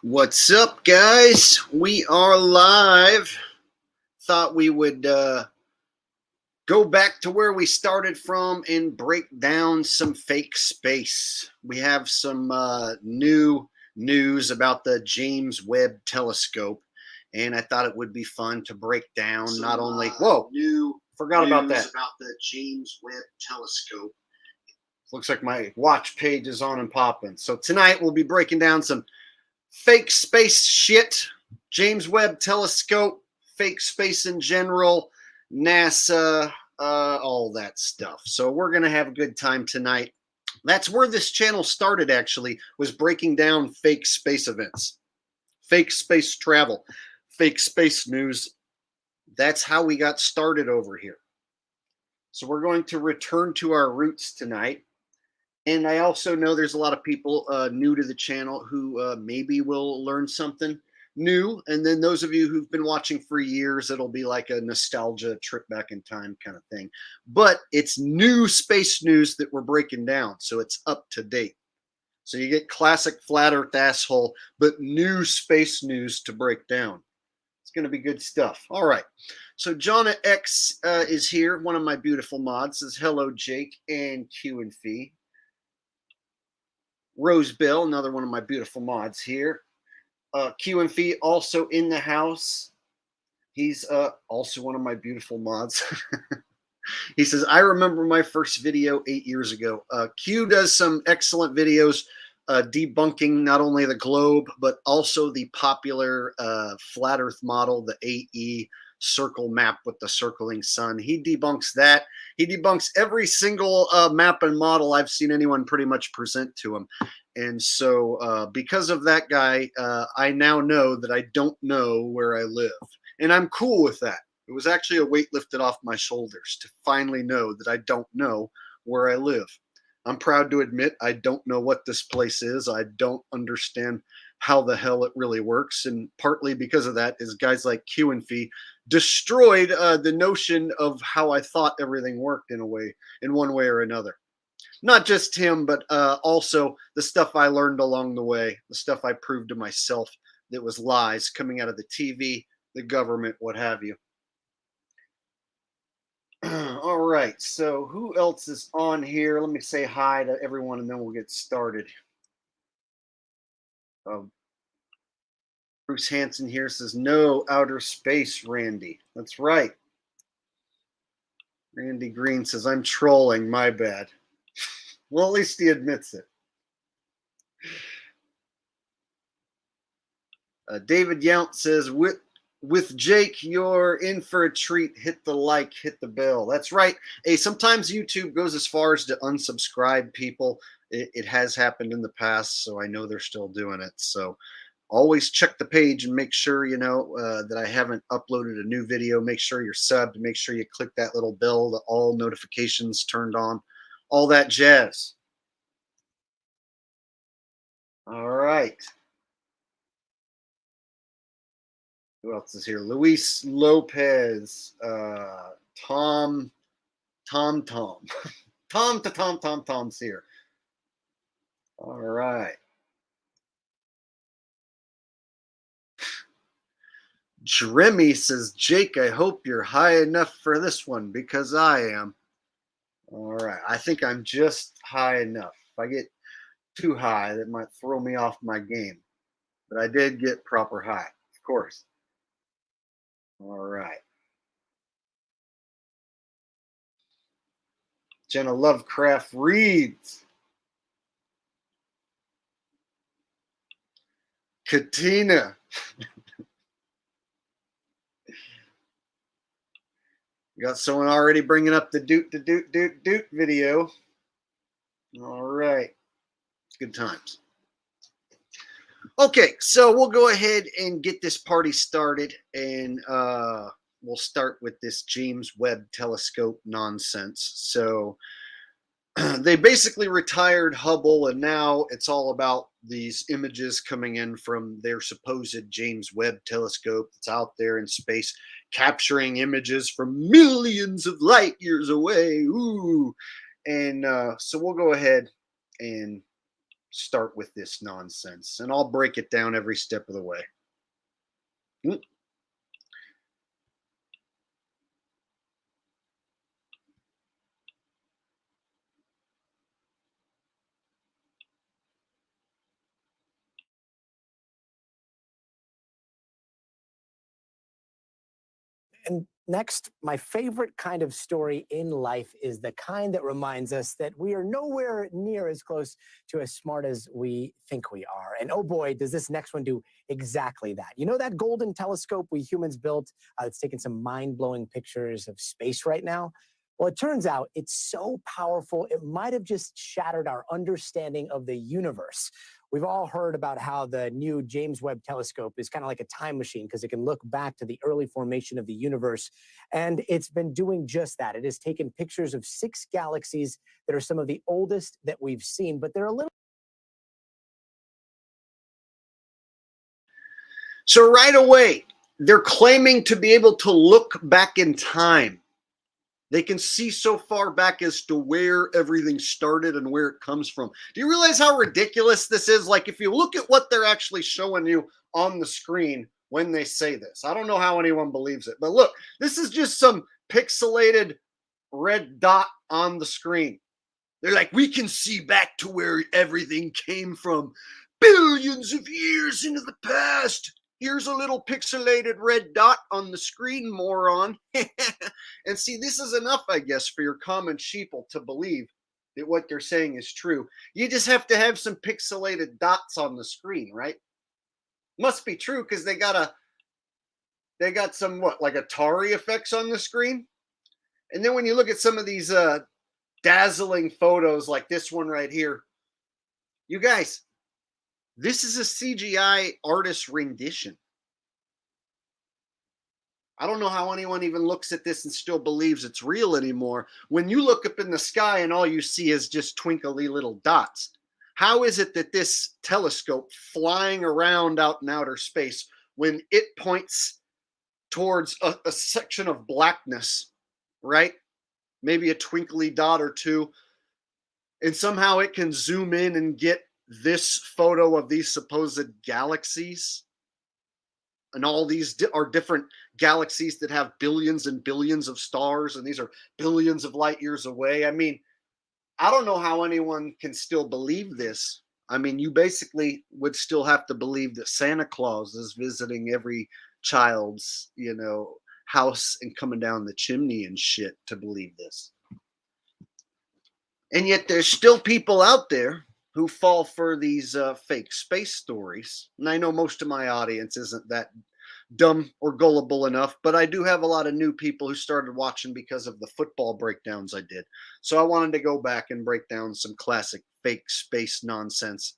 What's up, guys? We are live. Thought we would go back to where we started from and break down some fake space. We have some new news about the James Webb Telescope, and I thought it would be fun to break down not only forgot about that about the James Webb Telescope. Looks like my watch page is on and popping. So tonight we'll be breaking down some fake space shit, James Webb Telescope, fake space in general, NASA, all that stuff. So we're going to have a good time tonight. That's where this channel started, actually, was breaking down fake space events, fake space travel, fake space news. That's how we got started over here. So we're going to return to our roots tonight. And I also know there's a lot of people new to the channel who maybe will learn something new. And then those of you who've been watching for years, it'll be like a nostalgia trip back in time kind of thing. But it's new space news that we're breaking down. So it's up to date. So you get classic flat earth asshole, but new space news to break down. It's going to be good stuff. All right. So Jonna X is here. One of my beautiful mods says, hello, Jake and Q and Fee. Rose Bill, another one of my beautiful mods here. Q and Fee also in the house. He's also one of my beautiful mods. He says, I remember my first video 8 years ago. Q does some excellent videos debunking not only the globe, but also the popular flat earth model, the AE circle map with the circling sun. He debunks that. He debunks every single map and model I've seen anyone pretty much present to him. And so because of that guy, I now know that I don't know where I live. And I'm cool with that. It was actually a weight lifted off my shoulders to finally know that I don't know where I live. I'm proud to admit I don't know what this place is. I don't understand how the hell it really works. And partly because of that is guys like Q and Fee destroyed the notion of how I thought everything worked in one way or another. Not just him, but also the stuff I learned along the way, the stuff I proved to myself that was lies coming out of the TV, the government, what have you. All right, so who else is on here? Let me say hi to everyone and then we'll get started. Bruce Hansen here says, no outer space, Randy. That's right. Randy Green says, I'm trolling, my bad. Well, at least he admits it. David Yount says, with Jake, you're in for a treat. Hit the like, hit the bell. That's right. Hey, sometimes YouTube goes as far as to unsubscribe people. It has happened in the past, so I know they're still doing it. So always check the page and make sure you know that I haven't uploaded a new video. Make sure you're subbed. Make sure you click that little bell, the all notifications turned on, all that jazz. All right. Who else is here? Luis Lopez, Tom, Tom's here. All right. Dremmy says, Jake, I hope you're high enough for this one because I am. All right. I think I'm just high enough. If I get too high, that might throw me off my game. But I did get proper high, of course. All right. Jenna Lovecraft reads. Katina. Got someone already bringing up the doot video. All right. Good times. Okay, so we'll go ahead and get this party started, and we'll start with this James Webb Telescope nonsense. So they basically retired Hubble, and now it's all about these images coming in from their supposed James Webb Telescope that's out there in space, capturing images from millions of light years away. Ooh. And so we'll go ahead and start with this nonsense, and I'll break it down every step of the way. Mm. And next, my favorite kind of story in life is the kind that reminds us that we are nowhere near as close to as smart as we think we are. And oh boy, does this next one do exactly that. You know that golden telescope we humans built that's taking some mind blowing pictures of space right now? Well, it turns out it's so powerful, it might have just shattered our understanding of the universe. We've all heard about how the new James Webb Telescope is kind of like a time machine because it can look back to the early formation of the universe. And it's been doing just that. It has taken pictures of 6 galaxies that are some of the oldest that we've seen, but they're a little. So right away, they're claiming to be able to look back in time. They can see so far back as to where everything started and where it comes from. Do you realize how ridiculous this is? Like, if you look at what they're actually showing you on the screen when they say this, I don't know how anyone believes it, but look, this is just some pixelated red dot on the screen. They're like, we can see back to where everything came from billions of years into the past. Here's a little pixelated red dot on the screen, moron. And see, this is enough, I guess, for your common sheeple to believe that what they're saying is true. You just have to have some pixelated dots on the screen, right? Must be true because they got some what, like Atari effects on the screen. And then when you look at some of these dazzling photos like this one right here, you guys, this is a CGI artist rendition. I don't know how anyone even looks at this and still believes it's real anymore. When you look up in the sky and all you see is just twinkly little dots, how is it that this telescope flying around out in outer space, when it points towards a section of blackness, right? Maybe a twinkly dot or two, and somehow it can zoom in and get this photo of these supposed galaxies, and all these are different galaxies that have billions and billions of stars, and these are billions of light years away. I mean, I don't know how anyone can still believe this. I mean, you basically would still have to believe that Santa Claus is visiting every child's, house and coming down the chimney and shit to believe this. And yet there's still people out there who fall for these fake space stories. And I know most of my audience isn't that dumb or gullible enough, but I do have a lot of new people who started watching because of the football breakdowns I did. So I wanted to go back and break down some classic fake space nonsense.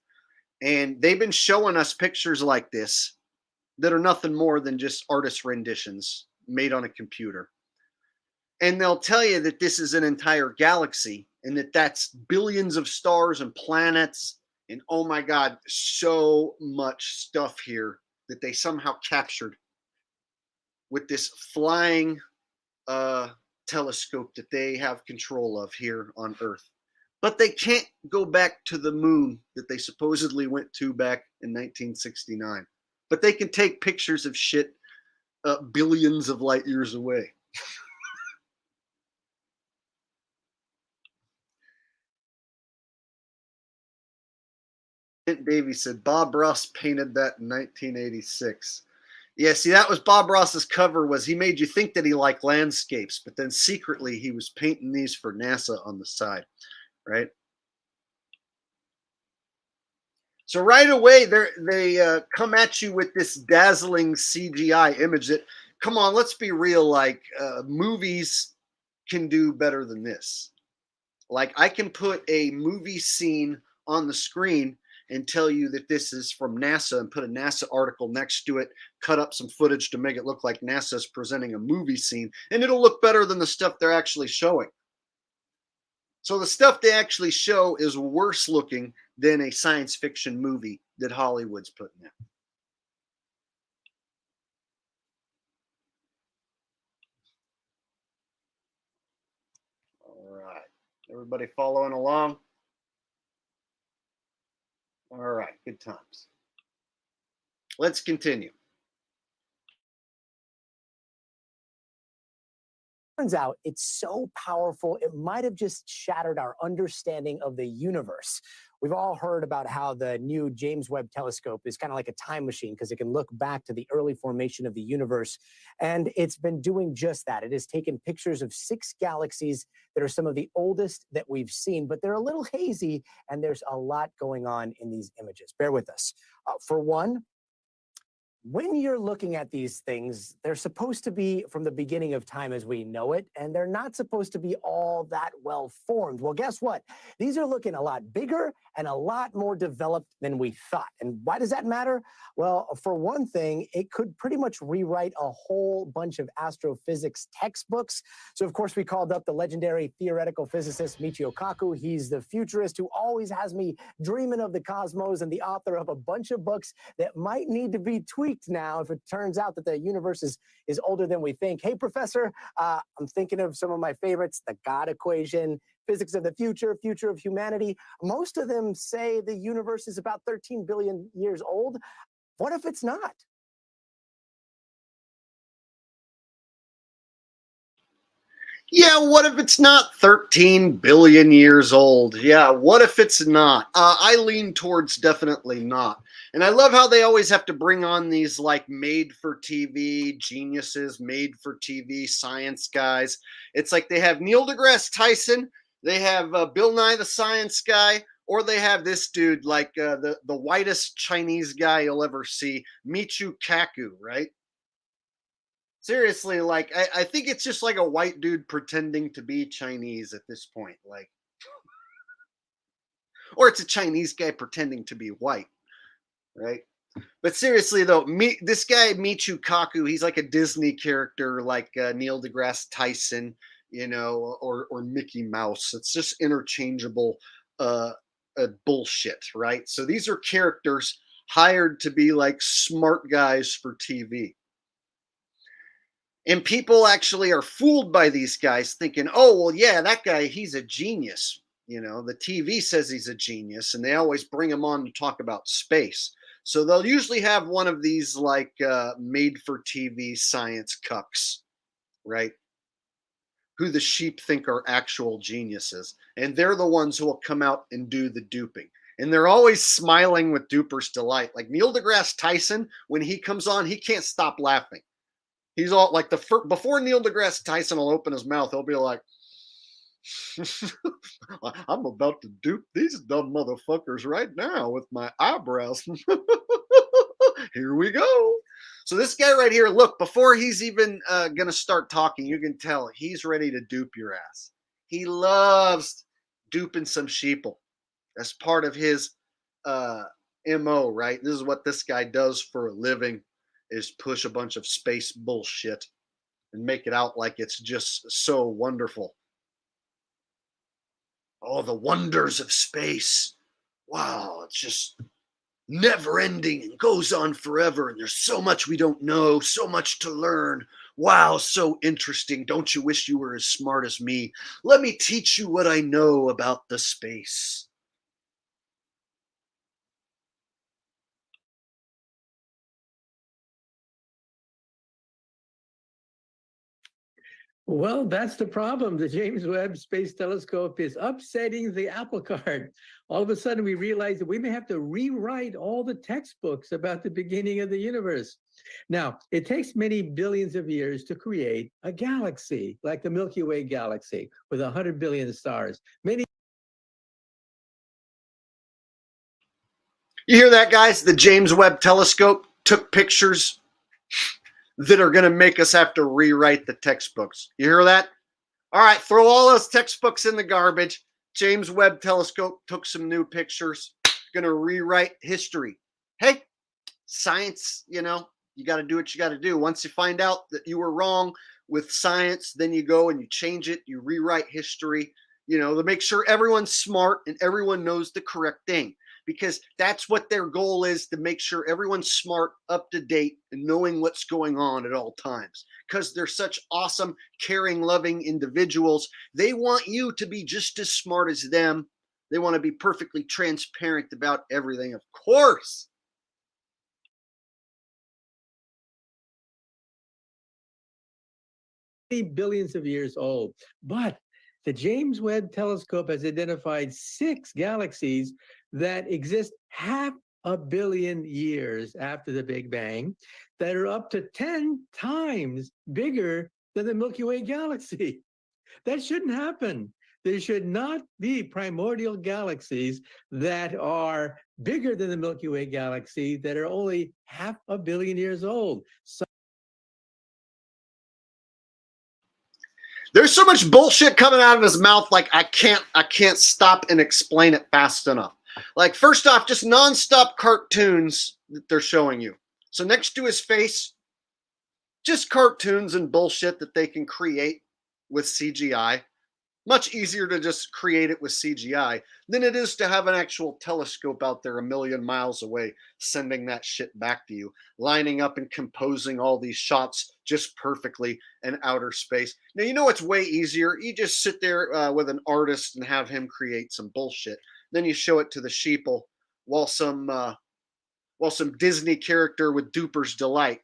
And they've been showing us pictures like this that are nothing more than just artist renditions made on a computer. And they'll tell you that this is an entire galaxy and that that's billions of stars and planets. And oh my God, so much stuff here that they somehow captured with this flying telescope that they have control of here on Earth. But they can't go back to the moon that they supposedly went to back in 1969. But they can take pictures of shit billions of light years away. Davey said Bob Ross painted that in 1986. Yeah, see, that was Bob Ross's cover. Was he made you think that he liked landscapes, but then secretly he was painting these for NASA on the side, right? So right away they come at you with this dazzling CGI image. That, come on, let's be real. Like movies can do better than this. Like, I can put a movie scene on the screen and tell you that this is from NASA and put a NASA article next to it, cut up some footage to make it look like NASA's presenting a movie scene, and it'll look better than the stuff they're actually showing. So the stuff they actually show is worse looking than a science fiction movie that Hollywood's putting out. All right. Everybody following along? All right, good times. Let's continue. Turns out it's so powerful, it might have just shattered our understanding of the universe. We've all heard about how the new James Webb Telescope is kind of like a time machine because it can look back to the early formation of the universe. And it's been doing just that. It has taken pictures of 6 galaxies that are some of the oldest that we've seen, but they're a little hazy, and there's a lot going on in these images. Bear with us. For one, when you're looking at these things, they're supposed to be from the beginning of time as we know it, and they're not supposed to be all that well formed. Well, guess what? These are looking a lot bigger and a lot more developed than we thought. And why does that matter? Well, for one thing, it could pretty much rewrite a whole bunch of astrophysics textbooks. So, of course, we called up the legendary theoretical physicist Michio Kaku. He's the futurist who always has me dreaming of the cosmos and the author of a bunch of books that might need to be tweaked now if it turns out that the universe is older than we think. Hey, Professor, I'm thinking of some of my favorites, the God equation, physics of the future, future of humanity. Most of them say the universe is about 13 billion years old. What if it's not? Yeah, what if it's not 13 billion years old? Yeah, what if it's not? I lean towards definitely not. And I love how they always have to bring on these like made for TV geniuses, made for TV science guys. It's like they have Neil deGrasse Tyson, they have Bill Nye the Science Guy, or they have this dude like the whitest Chinese guy you'll ever see, Michio Kaku, right? Seriously, like I think it's just like a white dude pretending to be Chinese at this point, like, or it's a Chinese guy pretending to be white, right? But seriously though, this guy Michio Kaku, he's like a Disney character, like Neil deGrasse Tyson, you know, or Mickey Mouse. It's just interchangeable bullshit, right? So these are characters hired to be like smart guys for TV. And people actually are fooled by these guys thinking, oh, well, yeah, that guy, he's a genius. You know, the TV says he's a genius, and they always bring him on to talk about space. So they'll usually have one of these like made for TV science cucks, right? Who the sheep think are actual geniuses. And they're the ones who will come out and do the duping. And they're always smiling with duper's delight. Like Neil deGrasse Tyson, when he comes on, he can't stop laughing. He's all like before Neil deGrasse Tyson will open his mouth, he'll be like, I'm about to dupe these dumb motherfuckers right now with my eyebrows. Here we go. So this guy right here, look, before he's even going to start talking, you can tell he's ready to dupe your ass. He loves duping some sheeple. That's part of his MO, right? This is what this guy does for a living, is push a bunch of space bullshit and make it out like it's just so wonderful. Oh, the wonders of space. Wow, it's just never ending and goes on forever. And there's so much we don't know, so much to learn. Wow, so interesting. Don't you wish you were as smart as me? Let me teach you what I know about the space. Well, that's the problem. The James Webb Space Telescope is upsetting the apple cart. All of a sudden, we realize that we may have to rewrite all the textbooks about the beginning of the universe. Now, it takes many billions of years to create a galaxy, like the Milky Way galaxy, with 100 billion stars. You hear that, guys? The James Webb Telescope took pictures that are going to make us have to rewrite the textbooks. You hear that? All right, throw all those textbooks in the garbage. James Webb Telescope took some new pictures. Going to rewrite history. Hey, science, you know, you got to do what you got to do. Once you find out that you were wrong with science, then you go and you change it. You rewrite history, you know, to make sure everyone's smart and everyone knows the correct thing. Because that's what their goal is, to make sure everyone's smart, up to date, and knowing what's going on at all times. Because they're such awesome, caring, loving individuals. They want you to be just as smart as them, They want to be perfectly transparent about everything, of course. Billions of years old. But the James Webb Telescope has identified 6 galaxies that exist 500 million years after the Big Bang that are up to 10 times bigger than the Milky Way galaxy. That shouldn't happen. There should not be primordial galaxies that are bigger than the Milky Way galaxy that are only 500 million years old. So there's so much bullshit coming out of his mouth, like I can't stop and explain it fast enough. Like, first off, just nonstop cartoons that they're showing you. So next to his face, just cartoons and bullshit that they can create with CGI. Much easier to just create it with CGI than it is to have an actual telescope out there a million miles away sending that shit back to you, lining up and composing all these shots just perfectly in outer space. Now, you know what's way easier? You just sit there with an artist and have him create some bullshit. Then you show it to the sheeple while some Disney character with duper's delight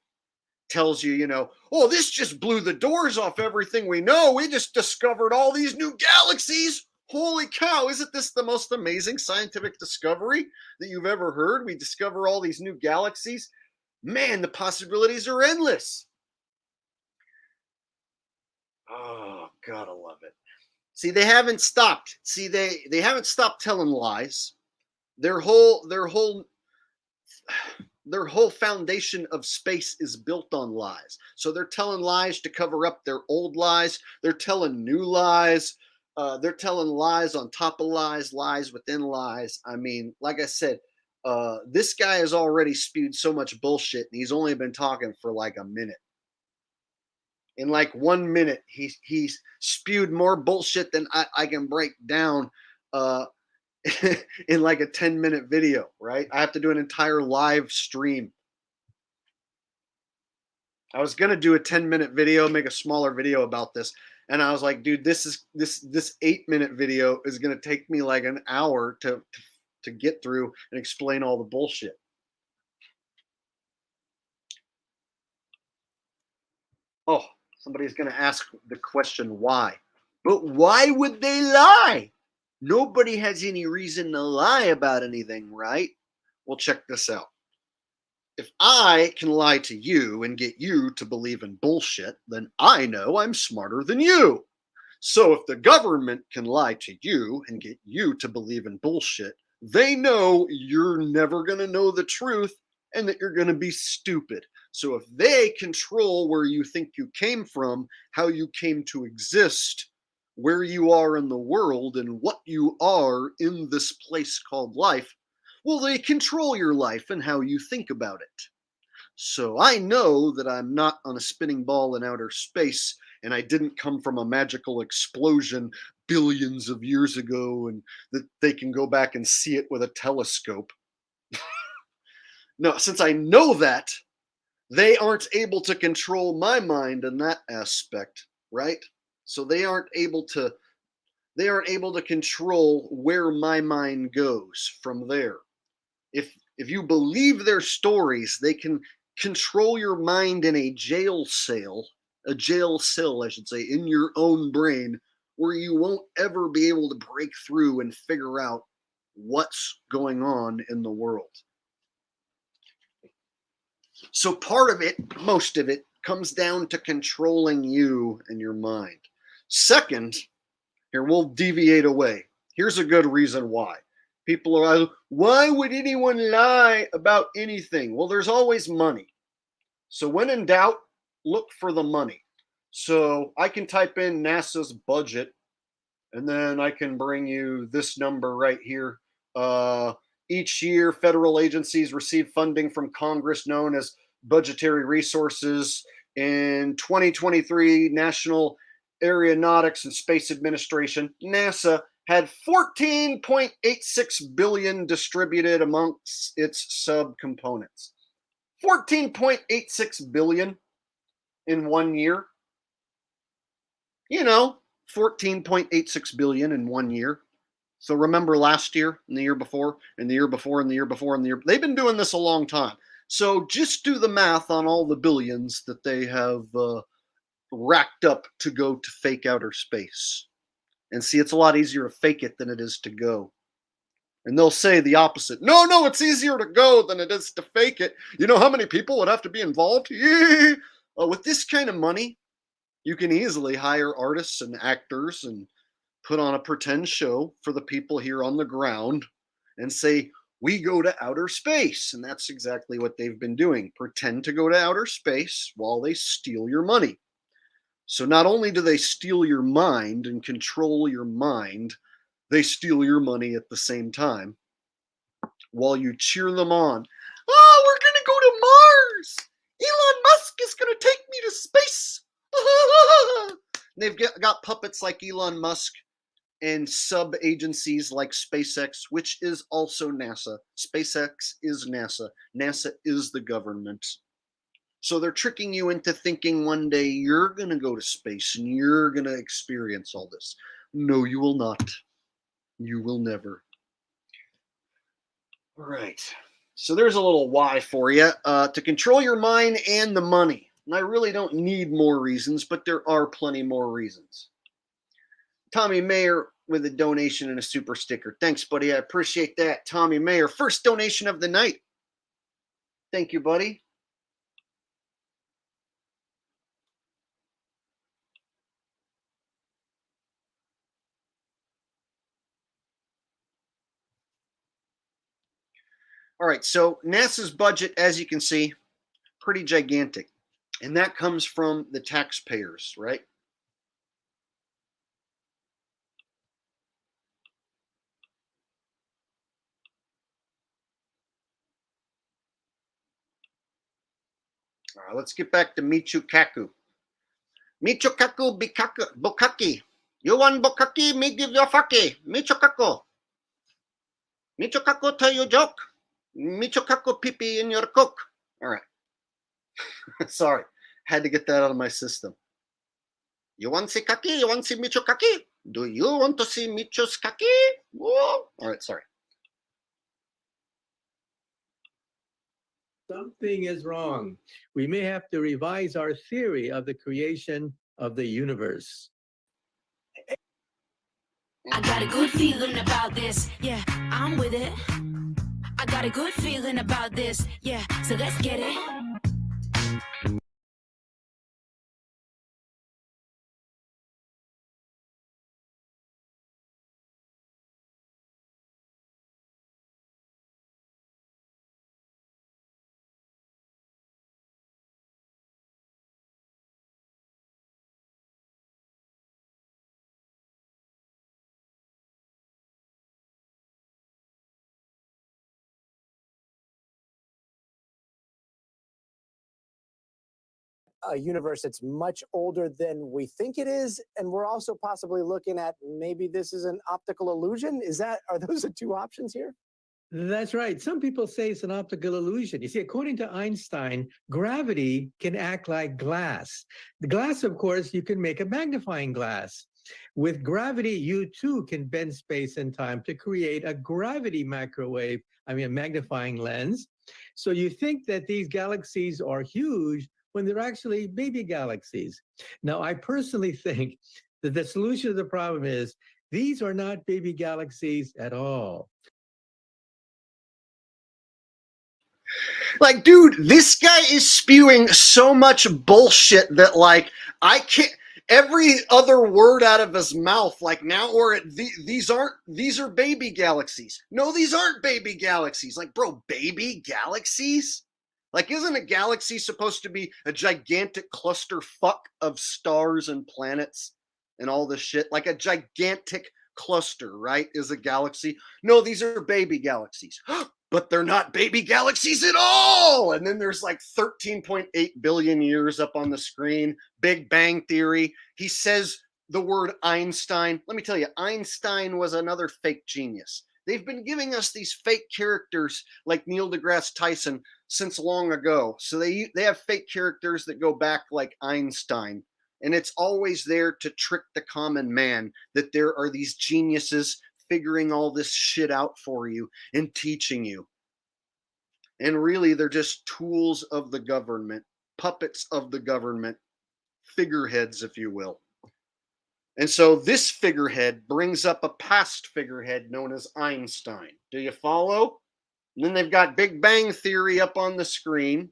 tells you, oh, this just blew the doors off everything we know. We just discovered all these new galaxies. Holy cow, isn't this the most amazing scientific discovery that you've ever heard? We discover all these new galaxies. Man, the possibilities are endless. Oh, God, I love it. See, they haven't stopped. See, they haven't stopped telling lies. Their whole foundation of space is built on lies. So they're telling lies to cover up their old lies. They're telling new lies. They're telling lies on top of lies, lies within lies. I mean, like I said, this guy has already spewed so much bullshit, and he's only been talking for like a minute. In like 1 minute, he's spewed more bullshit than I can break down in like a 10-minute video, right? I have to do an entire live stream. I was gonna do a 10-minute video, make a smaller video about this, and I was like, dude, this 8-minute video is gonna take me like an hour to get through and explain all the bullshit. Oh, somebody's gonna ask the question why. But why would they lie? Nobody has any reason to lie about anything, right? Well, check this out. If I can lie to you and get you to believe in bullshit, then I know I'm smarter than you. So if the government can lie to you and get you to believe in bullshit, they know you're never going to know the truth and that you're going to be stupid. So if they control where you think you came from, how you came to exist, where you are in the world, and what you are in this place called life, well, they control your life and how you think about it. So I know that I'm not on a spinning ball in outer space, and I didn't come from a magical explosion billions of years ago, and that they can go back and see it with a telescope. No, since I know that, they aren't able to control my mind in that aspect, right? So they aren't able to control where my mind goes from there. If you believe their stories, they can control your mind in a jail cell, I should say, in your own brain, where you won't ever be able to break through and figure out what's going on in the world. So part of it, most of it, comes down to controlling you and your mind. Second, here we'll deviate away. Here's a good reason why. People are like, why would anyone lie about anything? Well, there's always money. So when in doubt, look for the money. So I can type in NASA's budget, and then I can bring you this number right here. Each year, federal agencies receive funding from Congress known as budgetary resources. In 2023, National Aeronautics and Space Administration, NASA, had 14.86 billion distributed amongst its subcomponents. 14.86 billion in 1 year. 14.86 billion in 1 year. So remember last year and the year before and the year before and the year before and the year. They've been doing this a long time. So just do the math on all the billions that they have racked up to go to fake outer space. And see, it's a lot easier to fake it than it is to go. And they'll say the opposite. No, it's easier to go than it is to fake it. You know how many people would have to be involved? With this kind of money, you can easily hire artists and actors and put on a pretend show for the people here on the ground and say, we go to outer space. And that's exactly what they've been doing. Pretend to go to outer space while they steal your money. So not only do they steal your mind and control your mind, they steal your money at the same time while you cheer them on. Oh, we're going to go to Mars. Elon Musk is going to take me to space. They've got puppets like Elon Musk and sub-agencies like SpaceX, which is also NASA. SpaceX is NASA. NASA is the government. So they're tricking you into thinking one day you're going to go to space and you're going to experience all this. No, you will not. You will never. All right. So there's a little why for you. To control your mind and the money. And I really don't need more reasons, but there are plenty more reasons. Tommy Mayer with a donation and a super sticker. Thanks, buddy. I appreciate that. Tommy Mayer, first donation of the night. Thank you, buddy. All right, so NASA's budget, as you can see, pretty gigantic. And that comes from the taxpayers, right? All right, let's get back to Michio Kaku. Michio Kaku Bukaki. You want Bukaki, me give you fucky. Michio Kaku. Michio Kaku tell you joke. Michio Kaku pee in your coke. All right. Sorry. Had to get that out of my system. You want to see Kaki? You want to see Michio Kaki? Do you want to see Michio's Kaki? Whoa. All right, sorry. Something is wrong. We may have to revise our theory of the creation of the universe. I got a good feeling about this. Yeah, I'm with it. I got a good feeling about this. Yeah, so let's get it. A universe that's much older than we think it is, and we're also possibly looking at maybe this is an optical illusion. Are those the two options here? That's right. Some people say it's an optical illusion. You see, according to Einstein, gravity can act like glass. The glass, of course, you can make a magnifying glass. With gravity, you too can bend space and time to create a gravity microwave, a magnifying lens. So you think that these galaxies are huge when they're actually baby galaxies. Now, I personally think that the solution to the problem is these are not baby galaxies at all. Like, dude, this guy is spewing so much bullshit that, like, I can't. Every other word out of his mouth, like, now we're at these are baby galaxies. No, these aren't baby galaxies. Like, bro, baby galaxies? Like, isn't a galaxy supposed to be a gigantic clusterfuck of stars and planets and all this shit? Like a gigantic cluster, right, is a galaxy? No, these are baby galaxies. But they're not baby galaxies at all. And then there's like 13.8 billion years up on the screen. Big Bang Theory. He says the word Einstein. Let me tell you, Einstein was another fake genius. They've been giving us these fake characters like Neil deGrasse Tyson since long ago. So they have fake characters that go back like Einstein. And it's always there to trick the common man that there are these geniuses figuring all this shit out for you and teaching you. And really, they're just tools of the government, puppets of the government, figureheads, if you will. And so this figurehead brings up a past figurehead known as Einstein. Do you follow? And then they've got Big Bang Theory up on the screen,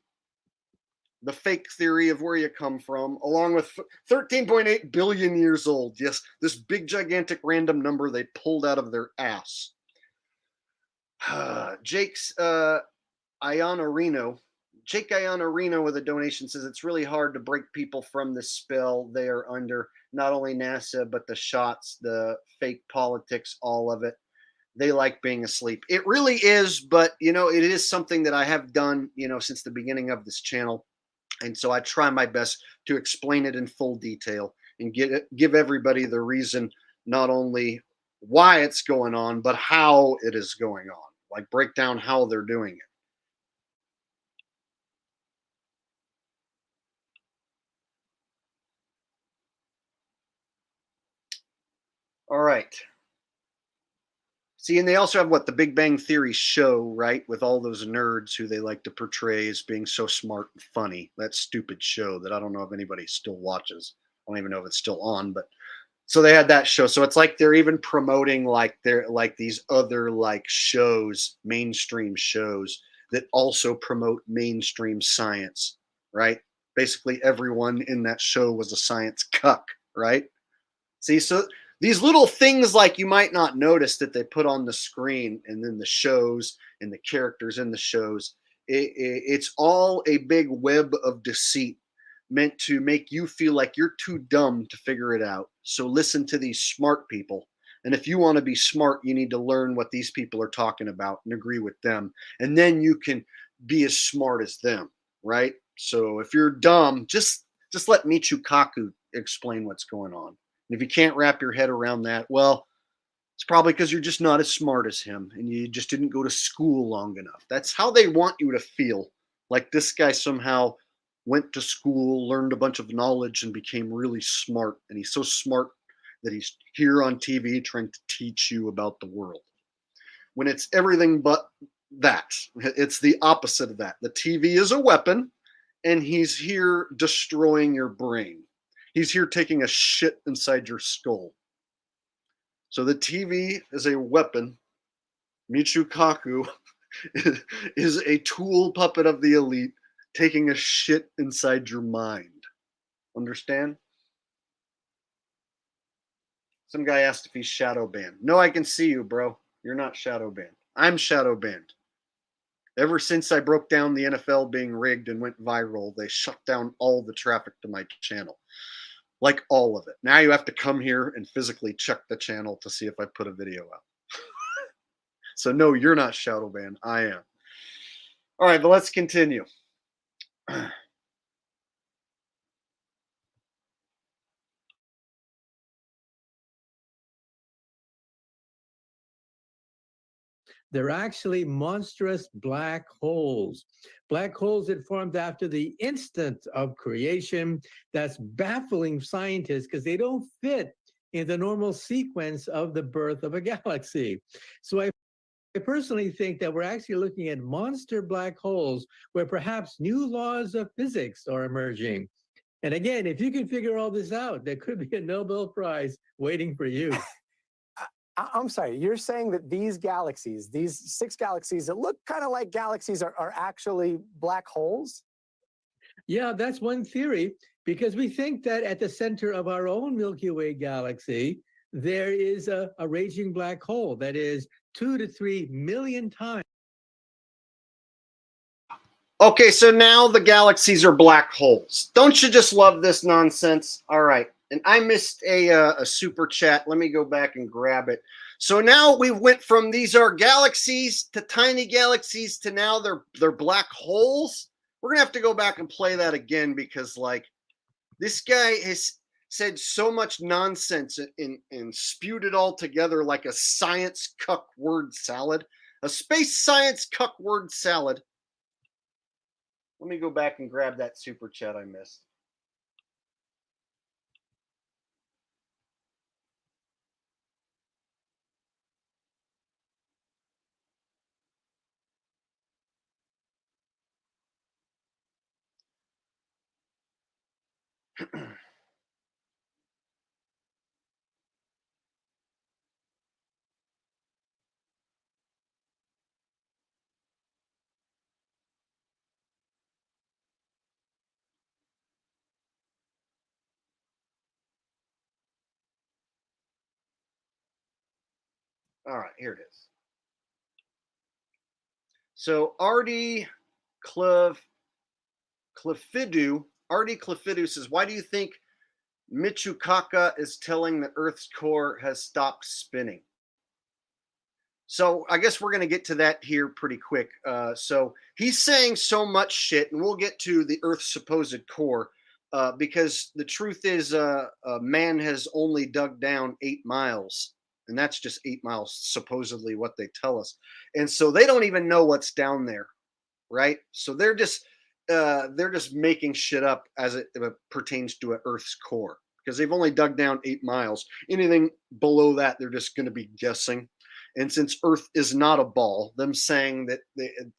the fake theory of where you come from, along with 13.8 billion years old. Yes, this big, gigantic random number they pulled out of their ass. Jake's Ionorino. Jake Ionorino with a donation says it's really hard to break people from the spell they are under. Not only NASA, but the shots, the fake politics, all of it. They like being asleep. It really is, but it is something that I have done, since the beginning of this channel. And so I try my best to explain it in full detail and give everybody the reason, not only why it's going on, but how it is going on. Like break down how they're doing it. All right. See, and they also have the Big Bang Theory show, right? With all those nerds who they like to portray as being so smart and funny. That stupid show that I don't know if anybody still watches. I don't even know if it's still on, but so they had that show. So it's like they're even promoting these other shows, mainstream shows that also promote mainstream science, right? Basically everyone in that show was a science cuck, right? See, so these little things you might not notice that they put on the screen, and then the shows and the characters in the shows, it's all a big web of deceit meant to make you feel like you're too dumb to figure it out. So listen to these smart people. And if you want to be smart, you need to learn what these people are talking about and agree with them. And then you can be as smart as them, right? So if you're dumb, just let Michio Kaku explain what's going on. And if you can't wrap your head around that, well, it's probably because you're just not as smart as him and you just didn't go to school long enough. That's how they want you to feel. Like this guy somehow went to school, learned a bunch of knowledge, and became really smart. And he's so smart that he's here on TV trying to teach you about the world. When it's everything but that. It's the opposite of that. The TV is a weapon, and he's here destroying your brain. He's here taking a shit inside your skull. So the TV is a weapon. Michio Kaku is a tool puppet of the elite taking a shit inside your mind. Understand? Some guy asked if he's shadow banned. No, I can see you, bro. You're not shadow banned. I'm shadow banned. Ever since I broke down the NFL being rigged and went viral, they shut down all the traffic to my channel. Like all of it. Now you have to come here and physically check the channel to see if I put a video out. So no, you're not shadow banned. I am. All right, but let's continue. They're actually monstrous black holes. Black holes that formed after the instant of creation. That's baffling scientists because they don't fit in the normal sequence of the birth of a galaxy. So I personally think that we're actually looking at monster black holes where perhaps new laws of physics are emerging. And again, if you can figure all this out, there could be a Nobel Prize waiting for you. I'm sorry, you're saying that these galaxies, these 6 galaxies that look kind of like galaxies are actually black holes? Yeah, that's one theory, because we think that at the center of our own Milky Way galaxy, there is a raging black hole that is 2 to 3 million times. Okay, so now the galaxies are black holes. Don't you just love this nonsense? All right. And I missed a super chat. Let me go back and grab it. So now we went from these are galaxies to tiny galaxies to now they're black holes. We're gonna have to go back and play that again because this guy has said so much nonsense and spewed it all together like a science cuck word salad, a space science cuck word salad. Let me go back and grab that super chat I missed. All right, here it is. So Artie Clefidou says, why do you think Michukaka is telling the Earth's core has stopped spinning? So I guess we're going to get to that here pretty quick. So he's saying so much shit, and we'll get to the Earth's supposed core because the truth is man has only dug down 8 miles, and that's just 8 miles, supposedly what they tell us. And so they don't even know what's down there, right? So they're just making shit up as it pertains to an Earth's core because they've only dug down 8 miles. Anything below that, they're just going to be guessing. And since Earth is not a ball, them saying that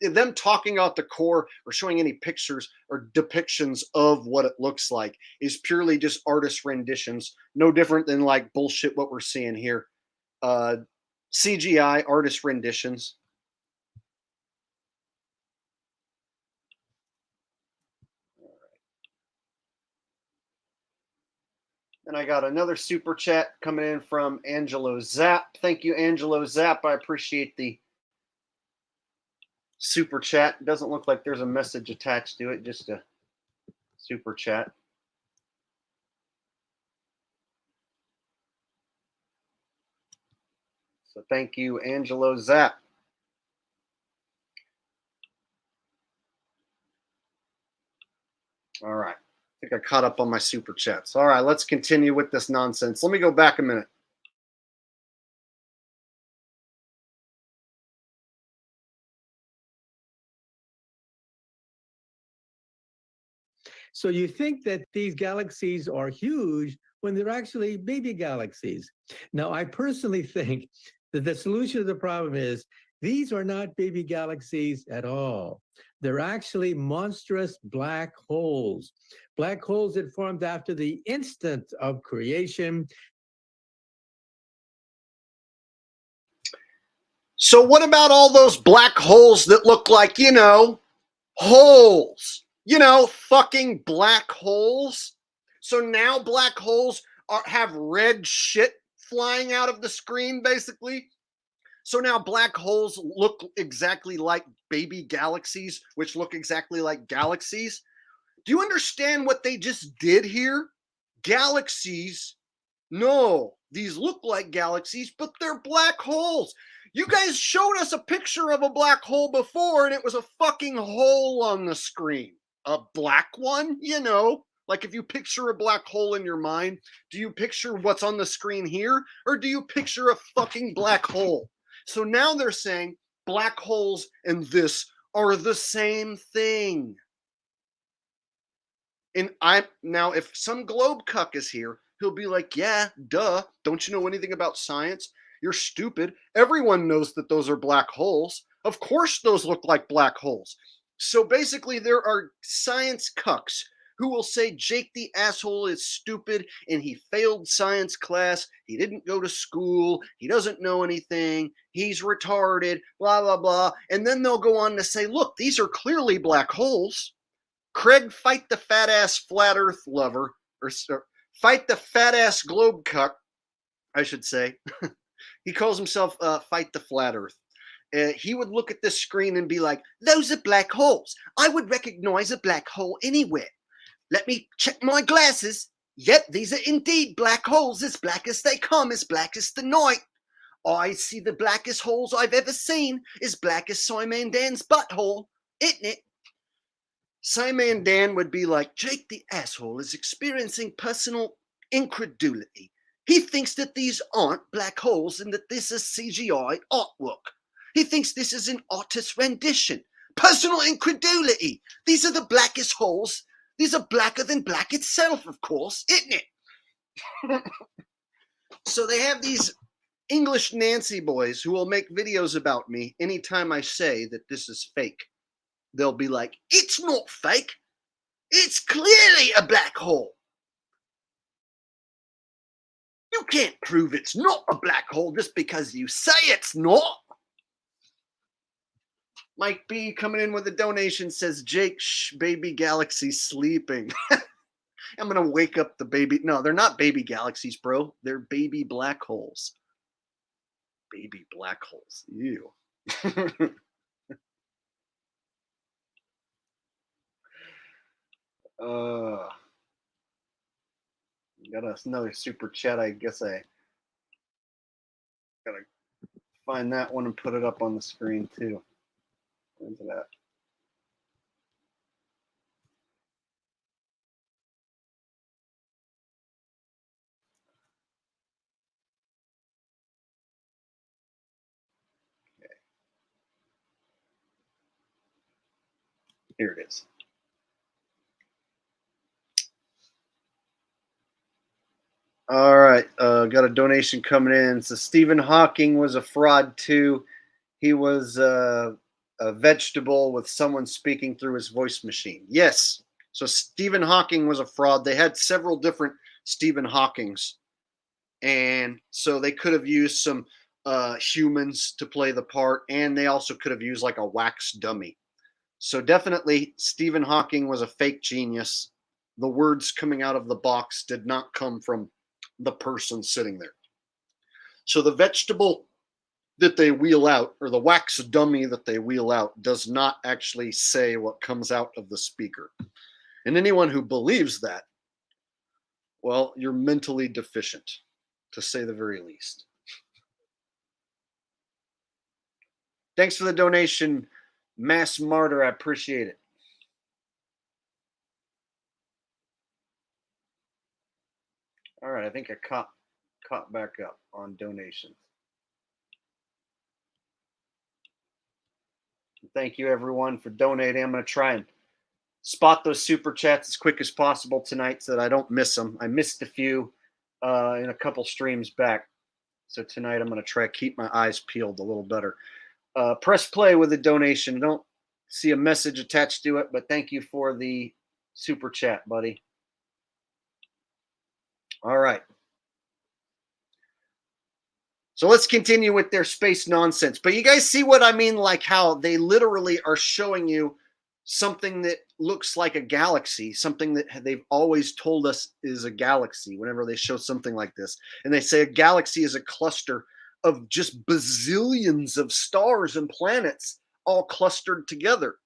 them talking about the core or showing any pictures or depictions of what it looks like is purely just artist renditions, no different than like bullshit what we're seeing here. CGI artist renditions. And I got another super chat coming in from Angelo Zapp. Thank you, Angelo Zapp. I appreciate the super chat. It doesn't look like there's a message attached to it, just a super chat. So thank you, Angelo Zapp. All right. I think I caught up on my super chats. All right, let's continue with this nonsense. Let me go back a minute. So you think that these galaxies are huge when they're actually baby galaxies. Now, I personally think that the solution to the problem is these are not baby galaxies at all. They're actually monstrous black holes. Black holes that formed after the instant of creation. So what about all those black holes that look like, holes? Fucking black holes. So now black holes have red shit flying out of the screen, basically. So now black holes look exactly like baby galaxies, which look exactly like galaxies. Do you understand what they just did here? Galaxies. No, these look like galaxies, but they're black holes. You guys showed us a picture of a black hole before, and it was a fucking hole on the screen. A black one, like if you picture a black hole in your mind, do you picture what's on the screen here, or do you picture a fucking black hole? So now they're saying black holes and this are the same thing. And now if some globe cuck is here, he'll be like, yeah, duh. Don't you know anything about science? You're stupid. Everyone knows that those are black holes. Of course those look like black holes. So basically there are science cucks who will say Jake the asshole is stupid and he failed science class. He didn't go to school. He doesn't know anything. He's retarded, blah, blah, blah. And then they'll go on to say, look, these are clearly black holes. Craig, fight the fat ass flat earth lover, or fight the fat ass globe cuck, I should say. He calls himself Fight the Flat Earth. He would look at this screen and be like, those are black holes. I would recognize a black hole anywhere. Let me check my glasses. Yep, these are indeed black holes, as black as they come, as black as the night. I see the blackest holes I've ever seen, as black as Simon Dan's butthole, isn't it? Simon Dan would be like, Jake the asshole is experiencing personal incredulity. He thinks that these aren't black holes and that this is CGI artwork. He thinks this is an artist's rendition. Personal incredulity. These are the blackest holes. These are blacker than black itself, of course, isn't it? So they have these English Nancy boys who will make videos about me anytime I say that this is fake. They'll be like, it's not fake. It's clearly a black hole. You can't prove it's not a black hole just because you say it's not. Mike B coming in with a donation says, Jake, shh, baby galaxy's sleeping. I'm going to wake up the baby. No, they're not baby galaxies, bro. They're baby black holes. Baby black holes. Ew. Got another super chat. I guess I gotta find that one and put it up on the screen too. Where's it at? Okay. Here it is. All right, got a donation coming in. So Stephen Hawking was a fraud too. He was a vegetable with someone speaking through his voice machine. Yes. So Stephen Hawking was a fraud. They had several different Stephen Hawkings. And so they could have used some humans to play the part. And they also could have used like a wax dummy. So definitely Stephen Hawking was a fake genius. The words coming out of the box did not come from the person sitting there. So the vegetable that they wheel out, or the wax dummy that they wheel out, does not actually say what comes out of the speaker. And anyone who believes that, well, you're mentally deficient, to say the very least. Thanks for the donation, Mass Martyr. I appreciate it. All right, I think I caught back up on donations. Thank you, everyone, for donating. I'm going to try and spot those super chats as quick as possible tonight so that I don't miss them. I missed a few in a couple streams back. So tonight I'm going to try to keep my eyes peeled a little better. Press play with a donation. I don't see a message attached to it, but thank you for the super chat, buddy. All right. So let's continue with their space nonsense. But you guys see what I mean? Like how they literally are showing you something that looks like a galaxy, something that they've always told us is a galaxy whenever they show something like this. And they say a galaxy is a cluster of just bazillions of stars and planets all clustered together.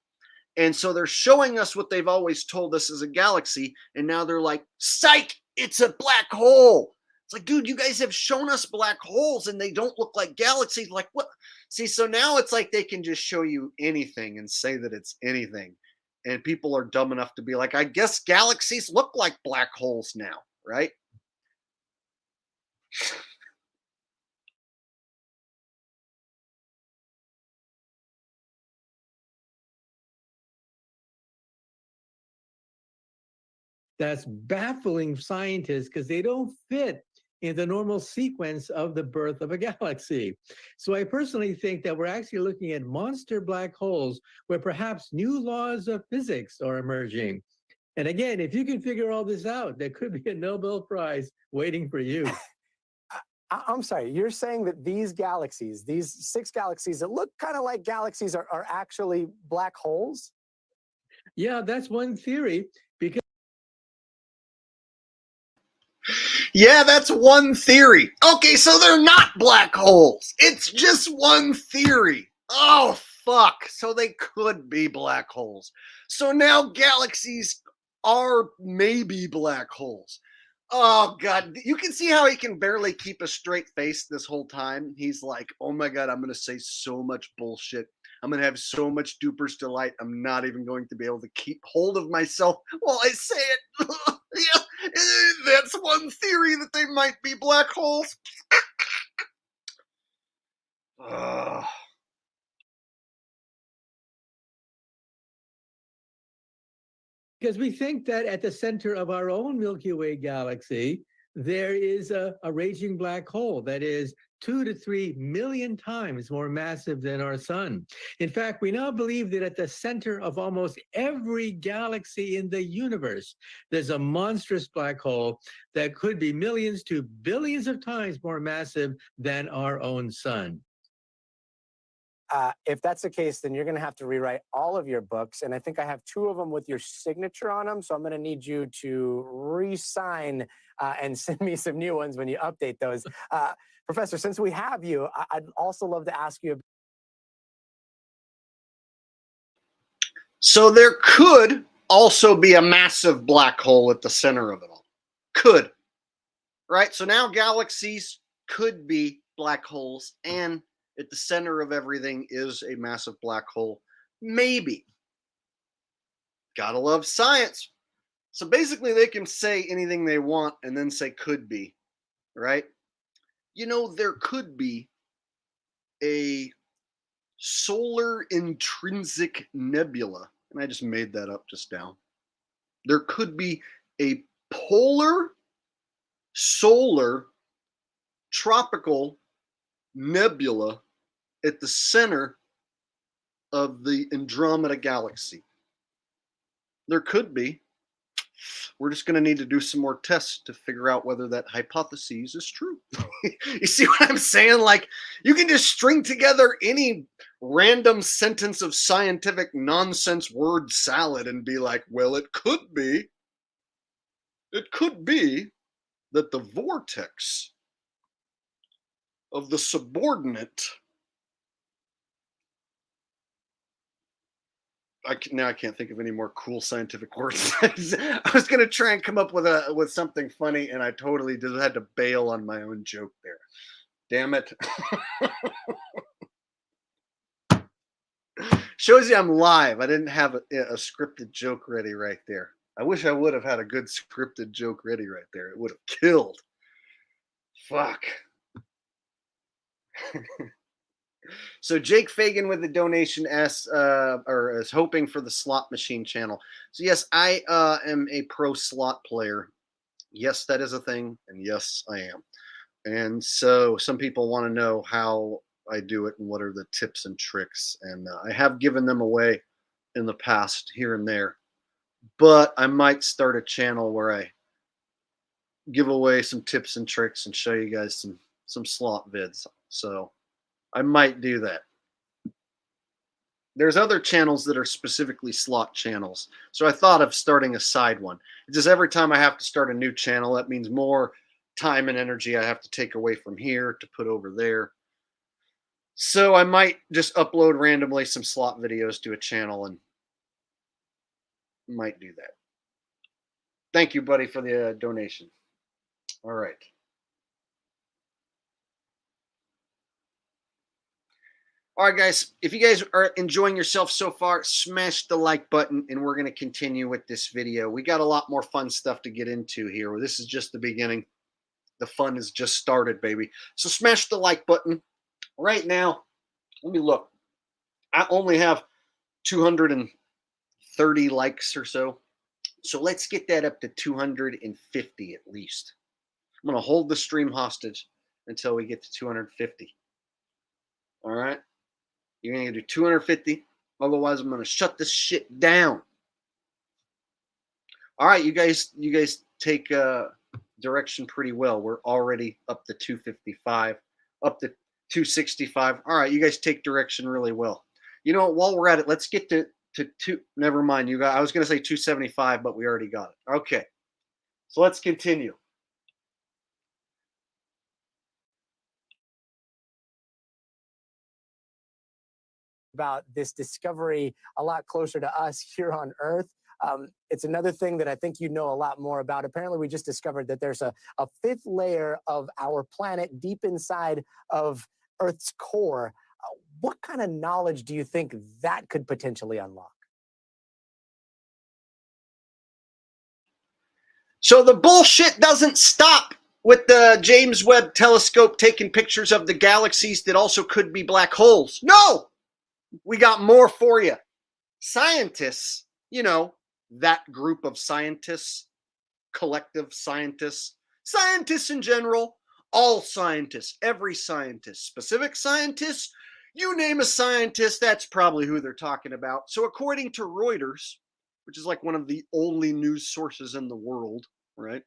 And so they're showing us what they've always told us is a galaxy. And now they're like, psych, it's a black hole. It's like, dude, you guys have shown us black holes and they don't look like galaxies. Like, what? See, so now it's like they can just show you anything and say that it's anything. And people are dumb enough to be like, I guess galaxies look like black holes now, right? That's baffling scientists because they don't fit in the normal sequence of the birth of a galaxy. So I personally think that we're actually looking at monster black holes where perhaps new laws of physics are emerging. And again, if you can figure all this out, there could be a Nobel Prize waiting for you. I'm sorry, you're saying that these galaxies, these 6 galaxies that look kind of like galaxies are actually black holes? Yeah, that's one theory. Because yeah, that's one theory. Okay, so they're not black holes. It's just one theory. Oh, fuck. So they could be black holes. So now galaxies are maybe black holes. Oh, God. You can see how he can barely keep a straight face this whole time. He's like, oh, my God, I'm going to say so much bullshit. I'm going to have so much duper's delight. I'm not even going to be able to keep hold of myself while I say it. Yeah, that's one theory that they might be black holes. Because we think that at the center of our own Milky Way galaxy, there is a raging black hole that is 2 to 3 million times more massive than our sun. In fact, we now believe that at the center of almost every galaxy in the universe, there's a monstrous black hole that could be millions to billions of times more massive than our own sun. If that's the case, then you're going to have to rewrite all of your books. And I think I have 2 of them with your signature on them. So I'm going to need you to re-sign and send me some new ones when you update those. Professor, since we have you, I'd also love to ask you. So there could also be a massive black hole at the center of it all. Could. Right? So now galaxies could be black holes, and at the center of everything is a massive black hole. Maybe. Gotta love science. So basically they can say anything they want and then say could be, right? You know, there could be a solar intrinsic nebula, and I just made that up just now. There could be a polar solar tropical nebula at the center of the Andromeda galaxy. There could be. We're just going to need to do some more tests to figure out whether that hypothesis is true. You see what I'm saying? Like, you can just string together any random sentence of scientific nonsense word salad and be like, well, it could be. It could be that the vortex of the subordinate. Now I can't think of any more cool scientific words. I was going to try and come up with something funny, and I totally just had to bail on my own joke there. Damn it. Shows you I'm live. I didn't have a scripted joke ready right there. I wish I would have had a good scripted joke ready right there. It would have killed. Fuck. So Jake Fagan with the donation is hoping for the slot machine channel. So yes, I am a pro slot player. Yes, that is a thing, and yes, I am. And so some people want to know how I do it and what are the tips and tricks. And I have given them away in the past here and there, but I might start a channel where I give away some tips and tricks and show you guys some slot vids. So I might do that. There's other channels that are specifically slot channels. So I thought of starting a side one. It's just every time I have to start a new channel, that means more time and energy I have to take away from here to put over there. So I might just upload randomly some slot videos to a channel and might do that. Thank you, buddy, for the donation. All right. All right, guys, if you guys are enjoying yourself so far, smash the like button, and we're going to continue with this video. We got a lot more fun stuff to get into here. This is just the beginning. The fun has just started, baby. So smash the like button. Right now, let me look. I only have 230 likes or so. So let's get that up to 250 at least. I'm going to hold the stream hostage until we get to 250. All right? You're going to do 250. Otherwise, I'm going to shut this shit down. All right, you guys take direction pretty well. We're already up to 255, up to 265. All right, you guys take direction really well. You know what? While we're at it, let's get to two. Never mind. You guys, I was going to say 275, but we already got it. Okay, so let's continue. About this discovery a lot closer to us here on Earth. It's another thing that I think you know a lot more about. Apparently, we just discovered that there's a fifth layer of our planet deep inside of Earth's core. What kind of knowledge do you think that could potentially unlock? So the bullshit doesn't stop with the James Webb Telescope taking pictures of the galaxies that also could be black holes. No! We got more for you. Scientists, you know, that group of scientists, collective scientists, scientists in general, All scientists, every scientist, specific scientists, you name a scientist, that's probably who they're talking about. So according to Reuters, which is like one of the only news sources in the world, right?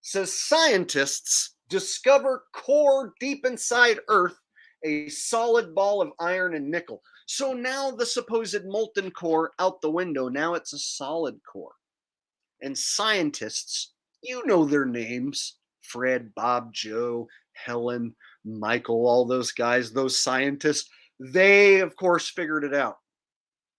Says scientists discover core deep inside Earth, a solid ball of iron and nickel. So now the supposed molten core out the window, now it's a solid core. And scientists, you know their names, Fred, Bob, Joe, Helen, Michael, all those guys, those scientists, they of course figured it out.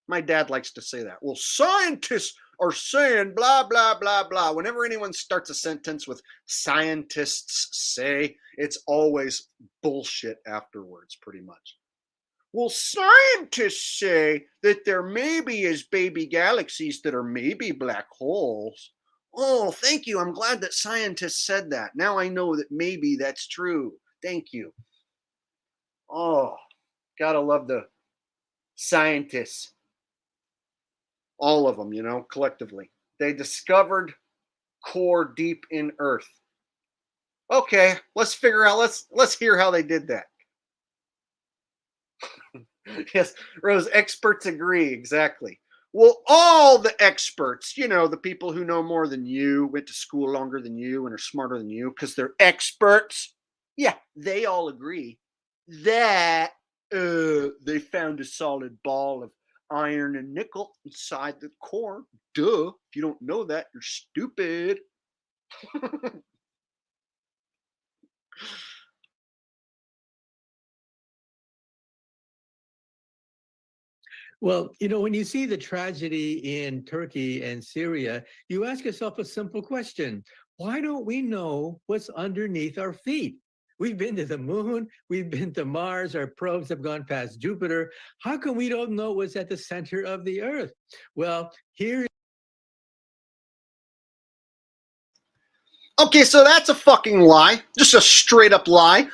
My dad likes to say that. Well, scientists are saying blah, blah, blah, blah. Whenever anyone starts a sentence with scientists say, it's always bullshit afterwards, pretty much. Well, scientists say that there maybe is baby galaxies that are maybe black holes. Oh, thank you. I'm glad that scientists said that. Now I know that maybe that's true. Thank you. Oh, gotta love the scientists. All of them, you know, collectively. They discovered core deep in Earth. Okay, let's figure out, let's hear how they did that. Yes, Rose, experts agree, exactly. Well, all the experts, you know, the people who know more than you, went to school longer than you, and are smarter than you because they're experts. Yeah, they all agree that they found a solid ball of iron and nickel inside the core. Duh. If you don't know that, you're stupid. Well, you know, when you see the tragedy in Turkey and Syria, you ask yourself a simple question. Why don't we know what's underneath our feet? We've been to the moon, we've been to Mars, our probes have gone past Jupiter. How come we don't know what's at the center of the Earth? Well, here. Okay, so that's a fucking lie. Just a straight up lie.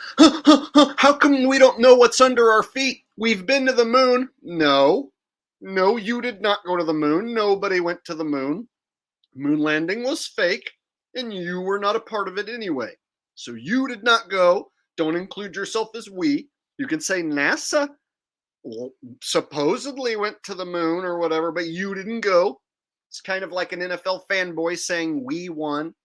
How come we don't know what's under our feet? We've been to the moon. No. No, you did not go to the moon. Nobody went to the moon. Moon landing was fake, and you were not a part of it anyway. So you did not go. Don't include yourself as we. You can say NASA supposedly went to the moon or whatever, but you didn't go. It's kind of like an NFL fanboy saying we won.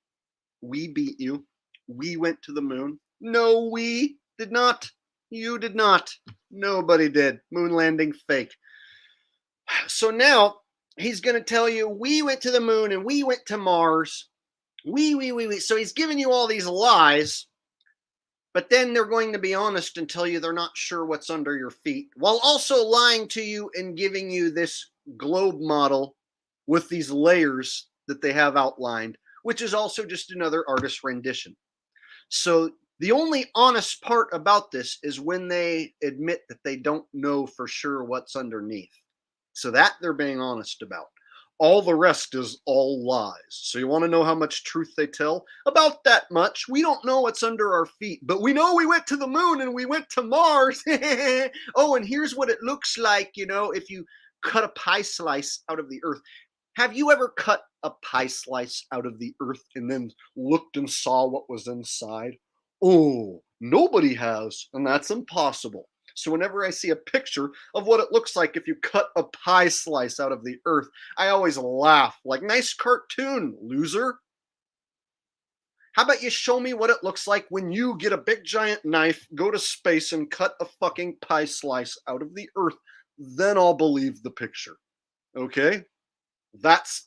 We beat you. We went to the moon. No, we did not. You did not. Nobody did. Moon landing fake. So now he's going to tell you we went to the moon and we went to Mars. We. So he's giving you all these lies, but then they're going to be honest and tell you they're not sure what's under your feet, while also lying to you and giving you this globe model with these layers that they have outlined, which is also just another artist's rendition. So the only honest part about this is when they admit that they don't know for sure what's underneath. So that they're being honest about. All the rest is all lies. So you want to know how much truth they tell? About that much. We don't know what's under our feet, but we know we went to the moon and we went to Mars. Oh, and here's what it looks like, you know, if you cut a pie slice out of the Earth. Have you ever cut a pie slice out of the Earth and then looked and saw what was inside? Oh, nobody has, and that's impossible. So whenever I see a picture of what it looks like if you cut a pie slice out of the Earth, I always laugh, like, nice cartoon, loser. How about you show me what it looks like when you get a big giant knife, go to space, and cut a fucking pie slice out of the Earth? Then I'll believe the picture. Okay? That's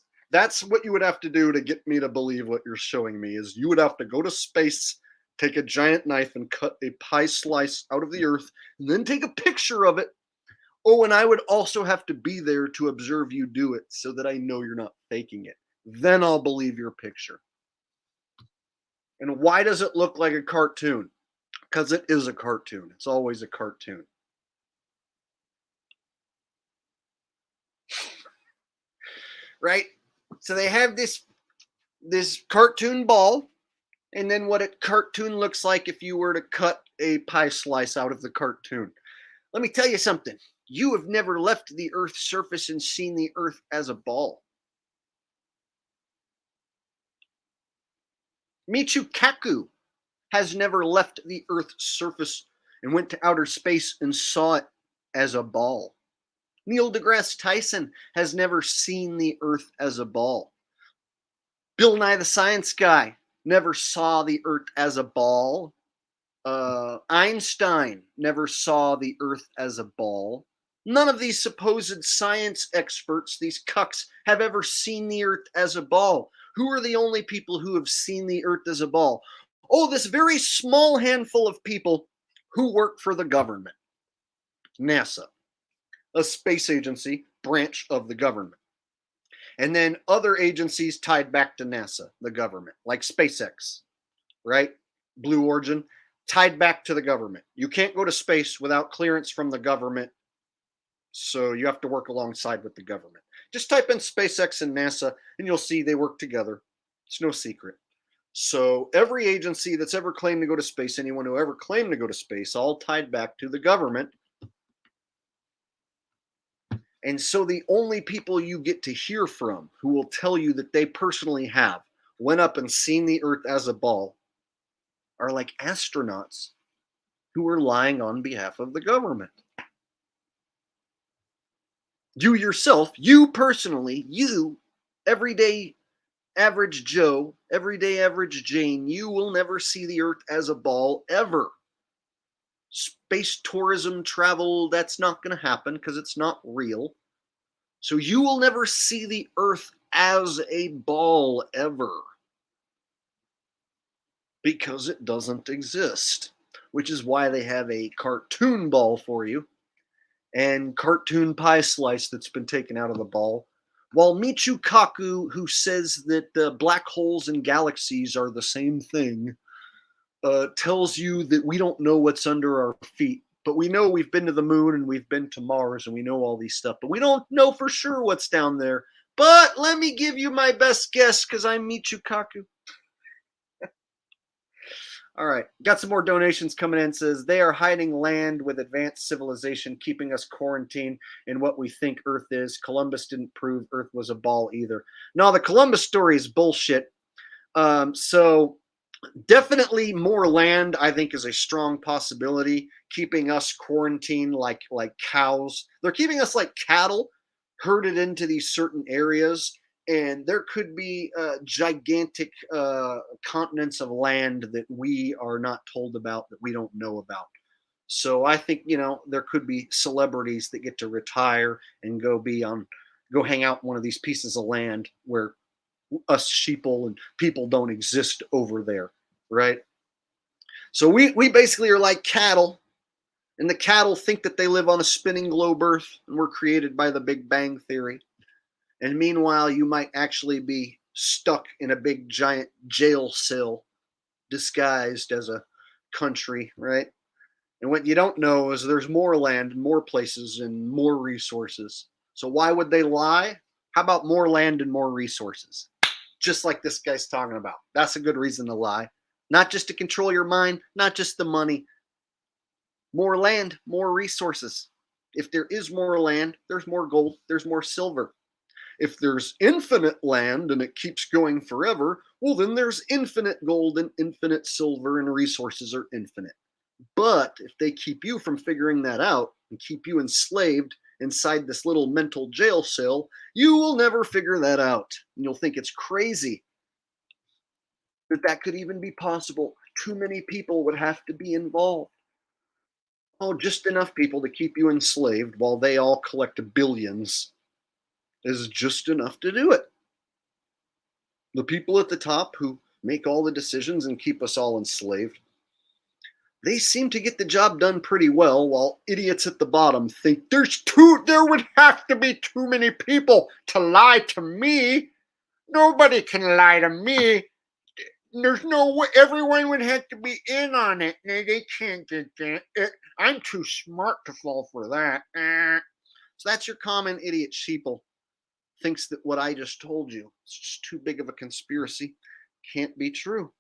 what you would have to do to get me to believe what you're showing me, is you would have to go to space, take a giant knife and cut a pie slice out of the Earth, and then take a picture of it. Oh, and I would also have to be there to observe you do it so that I know you're not faking it. Then I'll believe your picture. And why does it look like a cartoon? Because it is a cartoon. It's always a cartoon. Right? So they have this cartoon ball, and then what a cartoon looks like if you were to cut a pie slice out of the cartoon. Let me tell you something. You have never left the Earth's surface and seen the Earth as a ball. Michio Kaku has never left the Earth's surface and went to outer space and saw it as a ball. Neil deGrasse Tyson has never seen the Earth as a ball. Bill Nye the Science Guy never saw the Earth as a ball. Einstein never saw the Earth as a ball. None of these supposed science experts, these cucks, have ever seen the Earth as a ball. Who are the only people who have seen the Earth as a ball? Oh, this very small handful of people who work for the government. NASA, a space agency branch of the government. And then other agencies tied back to NASA, the government, like SpaceX, right? Blue Origin, tied back to the government. You can't go to space without clearance from the government, so you have to work alongside with the government. Just type in SpaceX and NASA, and you'll see they work together. It's no secret. So every agency that's ever claimed to go to space, anyone who ever claimed to go to space, all tied back to the government. And so the only people you get to hear from who will tell you that they personally have went up and seen the Earth as a ball are like astronauts who are lying on behalf of the government. You yourself, you personally, you, everyday average Joe, everyday average Jane, you will never see the Earth as a ball ever. Space tourism travel, that's not going to happen because it's not real. So you will never see the Earth as a ball ever, because it doesn't exist, which is why they have a cartoon ball for you and cartoon pie slice that's been taken out of the ball. While Michio Kaku, who says that black holes and galaxies are the same thing, tells you that we don't know what's under our feet, but we know we've been to the moon and we've been to Mars and we know all these stuff, but we don't know for sure what's down there. But let me give you my best guess because I'm Michio Kaku. All right, got some more donations coming in. Says they are hiding land with advanced civilization, keeping us quarantined in what we think Earth is. Columbus didn't prove Earth was a ball either. No, the Columbus story is bullshit. So definitely more land, I think, is a strong possibility. Keeping us quarantined like cows. They're keeping us like cattle, herded into these certain areas. And there could be gigantic continents of land that we are not told about, that we don't know about. So I think, there could be celebrities that get to retire and go hang out in one of these pieces of land where us sheeple and people don't exist over there, right? So we basically are like cattle, and the cattle think that they live on a spinning globe Earth and were created by the Big Bang Theory. And meanwhile, you might actually be stuck in a big giant jail cell disguised as a country, right? And what you don't know is there's more land and more places and more resources. So why would they lie? How about more land and more resources? Just like this guy's talking about. That's a good reason to lie. Not just to control your mind, not just the money. More land, more resources. If there is more land, there's more gold, there's more silver. If there's infinite land and it keeps going forever, well, then there's infinite gold and infinite silver, and resources are infinite. But if they keep you from figuring that out and keep you enslaved inside this little mental jail cell, you will never figure that out. And you'll think it's crazy that could even be possible. Too many people would have to be involved. Oh, just enough people to keep you enslaved while they all collect billions is just enough to do it. The people at the top who make all the decisions and keep us all enslaved, they seem to get the job done pretty well, while idiots at the bottom think there would have to be too many people to lie to me. Nobody can lie to me. There's no way. Everyone would have to be in on it. They can't get that. I'm too smart to fall for that. So that's your common idiot sheeple. Thinks that what I just told you is just too big of a conspiracy. Can't be true.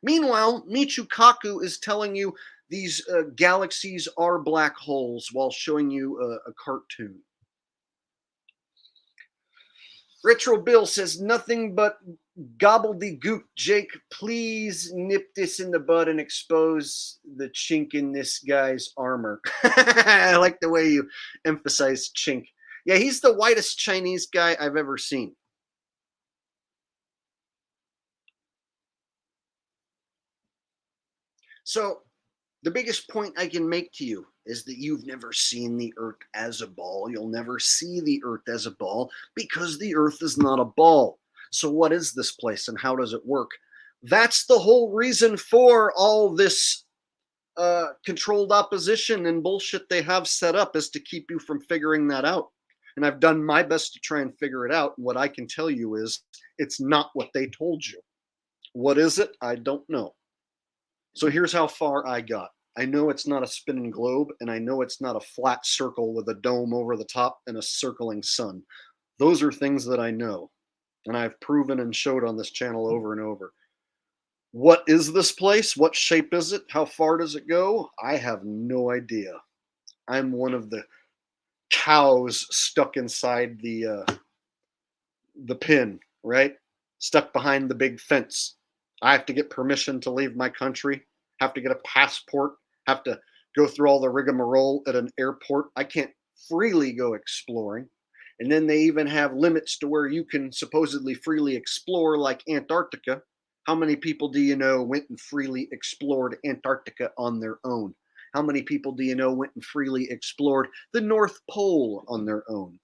Meanwhile, Michio Kaku is telling you these galaxies are black holes while showing you a cartoon. Retro Bill says nothing but Gobbledygook Jake, please nip this in the bud and expose the chink in this guy's armor. I like the way you emphasize chink. Yeah, he's the whitest Chinese guy I've ever seen. So the biggest point I can make to you is that you've never seen the Earth as a ball. You'll never see the Earth as a ball because the Earth is not a ball. So what is this place and how does it work? That's the whole reason for all this controlled opposition and bullshit they have set up, is to keep you from figuring that out. And I've done my best to try and figure it out. And what I can tell you is it's not what they told you. What is it? I don't know. So here's how far I got. I know it's not a spinning globe, and I know it's not a flat circle with a dome over the top and a circling sun. Those are things that I know, and I've proven and showed on this channel over and over. What is this place? What shape is it? How far does it go? I have no idea. I'm one of the cows stuck inside the pen, right? Stuck behind the big fence. I have to get permission to leave my country, have to get a passport, have to go through all the rigmarole at an airport. I can't freely go exploring. And then they even have limits to where you can supposedly freely explore, like Antarctica. How many people do you know went and freely explored Antarctica on their own? How many people do you know went and freely explored the North Pole on their own?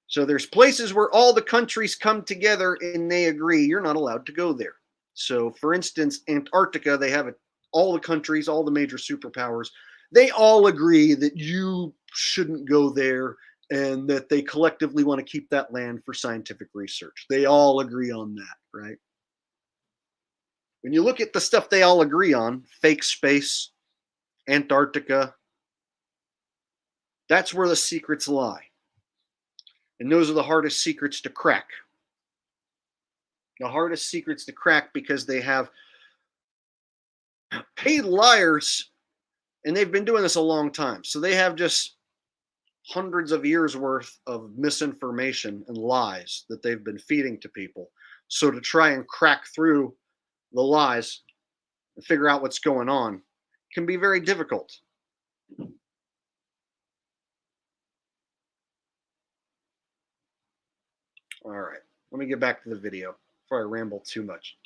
So there's places where all the countries come together and they agree you're not allowed to go there. So for instance, Antarctica, they have all the countries, all the major superpowers, they all agree that you shouldn't go there and that they collectively want to keep that land for scientific research. They all agree on that, right? When you look at the stuff they all agree on, fake space, Antarctica, that's where the secrets lie. And those are the hardest secrets to crack. The hardest secrets to crack because they have paid liars, and they've been doing this a long time. So they have just hundreds of years worth of misinformation and lies that they've been feeding to people. So to try and crack through the lies and figure out what's going on can be very difficult. All right, let me get back to the video before I ramble too much.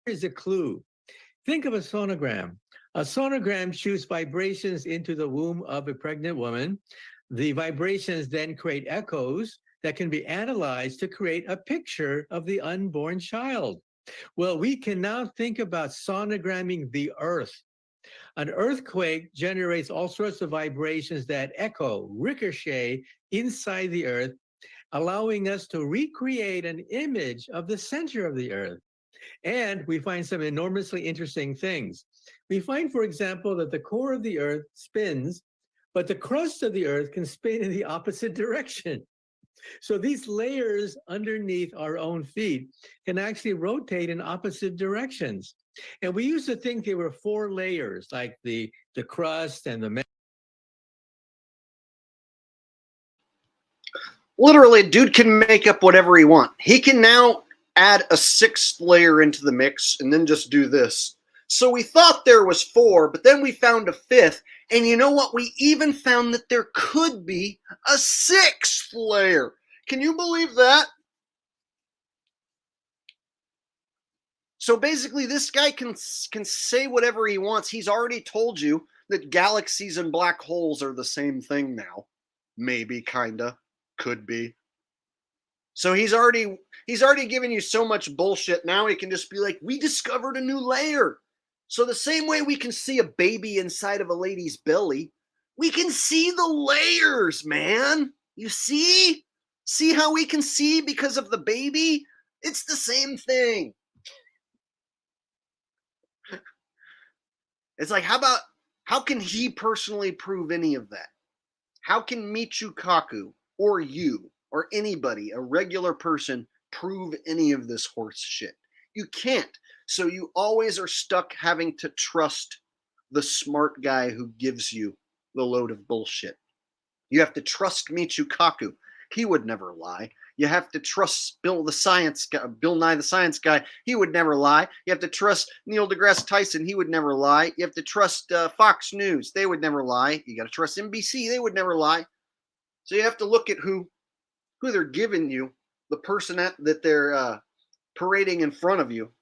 Here's a clue. Think of a sonogram. A sonogram shoots vibrations into the womb of a pregnant woman. The vibrations then create echoes that can be analyzed to create a picture of the unborn child. Well, we can now think about sonogramming the Earth. An earthquake generates all sorts of vibrations that echo, ricochet inside the Earth, allowing us to recreate an image of the center of the Earth. And we find some enormously interesting things. We find, for example, that the core of the Earth spins, but the crust of the Earth can spin in the opposite direction. So these layers underneath our own feet can actually rotate in opposite directions. And we used to think there were 4 layers, like the crust and the... Literally, dude can make up whatever he wants. He can now add a 6th layer into the mix and then just do this. So we thought there was 4, but then we found a 5th. And you know what? We even found that there could be a 6th layer. Can you believe that? So basically, this guy can say whatever he wants. He's already told you that galaxies and black holes are the same thing now. Maybe, kinda, could be. So he's already given you so much bullshit. Now he can just be like, we discovered a new layer. So the same way we can see a baby inside of a lady's belly, we can see the layers, man. You see? See how we can see because of the baby? It's the same thing. It's like, how can he personally prove any of that? How can Michio Kaku or you or anybody, a regular person, prove any of this horse shit? You can't. So you always are stuck having to trust the smart guy who gives you the load of bullshit. You have to trust Michio Kaku. He would never lie. You have to trust Bill Nye the Science Guy. He would never lie. You have to trust Neil deGrasse Tyson. He would never lie. You have to trust Fox News. They would never lie. You got to trust NBC. They would never lie. So you have to look at who they're giving you, the person that they're parading in front of you.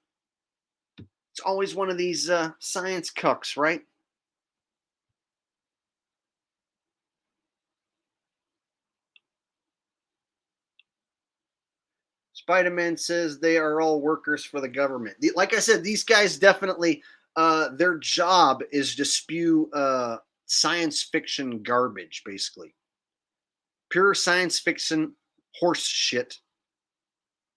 It's always one of these science cucks, right? Spider-Man says they are all workers for the government. Like I said, these guys definitely, their job is to spew science fiction garbage, basically. Pure science fiction horse shit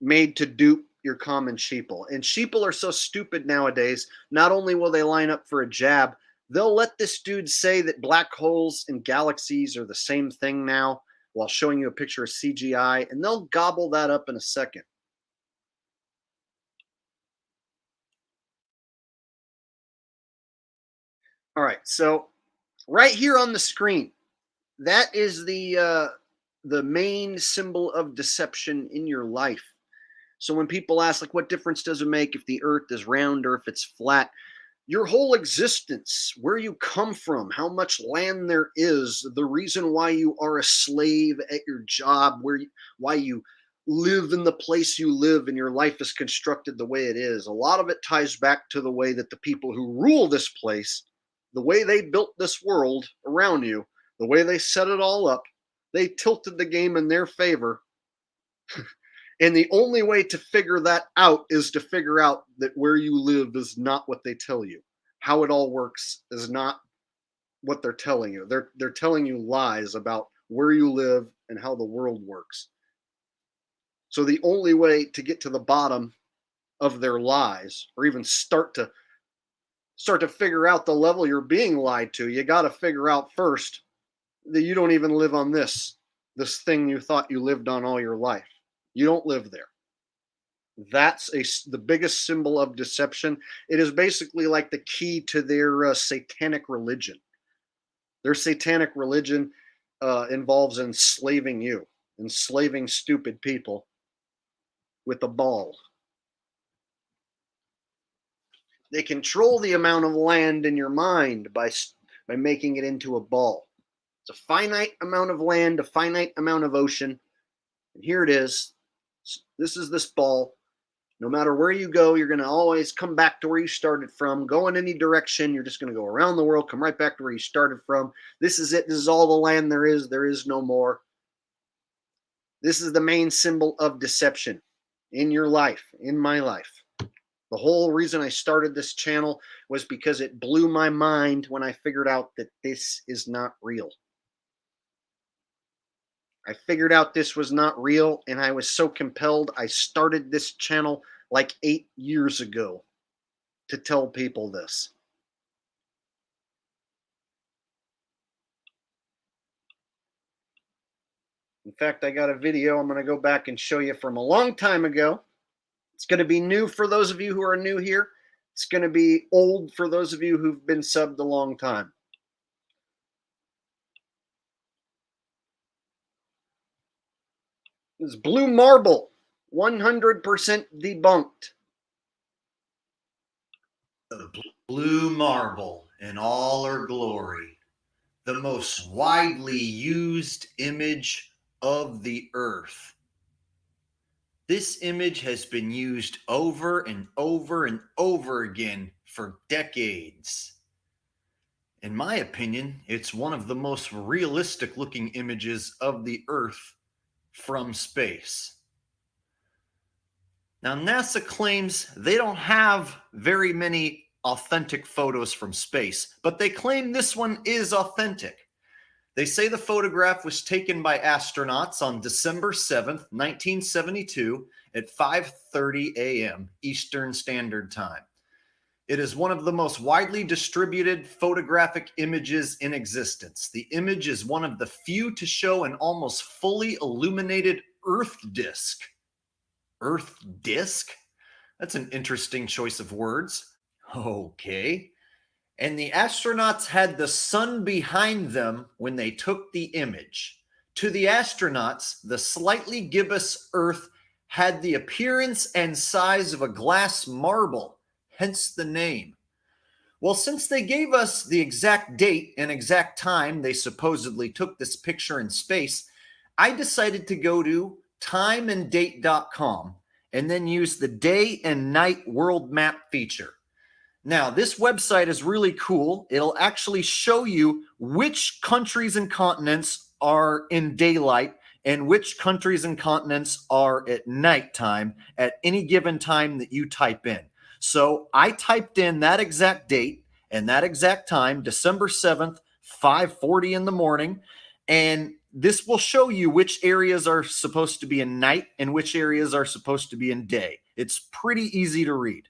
made to dupe your common sheeple. And sheeple are so stupid nowadays, not only will they line up for a jab, they'll let this dude say that black holes and galaxies are the same thing now, while showing you a picture of CGI, and they'll gobble that up in a second. All right, so right here on the screen, that is the main symbol of deception in your life. So when people ask, like, what difference does it make if the earth is round or if it's flat? Your whole existence, where you come from, how much land there is, the reason why you are a slave at your job, why you live in the place you live and your life is constructed the way it is. A lot of it ties back to the way that the people who rule this place, the way they built this world around you, the way they set it all up, they tilted the game in their favor. And the only way to figure that out is to figure out that where you live is not what they tell you. How it all works is not what they're telling you. They're telling you lies about where you live and how the world works. So the only way to get to the bottom of their lies, or even start to figure out the level you're being lied to, you got to figure out first that you don't even live on this thing you thought you lived on all your life. You don't live there. That's the biggest symbol of deception. It is basically like the key to their satanic religion. Their satanic religion involves enslaving you, enslaving stupid people with a ball. They control the amount of land in your mind by making it into a ball. It's a finite amount of land, a finite amount of ocean. And here it is. This is this ball. No matter where you go, you're going to always come back to where you started from. Go in any direction. You're just going to go around the world, come right back to where you started from. This is it. This is all the land there is. There is no more. This is the main symbol of deception in your life, in my life. The whole reason I started this channel was because it blew my mind when I figured out that this is not real. I figured out this was not real, and I was so compelled. I started this channel like 8 years ago to tell people this. In fact, I got a video I'm going to go back and show you from a long time ago. It's going to be new for those of you who are new here. It's going to be old for those of you who've been subbed a long time. It's blue marble, 100% debunked. The blue marble in all her glory, the most widely used image of the earth. This image has been used over and over and over again for decades. In my opinion, it's one of the most realistic looking images of the earth from space. Now, NASA claims they don't have very many authentic photos from space, but they claim this one is authentic. They say the photograph was taken by astronauts on December 7th, 1972 at 5:30 a.m. Eastern Standard Time. It is one of the most widely distributed photographic images in existence. The image is one of the few to show an almost fully illuminated Earth disk. Earth disk? That's an interesting choice of words. Okay. and the astronauts had the sun behind them when they took the image. To the astronauts, the slightly gibbous Earth had the appearance and size of a glass marble, hence the name. Well, since they gave us the exact date and exact time they supposedly took this picture in space, I decided to go to timeanddate.com and then use the day and night world map feature. Now, this website is really cool. It'll actually show you which countries and continents are in daylight and which countries and continents are at nighttime at any given time that you type in. So I typed in that exact date and that exact time, December 7th, 5:40 in the morning, and this will show you which areas are supposed to be in night and which areas are supposed to be in day. It's pretty easy to read.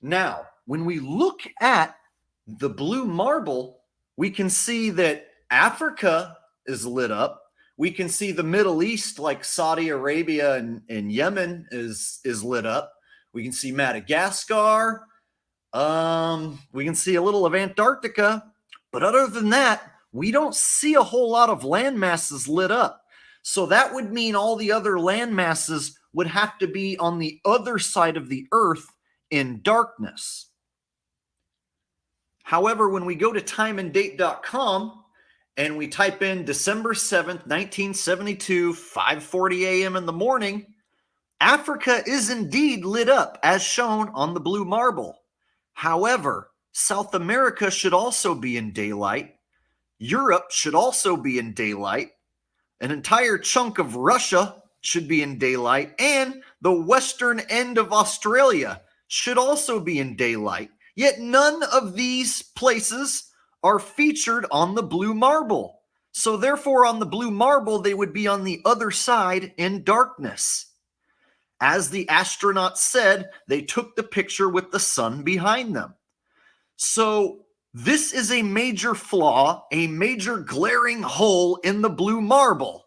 Now, when we look at the blue marble, we can see that Africa is lit up. We can see the Middle East, like Saudi Arabia and Yemen, is lit up. We can see Madagascar. We can see a little of Antarctica. But other than that, we don't see a whole lot of land masses lit up. So that would mean all the other land masses would have to be on the other side of the Earth in darkness. However, when we go to timeanddate.com and we type in December 7th, 1972, 5:40 a.m. in the morning, Africa is indeed lit up as shown on the blue marble. However, South America should also be in daylight. Europe should also be in daylight. An entire chunk of Russia should be in daylight. And the western end of Australia should also be in daylight. Yet none of these places are featured on the blue marble. So therefore, on the blue marble, they would be on the other side in darkness. As the astronauts said, they took the picture with the sun behind them. So this is a major flaw, a major glaring hole in the blue marble.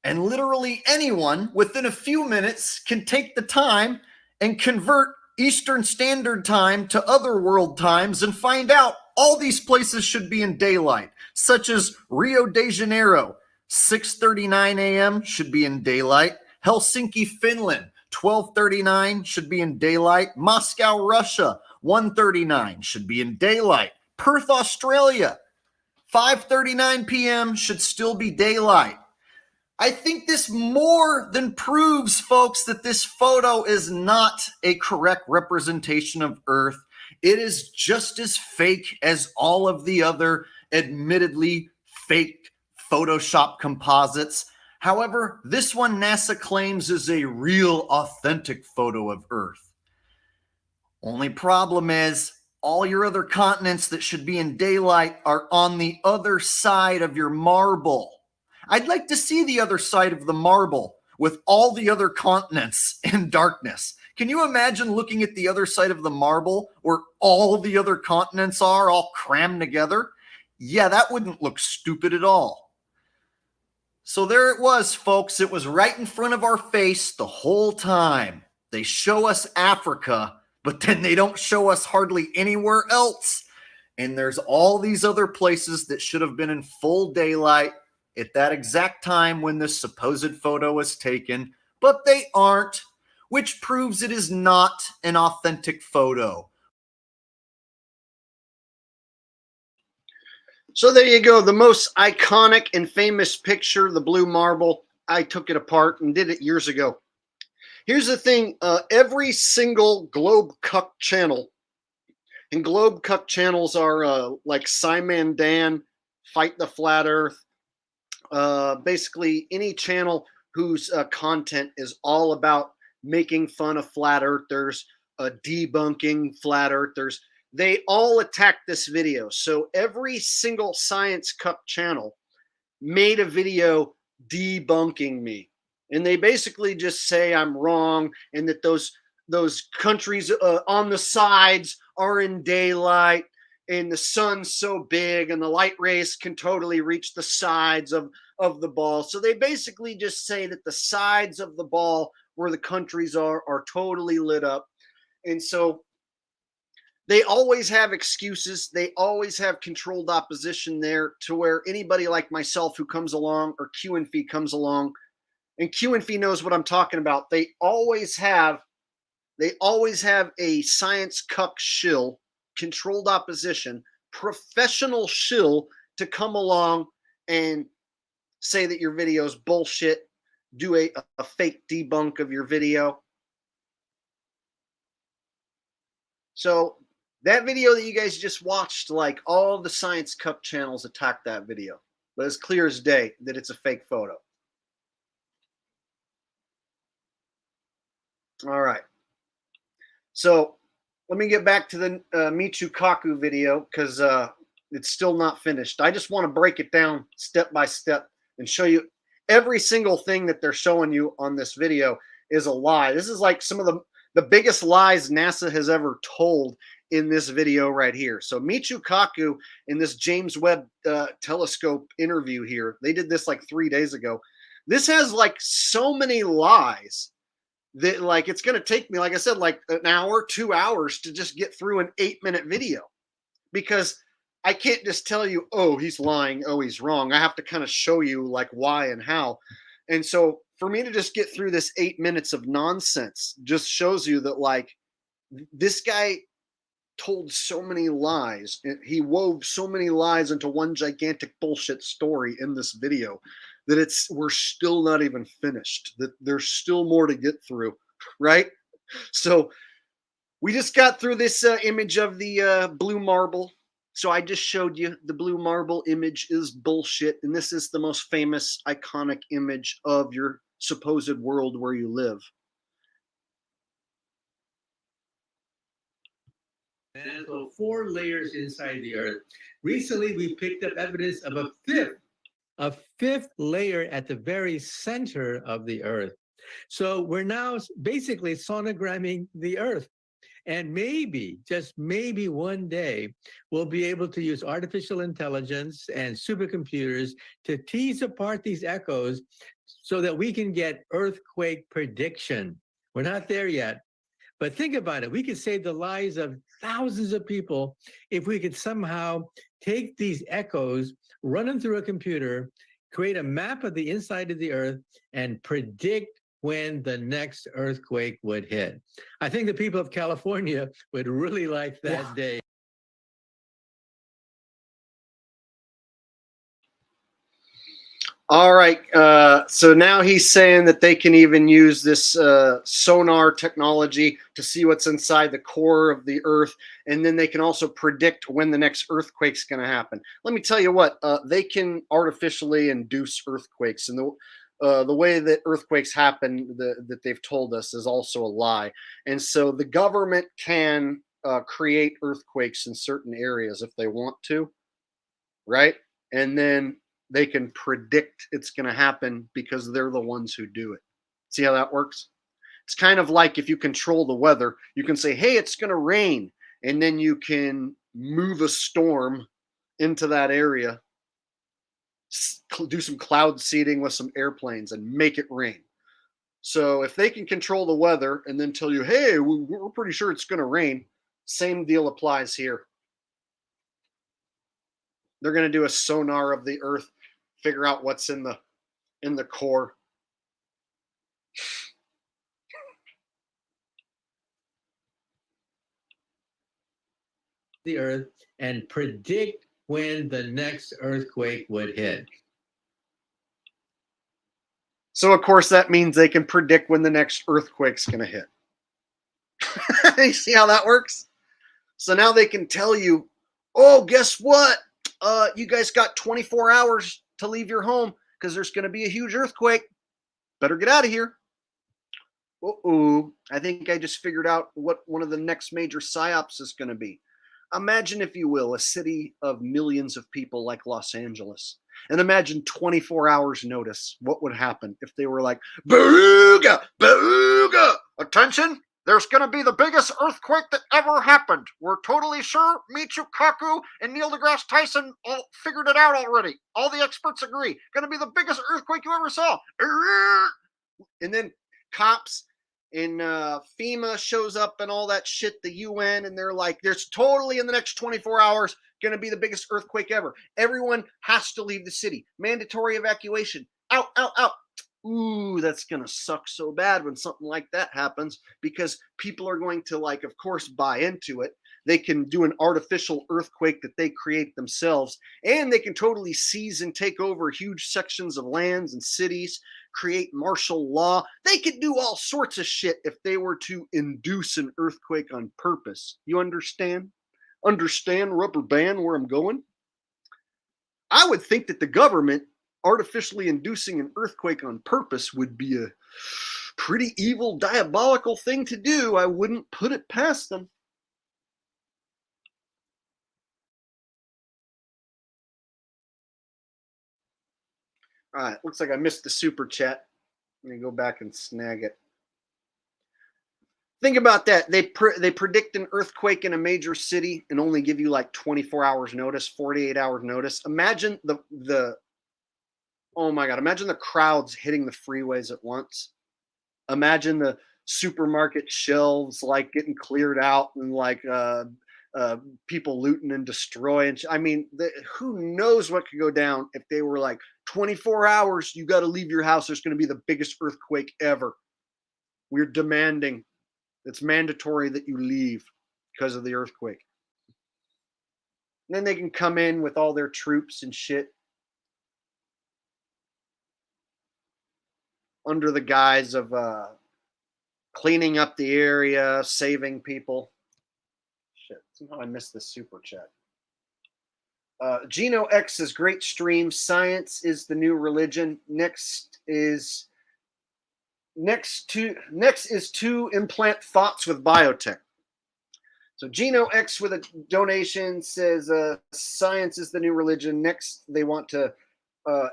And literally anyone within a few minutes can take the time and convert Eastern Standard Time to other world times and find out all these places should be in daylight, such as Rio de Janeiro, 6:39 a.m. should be in daylight. Helsinki, Finland, 12:39 should be in daylight. Moscow, Russia, 1:39 should be in daylight. Perth, Australia, 5:39 p.m. should still be daylight. I think this more than proves, folks, that this photo is not a correct representation of Earth. It is just as fake as all of the other admittedly fake Photoshop composites. However, this one NASA claims is a real, authentic photo of Earth. Only problem is, all your other continents that should be in daylight are on the other side of your marble. I'd like to see the other side of the marble with all the other continents in darkness. Can you imagine looking at the other side of the marble where all the other continents are all crammed together? Yeah, that wouldn't look stupid at all. So there it was, folks. It was right in front of our face the whole time. They show us Africa, but then they don't show us hardly anywhere else. And there's all these other places that should have been in full daylight at that exact time when this supposed photo was taken, but they aren't, which proves it is not an authentic photo. So there you go. The most iconic and famous picture, the blue marble. I took it apart and did it years ago. Here's the thing. Every single Globe Cuck channel, and Globe Cuck channels are like Simon Dan, Fight the Flat Earth, basically any channel whose content is all about making fun of flat earthers, debunking flat earthers. They all attack this video. So every single Science Cup channel made a video debunking me. And they basically just say I'm wrong and that those countries on the sides are in daylight and the sun's so big and the light rays can totally reach the sides of the ball. So they basically just say that the sides of the ball where the countries are totally lit up. And so They always have excuses. They always have controlled opposition there, to where anybody like myself who comes along, or Q&F comes along, and Q&F knows what I'm talking about. They always have a science cuck shill, controlled opposition, professional shill to come along and say that your video is bullshit, do a fake debunk of your video. So that video that you guys just watched, like, all the science cuck channels attacked that video, but it's clear as day that it's a fake photo. All right. So let me get back to the Michio Kaku video, because it's still not finished. I just want to break it down step by step and show you every single thing that they're showing you on this video is a lie. This is like some of the biggest lies NASA has ever told in this video right here. So Michio Kaku, in this James Webb Telescope interview here, they did this like 3 days ago. This has like so many lies that, like, it's going to take me, like I said, like an hour, 2 hours to just get through an 8-minute video, because I can't just tell you, oh, he's lying, oh, he's wrong. I have to kind of show you like why and how. And so for me to just get through this 8 minutes of nonsense just shows you that, like, this guy told so many lies. He wove so many lies into one gigantic bullshit story in this video that we're still not even finished, that there's still more to get through, right? So we just got through this image of the blue marble. So I just showed you the blue marble image is bullshit, and this is the most famous, iconic image of your supposed world where you live. And so 4 layers inside the Earth. Recently, we picked up evidence of a fifth layer at the very center of the Earth. So we're now basically sonogramming the Earth. And maybe, just maybe one day, we'll be able to use artificial intelligence and supercomputers to tease apart these echoes so that we can get earthquake prediction. We're not there yet. But think about it. We could save the lives of thousands of people if we could somehow take these echoes, run them through a computer, create a map of the inside of the Earth, and predict when the next earthquake would hit. I think the people of California would really like that day. All right. So now he's saying that they can even use this sonar technology to see what's inside the core of the Earth. And then they can also predict when the next earthquake's going to happen. Let me tell you what, they can artificially induce earthquakes. And the way that earthquakes happen that they've told us is also a lie. And so the government can create earthquakes in certain areas if they want to, right? And then they can predict it's going to happen because they're the ones who do it. See how that works? It's kind of like if you control the weather, you can say, hey, it's going to rain. And then you can move a storm into that area, do some cloud seeding with some airplanes and make it rain. So if they can control the weather and then tell you, hey, we're pretty sure it's going to rain, same deal applies here. They're going to do a sonar of the Earth, figure out what's in the core. The Earth and predict when the next earthquake would hit. So of course that means they can predict when the next earthquake's going to hit. You see how that works? So now they can tell you, oh, guess what? You guys got 24 hours to leave your home because there's going to be a huge earthquake. Better get out of here. Uh-oh. I think I just figured out what one of the next major psyops is going to be. Imagine, if you will, a city of millions of people like Los Angeles. And imagine 24 hours notice. What would happen if they were like, Booga! Booga! Attention! There's going to be the biggest earthquake that ever happened. We're totally sure. Michio Kaku and Neil deGrasse Tyson all figured it out already. All the experts agree. Going to be the biggest earthquake you ever saw. And then cops and FEMA shows up and all that shit, the UN, and they're like, there's totally in the next 24 hours going to be the biggest earthquake ever. Everyone has to leave the city. Mandatory evacuation. Out, out, out. Ooh, that's going to suck so bad when something like that happens, because people are going to, like, of course, buy into it. They can do an artificial earthquake that they create themselves, and they can totally seize and take over huge sections of lands and cities, create martial law. They could do all sorts of shit if they were to induce an earthquake on purpose. You understand? Understand, rubber band, where I'm going? I would think that the government artificially inducing an earthquake on purpose would be a pretty evil, diabolical thing to do. I wouldn't put it past them. All right, looks like I missed the super chat. Let me go back and snag it. Think about that. They predict an earthquake in a major city and only give you like 24 hours notice, 48 hours notice. Imagine the oh my God, imagine the crowds hitting the freeways at once. Imagine the supermarket shelves like getting cleared out and like people looting and destroying. I mean, who knows what could go down if they were like 24 hours, you got to leave your house. There's going to be the biggest earthquake ever. We're demanding. It's mandatory that you leave because of the earthquake. And then they can come in with all their troops and shit under the guise of cleaning up the area, saving people. Shit, somehow I missed the super chat. Geno X says, great stream. Science is the new religion. Next is to implant thoughts with biotech. So Geno X with a donation says, science is the new religion. Next, they want to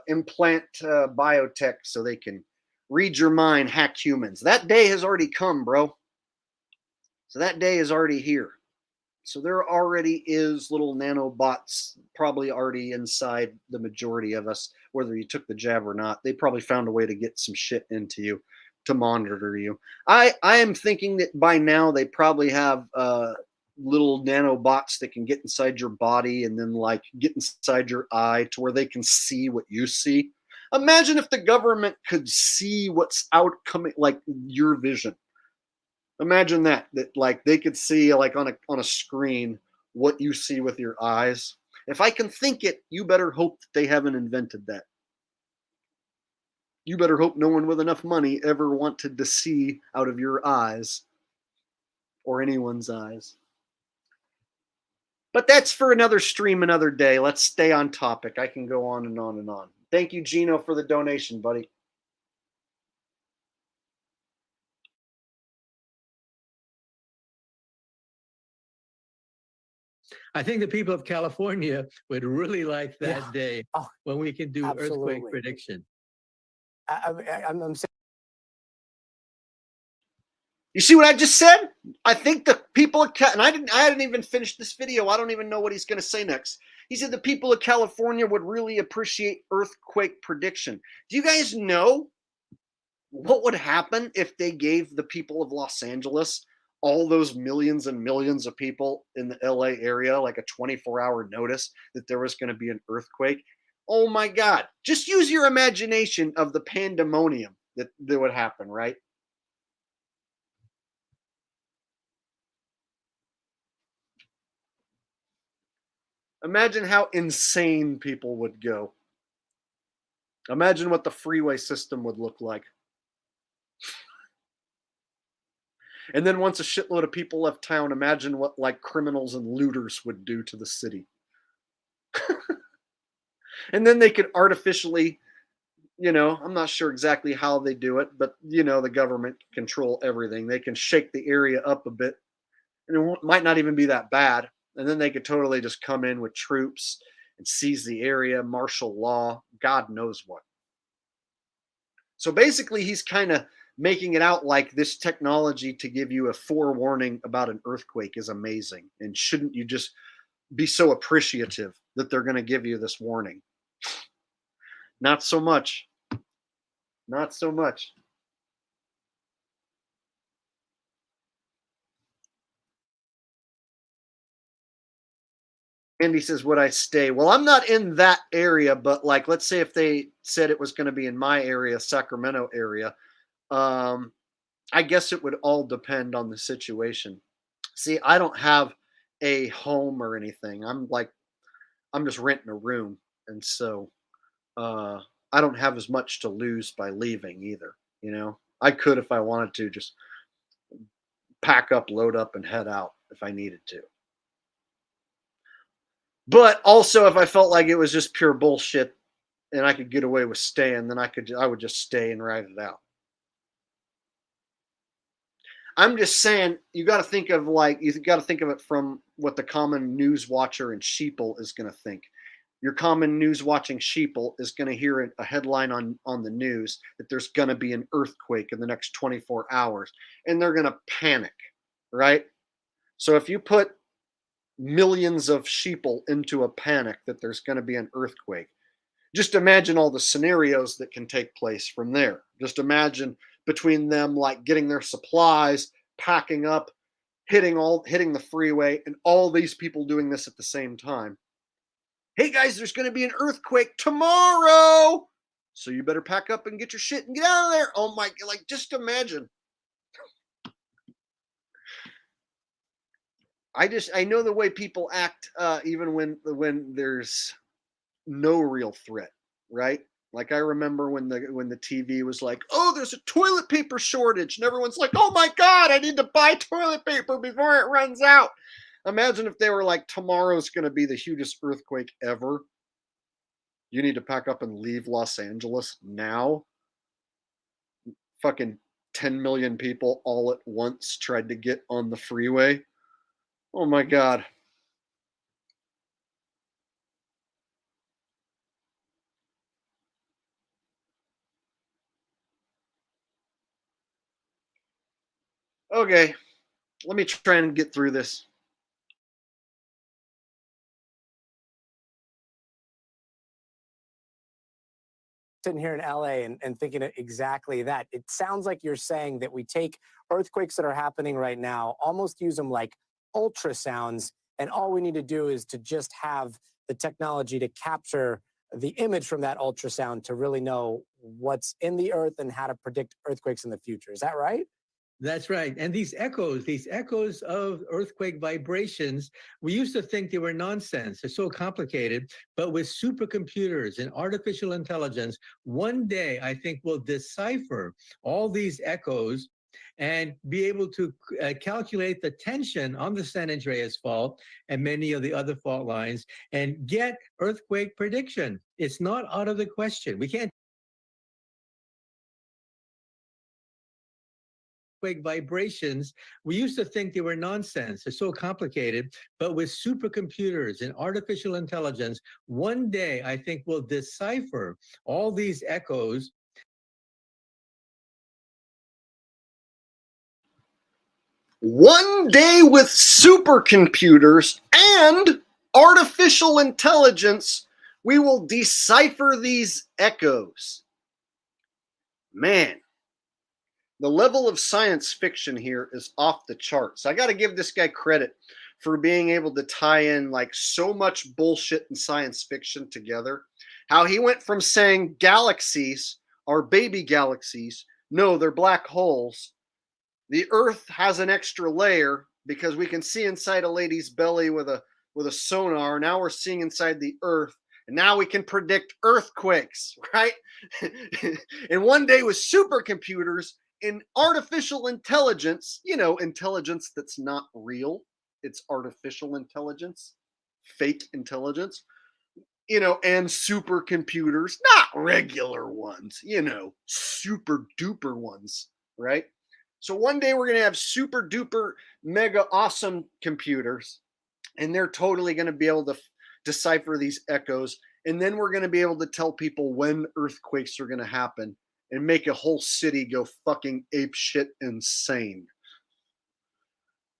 implant biotech so they can read your mind, hack humans. That day has already come, bro. So that day is already here. So there already is little nanobots probably already inside the majority of us, whether you took the jab or not. They probably found a way to get some shit into you to monitor you. I am thinking that by now they probably have little nanobots that can get inside your body and then like get inside your eye to where they can see what you see. Imagine if the government could see what's out coming, like your vision. Imagine that like they could see like on a screen what you see with your eyes. If I can think it, you better hope that they haven't invented that. You better hope no one with enough money ever wanted to see out of your eyes or anyone's eyes. But that's for another stream, another day. Let's stay on topic. I can go on and on and on. Thank you, Gino, for the donation, buddy. I think the people of California would really like that day when we can do earthquake prediction. I'm saying. You see what I just said? I think the people of and I hadn't even finished this video. I don't even know what he's going to say next. He said the people of California would really appreciate earthquake prediction. Do you guys know what would happen if they gave the people of Los Angeles, all those millions and millions of people in the LA area, like a 24-hour notice that there was going to be an earthquake? Oh my God. Just use your imagination of the pandemonium that would happen, right? Imagine how insane people would go. Imagine what the freeway system would look like. And then once a shitload of people left town, imagine what like criminals and looters would do to the city. And then they could artificially, I'm not sure exactly how they do it, but the government control everything. They can shake the area up a bit, and it might not even be that bad. And then they could totally just come in with troops and seize the area, martial law, God knows what. So basically, he's kind of making it out like this technology to give you a forewarning about an earthquake is amazing. And shouldn't you just be so appreciative that they're going to give you this warning? Not so much. Not so much. Andy says, would I stay? Well, I'm not in that area, but like, let's say if they said it was going to be in my area, Sacramento area, I guess it would all depend on the situation. See, I don't have a home or anything. I'm just renting a room. And so I don't have as much to lose by leaving either. You know, I could, if I wanted to, just pack up, load up, and head out if I needed to. But also, if I felt like it was just pure bullshit and I could get away with staying, then I would just stay and ride it out. I'm just saying, you got to think of it from what the common news watcher and sheeple is going to think. Your common news watching sheeple is going to hear a headline on the news that there's going to be an earthquake in the next 24 hours, and they're going to panic, right? So if you put millions of sheeple into a panic that there's going to be an earthquake, just imagine all the scenarios that can take place from there. Just imagine between them, like getting their supplies, packing up, hitting the freeway, and all these people doing this at the same time. Hey guys, there's going to be an earthquake tomorrow, so you better pack up and get your shit and get out of there. Oh my, like, just imagine. I know the way people act, even when there's no real threat, right? Like, I remember when the TV was like, oh, there's a toilet paper shortage, and everyone's like, oh my God, I need to buy toilet paper before it runs out. Imagine if they were like, tomorrow's going to be the hugest earthquake ever. You need to pack up and leave Los Angeles now. Fucking 10 million people all at once tried to get on the freeway. Oh my God. Okay, let me try and get through this. Sitting here in LA and thinking exactly that. It sounds like you're saying that we take earthquakes that are happening right now, almost use them like ultrasounds, and all we need to do is to just have the technology to capture the image from that ultrasound to really know what's in the earth and how to predict earthquakes in the future. Is that right? That's right. And these echoes of earthquake vibrations, we used to think they were nonsense. They're so complicated. But with supercomputers and artificial intelligence, one day I think we'll decipher all these echoes and be able to calculate the tension on the San Andreas Fault and many of the other fault lines and get earthquake prediction. It's not out of the question. We can't vibrations, we used to think they were nonsense. They're so complicated. But with supercomputers and artificial intelligence, one day I think we'll decipher all these echoes. One day with supercomputers and artificial intelligence, we will decipher these echoes. Man, the level of science fiction here is off the charts. I got to give this guy credit for being able to tie in like so much bullshit and science fiction together. How he went from saying galaxies are baby galaxies. No, they're black holes. The Earth has an extra layer because we can see inside a lady's belly with a sonar. Now we're seeing inside the Earth. And now we can predict earthquakes, right? And one day with supercomputers, in artificial intelligence, intelligence that's not real. It's artificial intelligence, fake intelligence, and supercomputers, not regular ones, super duper ones, right? So one day we're going to have super duper mega awesome computers, and they're totally going to be able to decipher these echoes. And then we're going to be able to tell people when earthquakes are going to happen and make a whole city go fucking apeshit insane.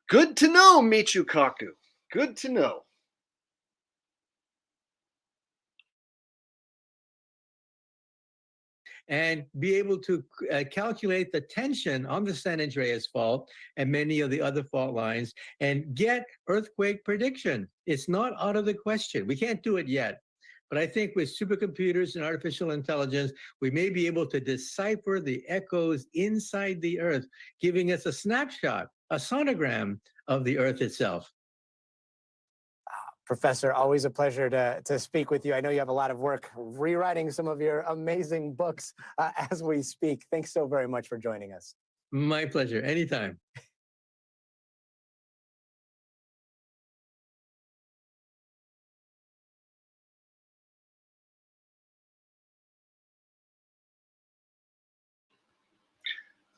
Good to know, Michio Kaku. Good to know. and be able to calculate the tension on the San Andreas Fault and many of the other fault lines and get earthquake prediction. It's not out of the question. We can't do it yet. But I think with supercomputers and artificial intelligence, we may be able to decipher the echoes inside the Earth, giving us a snapshot, a sonogram of the Earth itself. Professor, always a pleasure to speak with you. I know you have a lot of work rewriting some of your amazing books as we speak. Thanks so very much for joining us. My pleasure. Anytime.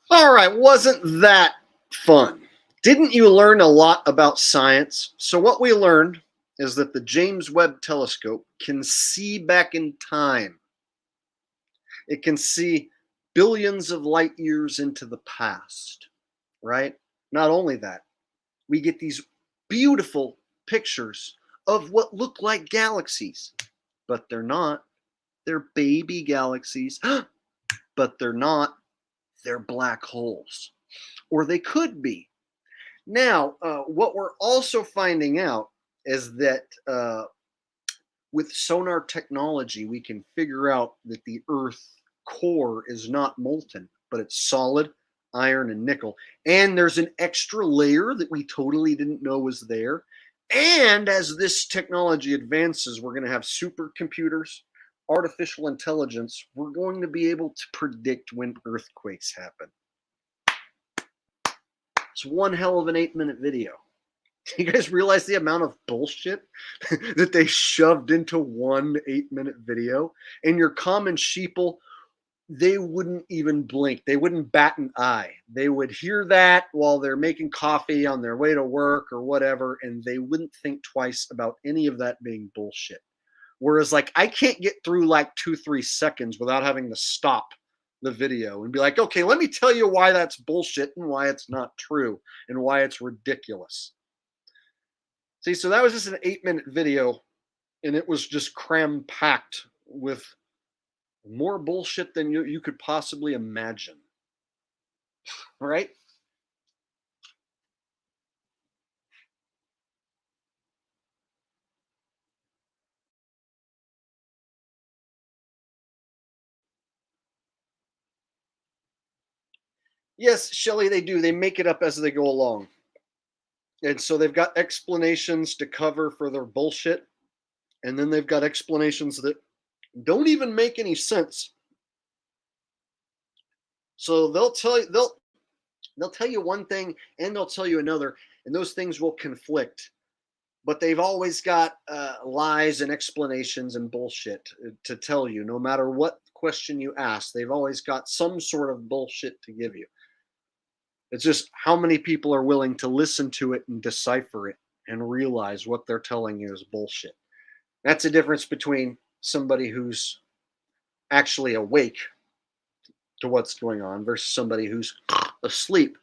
All right, wasn't that fun? Didn't you learn a lot about science? So what we learned is that the James Webb Telescope can see back in time. It can see billions of light years into the past, right? Not only that, we get these beautiful pictures of what look like galaxies, but they're not. They're baby galaxies, but they're not. They're black holes, or they could be. Now, what we're also finding out is that with sonar technology, we can figure out that the Earth core is not molten, but it's solid iron and nickel. And there's an extra layer that we totally didn't know was there. And as this technology advances, we're going to have supercomputers, artificial intelligence. We're going to be able to predict when earthquakes happen. It's one hell of an 8-minute video. You guys realize the amount of bullshit that they shoved into one 8-minute video? And your common sheeple, they wouldn't even blink. They wouldn't bat an eye. They would hear that while they're making coffee on their way to work or whatever, and they wouldn't think twice about any of that being bullshit. Whereas, like, I can't get through like 2-3 seconds without having to stop the video and be like, okay, let me tell you why that's bullshit and why it's not true and why it's ridiculous. See, so that was just an 8-minute video, and it was just cram-packed with more bullshit than you could possibly imagine. All right? Yes, Shelley, they do. They make it up as they go along. And so they've got explanations to cover for their bullshit, and then they've got explanations that don't even make any sense. So they'll tell you one thing and they'll tell you another, and those things will conflict. But they've always got lies and explanations and bullshit to tell you. No matter what question you ask, they've always got some sort of bullshit to give you. It's just how many people are willing to listen to it and decipher it and realize what they're telling you is bullshit. That's the difference between somebody who's actually awake to what's going on versus somebody who's asleep.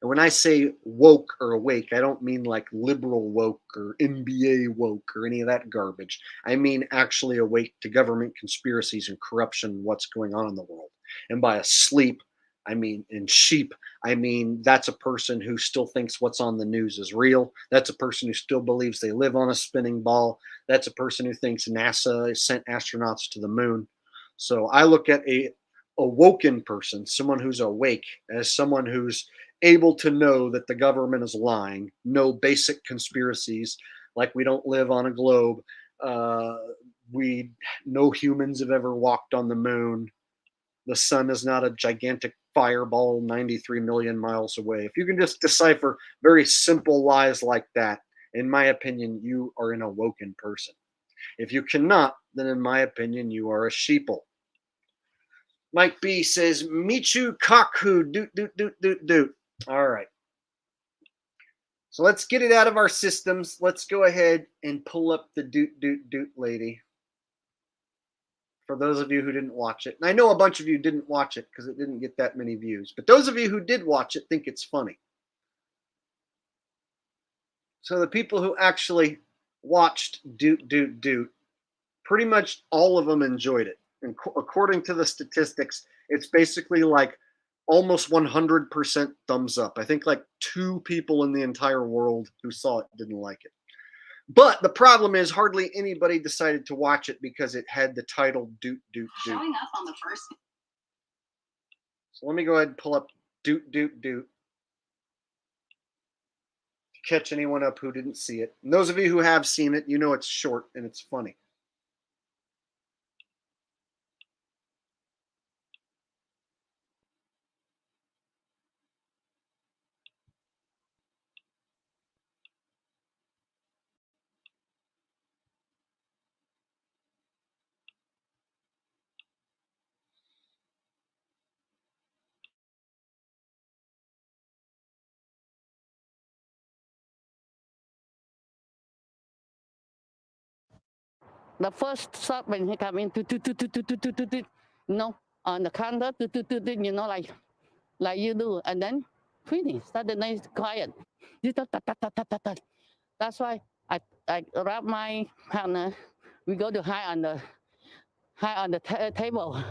And when I say woke or awake, I don't mean like liberal woke or NBA woke or any of that garbage. I mean actually awake to government conspiracies and corruption, what's going on in the world. And by asleep, I mean in sheep, I mean that's a person who still thinks what's on the news is real. That's a person who still believes they live on a spinning ball. That's a person who thinks NASA sent astronauts to the moon. So I look at a awoken person, someone who's awake, as someone who's able to know that the government is lying, know basic conspiracies, like we don't live on a globe, no humans have ever walked on the moon, the sun is not a gigantic fireball 93 million miles away. If you can just decipher very simple lies like that, in my opinion, you are an awoken person. If you cannot, then in my opinion, you are a sheeple. Mike B says, Michu Kaku, doot, doot, doot, doot, doot. All right. So let's get it out of our systems. Let's go ahead and pull up the doot, doot, doot lady. For those of you who didn't watch it. And I know a bunch of you didn't watch it because it didn't get that many views. But those of you who did watch it think it's funny. So the people who actually watched doot, doot, doot, pretty much all of them enjoyed it. And according to the statistics, it's basically like almost 100% thumbs up. I think like 2 people in the entire world who saw it didn't like it. But the problem is hardly anybody decided to watch it because it had the title Doot Doot Doot. Showing up on the first. So let me go ahead and pull up Doot Doot Doot to catch anyone up who didn't see it. And those of you who have seen it, you know it's short and it's funny. The first shot when he come in, you know, on the counter, you know, like you do, and then finish. Suddenly it's quiet. That's why I grab my partner. We go to high on the table.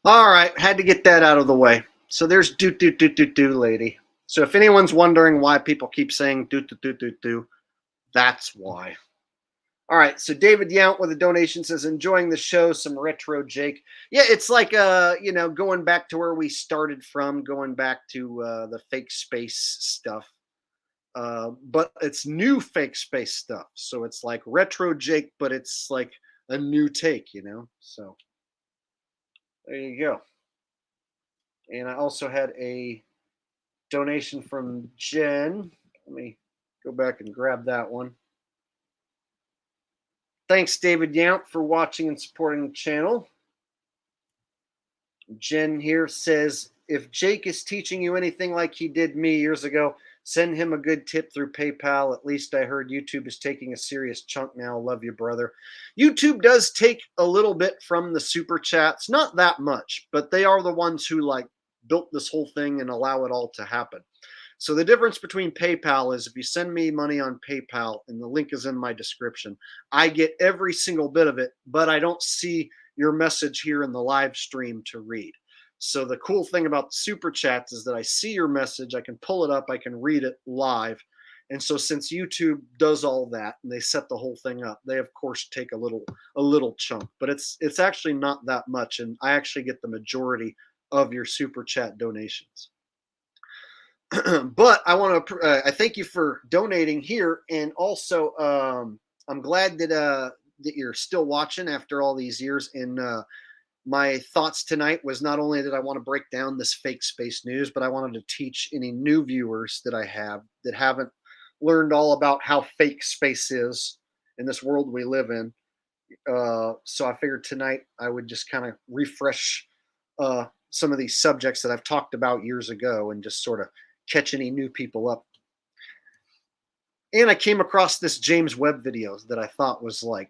All right, had to get that out of the way. So there's Doot Doot Doot Doot Doot lady. So if anyone's wondering why people keep saying Doot Doot Doot Doot Doot, that's why. All right, so David Yount with a donation says, enjoying the show, some retro Jake. Yeah, it's like, you know, going back to where we started from, going back to the fake space stuff. But it's new fake space stuff. So it's like retro Jake, but it's like a new take, you know? So there you go. And I also had a donation from Jen. Let me go back and grab that one. Thanks, David Yount, for watching and supporting the channel. Jen here says, if Jake is teaching you anything like he did me years ago, send him a good tip through PayPal. At least I heard YouTube is taking a serious chunk now. Love you, brother. YouTube does take a little bit from the super chats. Not that much, but they are the ones who like built this whole thing and allow it all to happen. So the difference between PayPal is if you send me money on PayPal, and the link is in my description, I get every single bit of it, but I don't see your message here in the live stream to read. So the cool thing about super chats is that I see your message, I can pull it up, I can read it live. And so since YouTube does all that and they set the whole thing up, they of course take a little chunk, but it's actually not that much. And I actually get the majority of your super chat donations. But I want to I thank you for donating here, and also I'm glad that you're still watching after all these years. And my thoughts tonight was not only that I want to break down this fake space news, but I wanted to teach any new viewers that I have that haven't learned all about how fake space is in this world we live in. So I figured tonight I would just kind of refresh some of these subjects that I've talked about years ago and just sort of catch any new people up. And I came across this James Webb video that I thought was like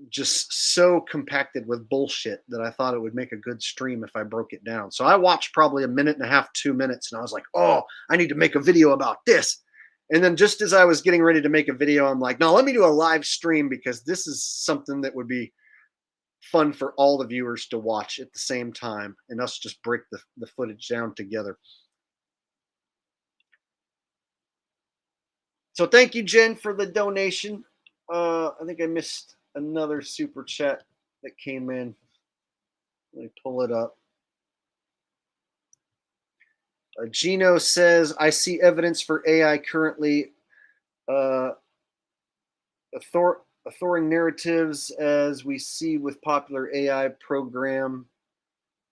just so compacted with bullshit that I thought it would make a good stream if I broke it down. So I watched probably a minute and a half, 2 minutes, and I was like, oh, I need to make a video about this. And then just as I was getting ready to make a video, I'm like, no, let me do a live stream because this is something that would be fun for all the viewers to watch at the same time and us just break the footage down together. So thank you, Jen, for the donation. I think I missed another super chat that came in. Let me pull it up. Gino says, I see evidence for AI currently authoring narratives as we see with popular AI program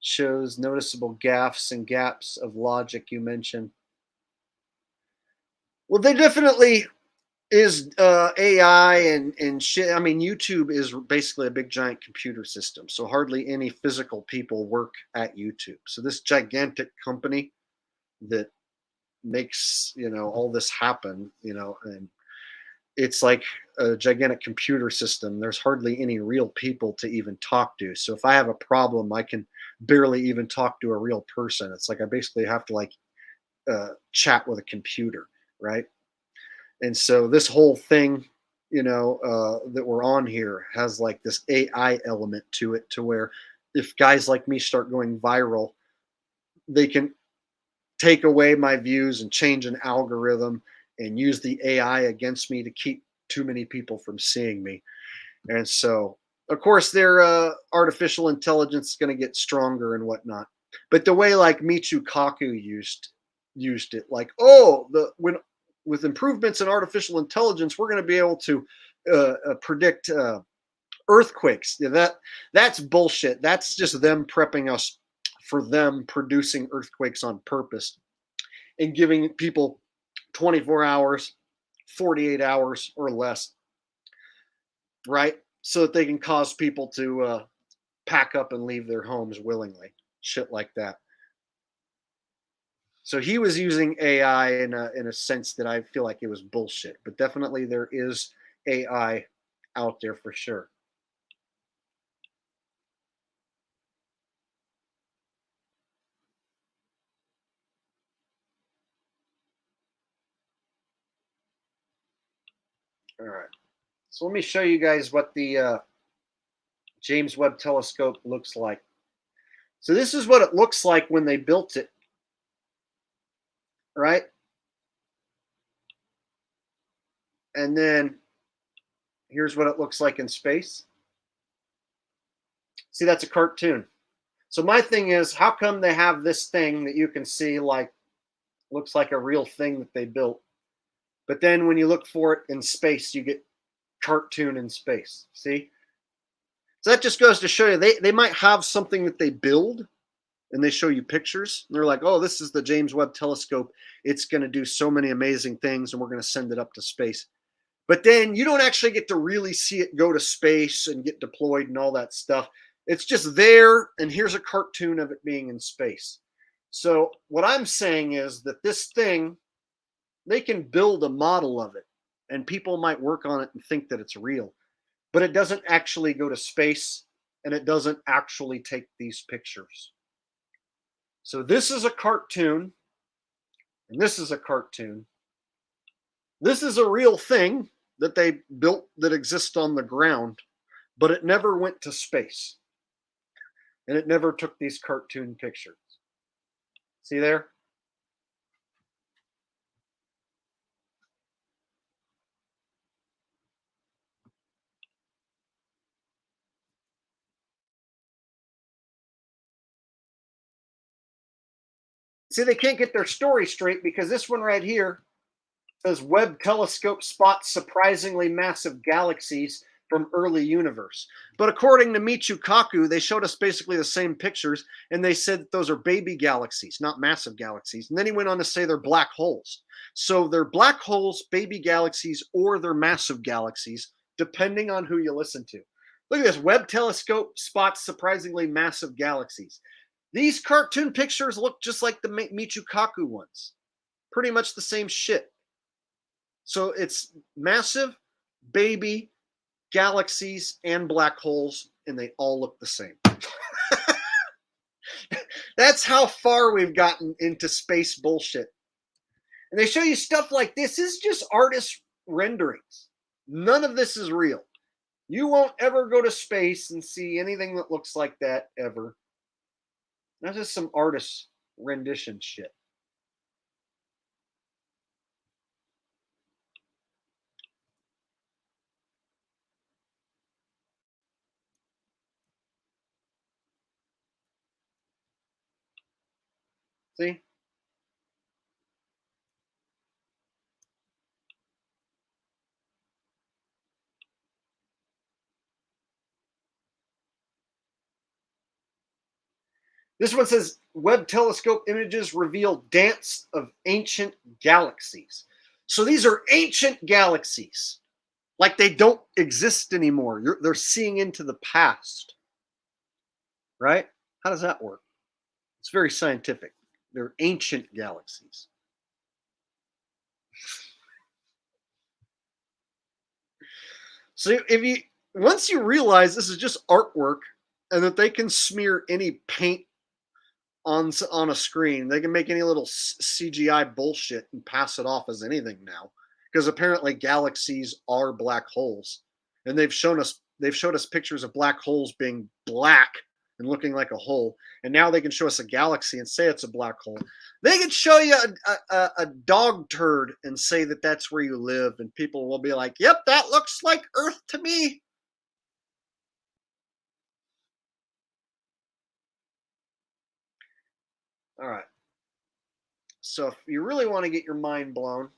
shows noticeable gaffes and gaps of logic you mentioned. Well, they definitely is AI and shit. I mean, YouTube is basically a big giant computer system, so hardly any physical people work at YouTube. So this gigantic company that makes, you know, all this happen, you know, and it's like a gigantic computer system. There's hardly any real people to even talk to. So if I have a problem, I can barely even talk to a real person. It's like I basically have to like chat with a computer, right? And so this whole thing, you know, that we're on here has like this AI element to it, to where if guys like me start going viral, they can take away my views and change an algorithm and use the AI against me to keep too many people from seeing me. And so, of course, their artificial intelligence is going to get stronger and whatnot. But the way like Michio Kaku used it, like, oh, the when with improvements in artificial intelligence, we're going to be able to predict earthquakes. Yeah, that's bullshit. That's just them prepping us for them producing earthquakes on purpose and giving people 24 hours, 48 hours or less, right? So that they can cause people to pack up and leave their homes willingly. Shit like that. So he was using AI in a sense that I feel like it was bullshit. But definitely there is AI out there for sure. All right. So let me show you guys what the James Webb Telescope looks like. So this is what it looks like when they built it, right? And then here's what it looks like in space. See, that's a cartoon. So my thing is, how come they have this thing that you can see like looks like a real thing that they built, but then when you look for it in space, you get cartoon in space. See? So that just goes to show you they might have something that they build and they show you pictures. And they're like, oh, this is the James Webb Telescope. It's going to do so many amazing things and we're going to send it up to space. But then you don't actually get to really see it go to space and get deployed and all that stuff. It's just there, and here's a cartoon of it being in space. So what I'm saying is that this thing, they can build a model of it, and people might work on it and think that it's real, but it doesn't actually go to space, and it doesn't actually take these pictures. So this is a cartoon, and this is a cartoon. This is a real thing that they built that exists on the ground, but it never went to space. And it never took these cartoon pictures. See there? See, they can't get their story straight because this one right here says Webb telescope spots surprisingly massive galaxies from early universe. But according to Michio Kaku, they showed us basically the same pictures and they said that those are baby galaxies, not massive galaxies. And then he went on to say they're black holes. So they're black holes, baby galaxies, or they're massive galaxies, depending on who you listen to. Look at this. Webb telescope spots surprisingly massive galaxies. These cartoon pictures look just like the Michio Kaku ones. Pretty much the same shit. So it's massive, baby, galaxies, and black holes, and they all look the same. That's how far we've gotten into space bullshit. And they show you stuff like this. This is just artist renderings. None of this is real. You won't ever go to space and see anything that looks like that ever. That's just some artist rendition shit. See? This one says Webb telescope images reveal dance of ancient galaxies. So these are ancient galaxies, like they don't exist anymore. They're seeing into the past, right? How does that work? It's very scientific. They're ancient galaxies. So once you realize this is just artwork and that they can smear any paint on a screen, they can make any little CGI bullshit and pass it off as anything now, because apparently galaxies are black holes, and they've showed us pictures of black holes being black and looking like a hole, and now they can show us a galaxy and say it's a black hole. They can show you a dog turd and say that that's where you live, and people will be like, yep, that looks like Earth to me. All right. So if you really want to get your mind blown,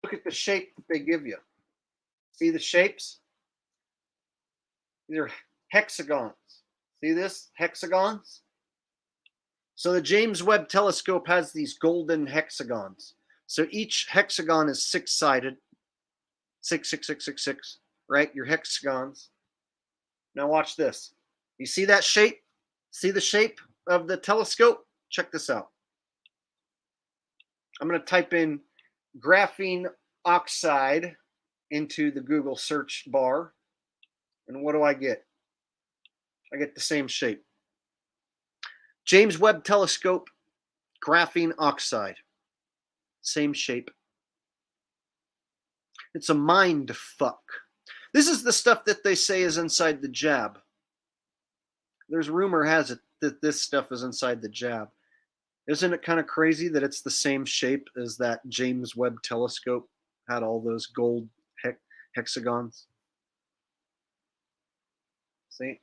look at the shape that they give you. See the shapes? These are hexagons. See this? Hexagons? So the James Webb Telescope has these golden hexagons. So each hexagon is six-sided. 6, 6, 6, 6, 6, right? Your hexagons. Now watch this. You see that shape? See the shape of the telescope? Check this out. I'm going to type in graphene oxide into the Google search bar. And what do I get? I get the same shape. James Webb Telescope, graphene oxide. Same shape. It's a mind fuck. This is the stuff that they say is inside the jab. There's rumor has it that this stuff is inside the jab. Isn't it kind of crazy that it's the same shape as that James Webb Telescope had all those gold hexagons? See?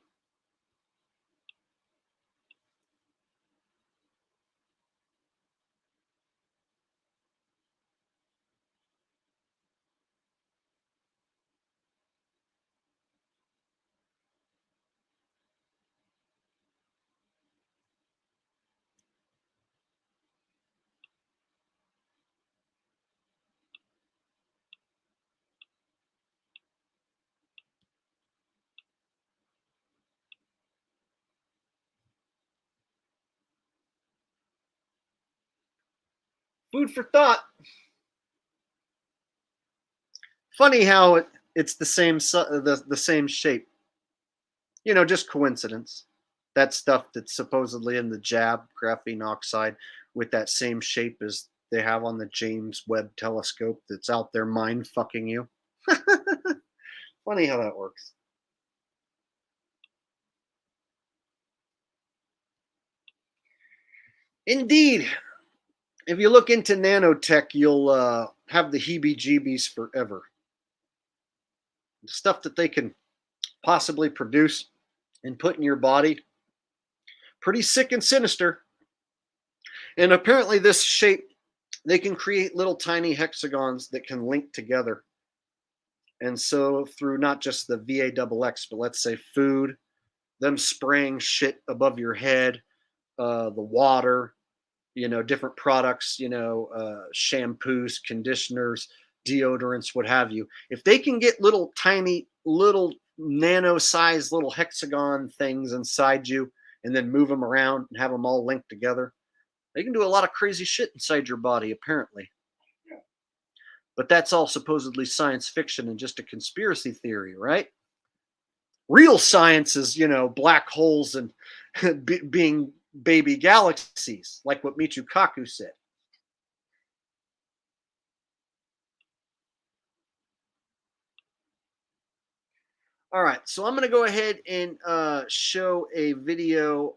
Food for thought. Funny how it's the same the same shape. You know, just coincidence. That stuff that's supposedly in the jab, graphene oxide, with that same shape as they have on the James Webb Telescope that's out there mind fucking you. Funny how that works. Indeed. If you look into nanotech, you'll have the heebie-jeebies forever. The stuff that they can possibly produce and put in your body, pretty sick and sinister. And apparently this shape, they can create little tiny hexagons that can link together. And so through not just the VAXX, but let's say food, them spraying shit above your head, the water, you know, different products, you know, shampoos, conditioners, deodorants, what have you. If they can get little tiny, little nano-sized little hexagon things inside you and then move them around and have them all linked together, they can do a lot of crazy shit inside your body, apparently. But that's all supposedly science fiction and just a conspiracy theory, right? Real science is, you know, black holes and being baby galaxies, like what Michio Kaku said. All right, so I'm going to go ahead and show a video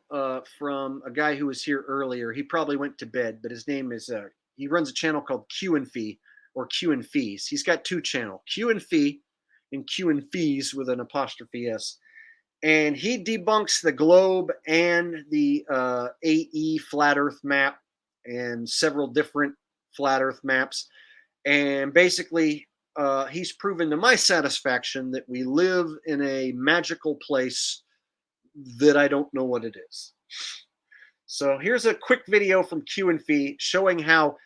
from a guy who was here earlier. He probably went to bed, but his name is, he runs a channel called Q and Fee, or Q and Fees. He's got two channels, Q and Fee and Q and Fees with an apostrophe S. And he debunks the globe and the AE flat earth map and several different flat earth maps. And basically, he's proven to my satisfaction that we live in a magical place that I don't know what it is. So here's a quick video from Q and Fee showing how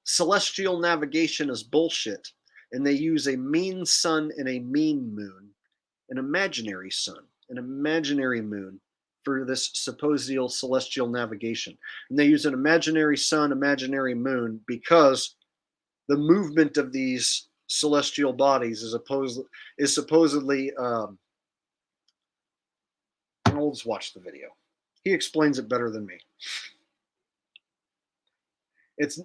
celestial navigation is bullshit, and they use a mean sun and a mean moon, an imaginary sun, an imaginary moon for this supposed celestial navigation. And they use an imaginary sun, imaginary moon because the movement of these celestial bodies is supposedly let's watch the video. He explains it better than me. It's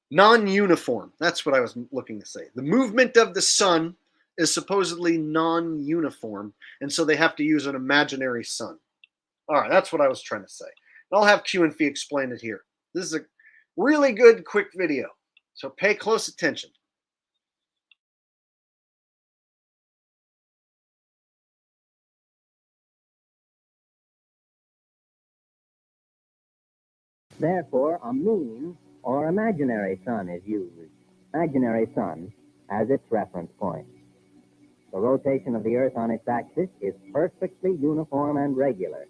non-uniform. That's what I was looking to say. The movement of the sun is supposedly non-uniform, and so they have to use an imaginary sun. All right, that's what I was trying to say. I'll have Q and Fee explain it here. This is a really good, quick video, so pay close attention. Therefore, a mean or imaginary sun is used. Imaginary sun as its reference point. The rotation of the Earth on its axis is perfectly uniform and regular.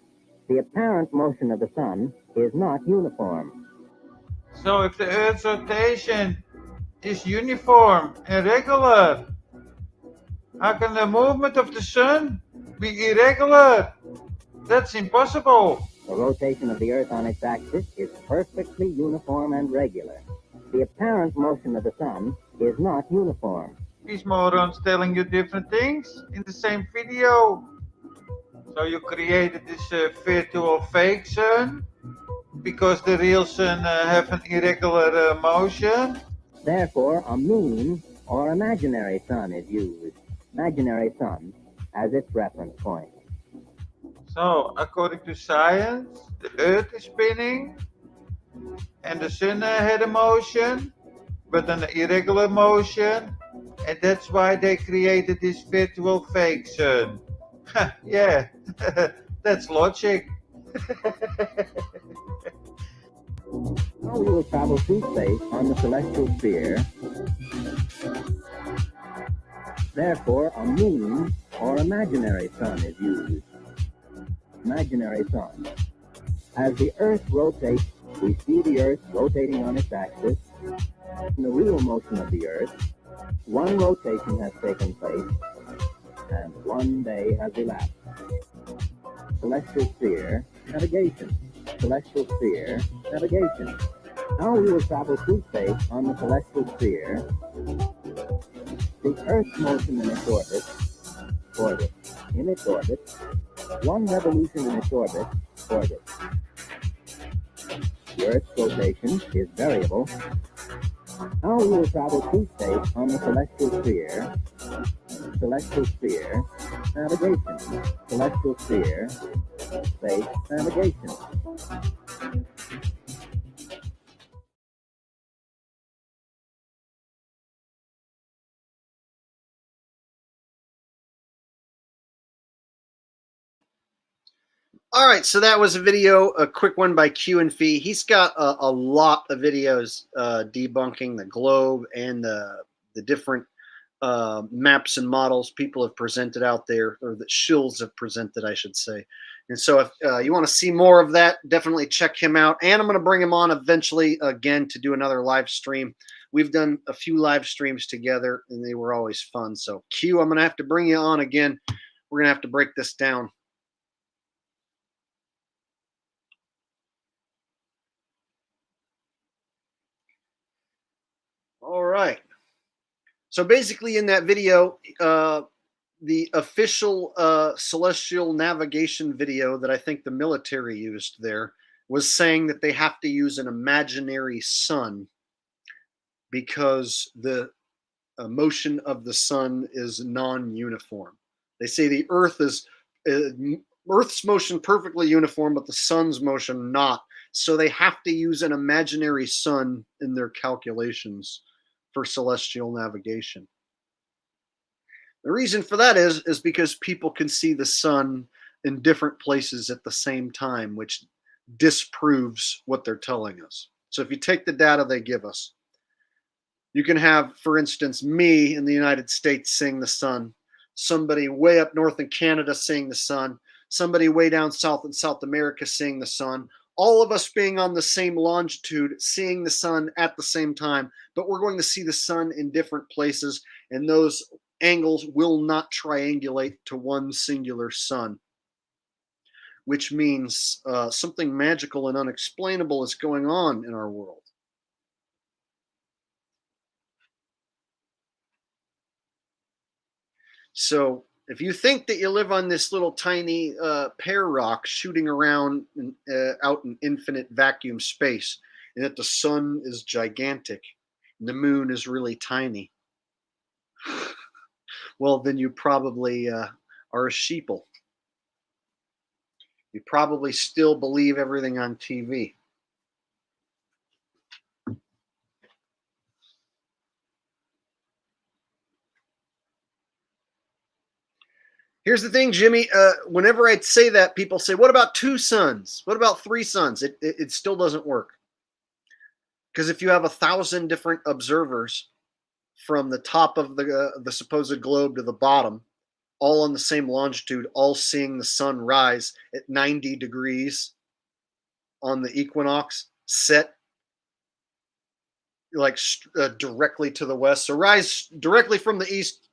The apparent motion of the sun is not uniform. So if the Earth's rotation is uniform and regular, how can the movement of the sun be irregular? That's impossible. The rotation of the Earth on its axis is perfectly uniform and regular. The apparent motion of the sun is not uniform. These morons telling you different things in the same video. So you created this virtual fake sun because the real sun have an irregular motion. Therefore, a mean or imaginary sun is used. Imaginary sun as its reference point. So, according to science, the Earth is spinning and the sun had a motion, but an irregular motion, and that's why they created this virtual fake sun. Yeah, that's logic. Now we will travel through space on the celestial sphere. Therefore, a mean or imaginary sun is used. Imaginary sun. As the Earth rotates, we see the Earth rotating on its axis. In the real motion of the Earth, one rotation has taken place, and 1 day has elapsed. Celestial sphere, navigation. Celestial sphere, navigation. Now we will travel through space on the celestial sphere. The Earth's motion in its orbit, in its orbit, one revolution in its orbit. The Earth's rotation is variable. Now we will travel through space on the celestial sphere. Celestial sphere, navigation. Celestial sphere, space, navigation. All right, so that was a video, a quick one by Q and Fee. He's got a lot of videos debunking the globe and the different maps and models people have presented out there, or that shills have presented, I should say. And so if you want to see more of that, definitely check him out. And I'm going to bring him on eventually again to do another live stream. We've done a few live streams together, and they were always fun. So Q, I'm going to have to bring you on again. We're going to have to break this down. All right. So basically in that video, the official celestial navigation video that I think the military used there was saying that they have to use an imaginary sun because the motion of the sun is non-uniform. They say the Earth is Earth's motion perfectly uniform, but the sun's motion not. So they have to use an imaginary sun in their calculations for celestial navigation. The reason for that is because people can see the sun in different places at the same time, which disproves what they're telling us. So if you take the data they give us, you can have, for instance, me in the United States seeing the sun, somebody way up north in Canada seeing the sun, somebody way down south in South America seeing the sun, all of us being on the same longitude, seeing the sun at the same time, but we're going to see the sun in different places, and those angles will not triangulate to one singular sun, which means something magical and unexplainable is going on in our world. So if you think that you live on this little tiny pear rock shooting around out in infinite vacuum space, and that the sun is gigantic and the moon is really tiny, well, then you probably are a sheeple. You probably still believe everything on TV. Here's the thing, Jimmy. Whenever I say that, people say, what about 2 suns? What about 3 suns? It still doesn't work. Because if you have 1,000 different observers from the top of the supposed globe to the bottom, all on the same longitude, all seeing the sun rise at 90 degrees on the equinox, set like directly to the west. So rise directly from the east,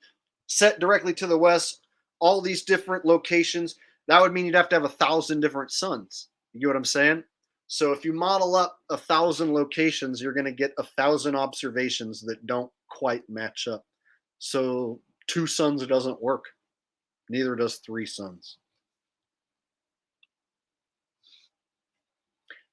set directly to the west, all these different locations. That would mean you'd have to have 1,000 different suns. You get what I'm saying? So if you model up 1,000 locations, you're going to get 1,000 observations that don't quite match up. So 2 suns doesn't work. Neither does 3 suns.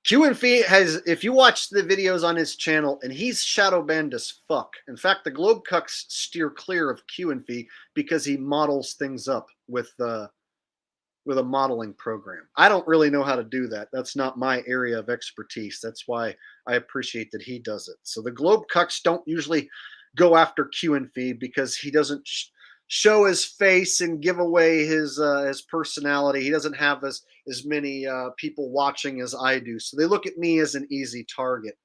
QNFE has, if you watch the videos on his channel, and he's shadow banned as fuck. In fact, the Globe Cucks steer clear of QNFE because he models things up with a modeling program. I don't really know how to do that. That's not my area of expertise. That's why I appreciate that he does it. So the Globe Cucks don't usually go after QNFE because he doesn't show his face and give away his personality. He doesn't have as many people watching as I do. So they look at me as an easy target.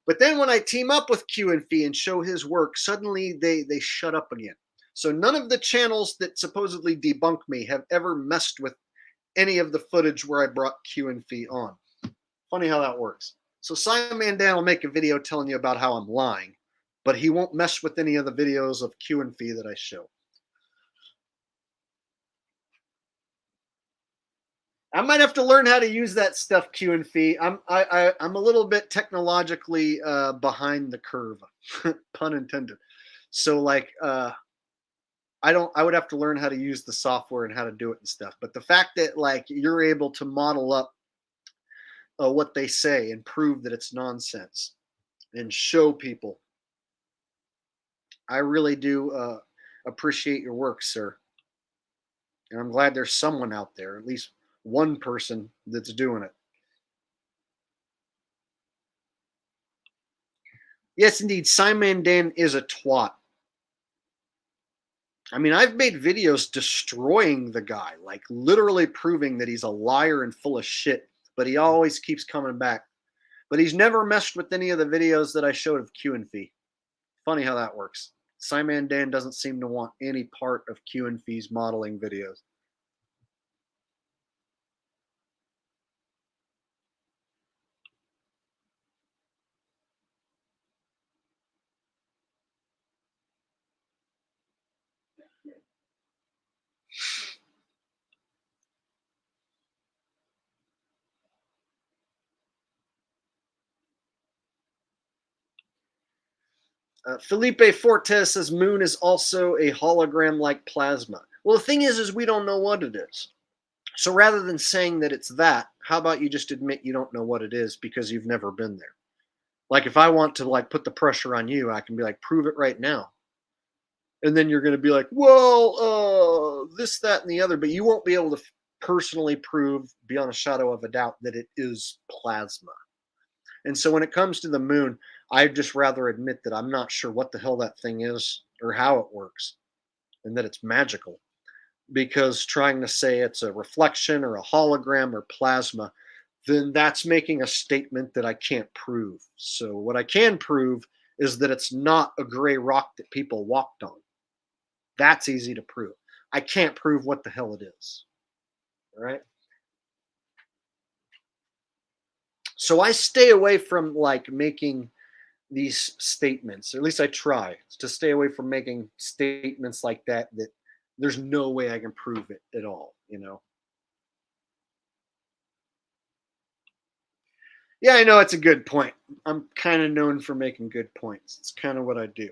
But then when I team up with QNFE and show his work, suddenly they shut up again. So none of the channels that supposedly debunk me have ever messed with any of the footage where I brought QNFE on. Funny how that works. So Simon Mandan will make a video telling you about how I'm lying, but he won't mess with any of the videos of QNFE that I show. I might have to learn how to use that stuff, QNFE. I'm a little bit technologically behind the curve, pun intended. So like I would have to learn how to use the software and how to do it and stuff. But the fact that like you're able to model up what they say and prove that it's nonsense and show people, I really do appreciate your work, sir. And I'm glad there's someone out there, at least one person that's doing it. Yes, indeed, Simon Dan is a twat. I mean, I've made videos destroying the guy, like literally proving that he's a liar and full of shit, but he always keeps coming back. But he's never messed with any of the videos that I showed of QNFE. Funny how that works. Simon Dan doesn't seem to want any part of QNFE's modeling videos. Felipe Fortes says moon is also a hologram-like plasma. Well, the thing is we don't know what it is. So rather than saying that it's that, how about you just admit you don't know what it is because you've never been there? Like if I want to like put the pressure on you, I can be like, prove it right now. And then you're going to be like, well, this, that, and the other. But you won't be able to personally prove beyond a shadow of a doubt that it is plasma. And so when it comes to the moon, I'd just rather admit that I'm not sure what the hell that thing is or how it works and that it's magical. Because trying to say it's a reflection or a hologram or plasma, then that's making a statement that I can't prove. So what I can prove is that it's not a gray rock that people walked on. That's easy to prove. I can't prove what the hell it is. All right? So I stay away from like making these statements, or at least I try to stay away from making statements like that there's no way I can prove it at all, you know. Yeah, I know it's a good point. I'm kind of known for making good points. It's kind of what I do.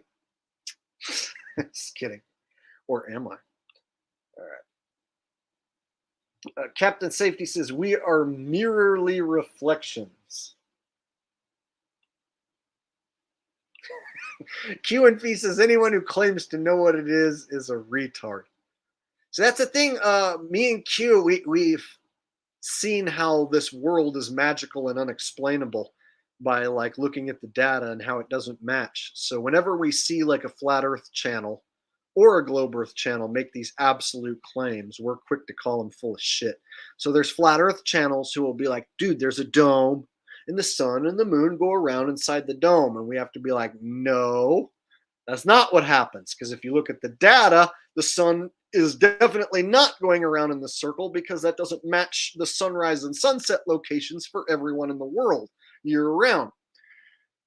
Just kidding. Or am I? All right. Captain Safety says, we are merely reflections. Q and P says, anyone who claims to know what it is a retard. So that's the thing. Me and Q, we've seen how this world is magical and unexplainable by like looking at the data and how it doesn't match. So whenever we see like a flat earth channel or a globe earth channel make these absolute claims, we're quick to call them full of shit. So there's flat earth channels who will be like, dude, there's a dome and the sun and the moon go around inside the dome. And we have to be like, no, that's not what happens. Because if you look at the data, the sun is definitely not going around in the circle because that doesn't match the sunrise and sunset locations for everyone in the world year round.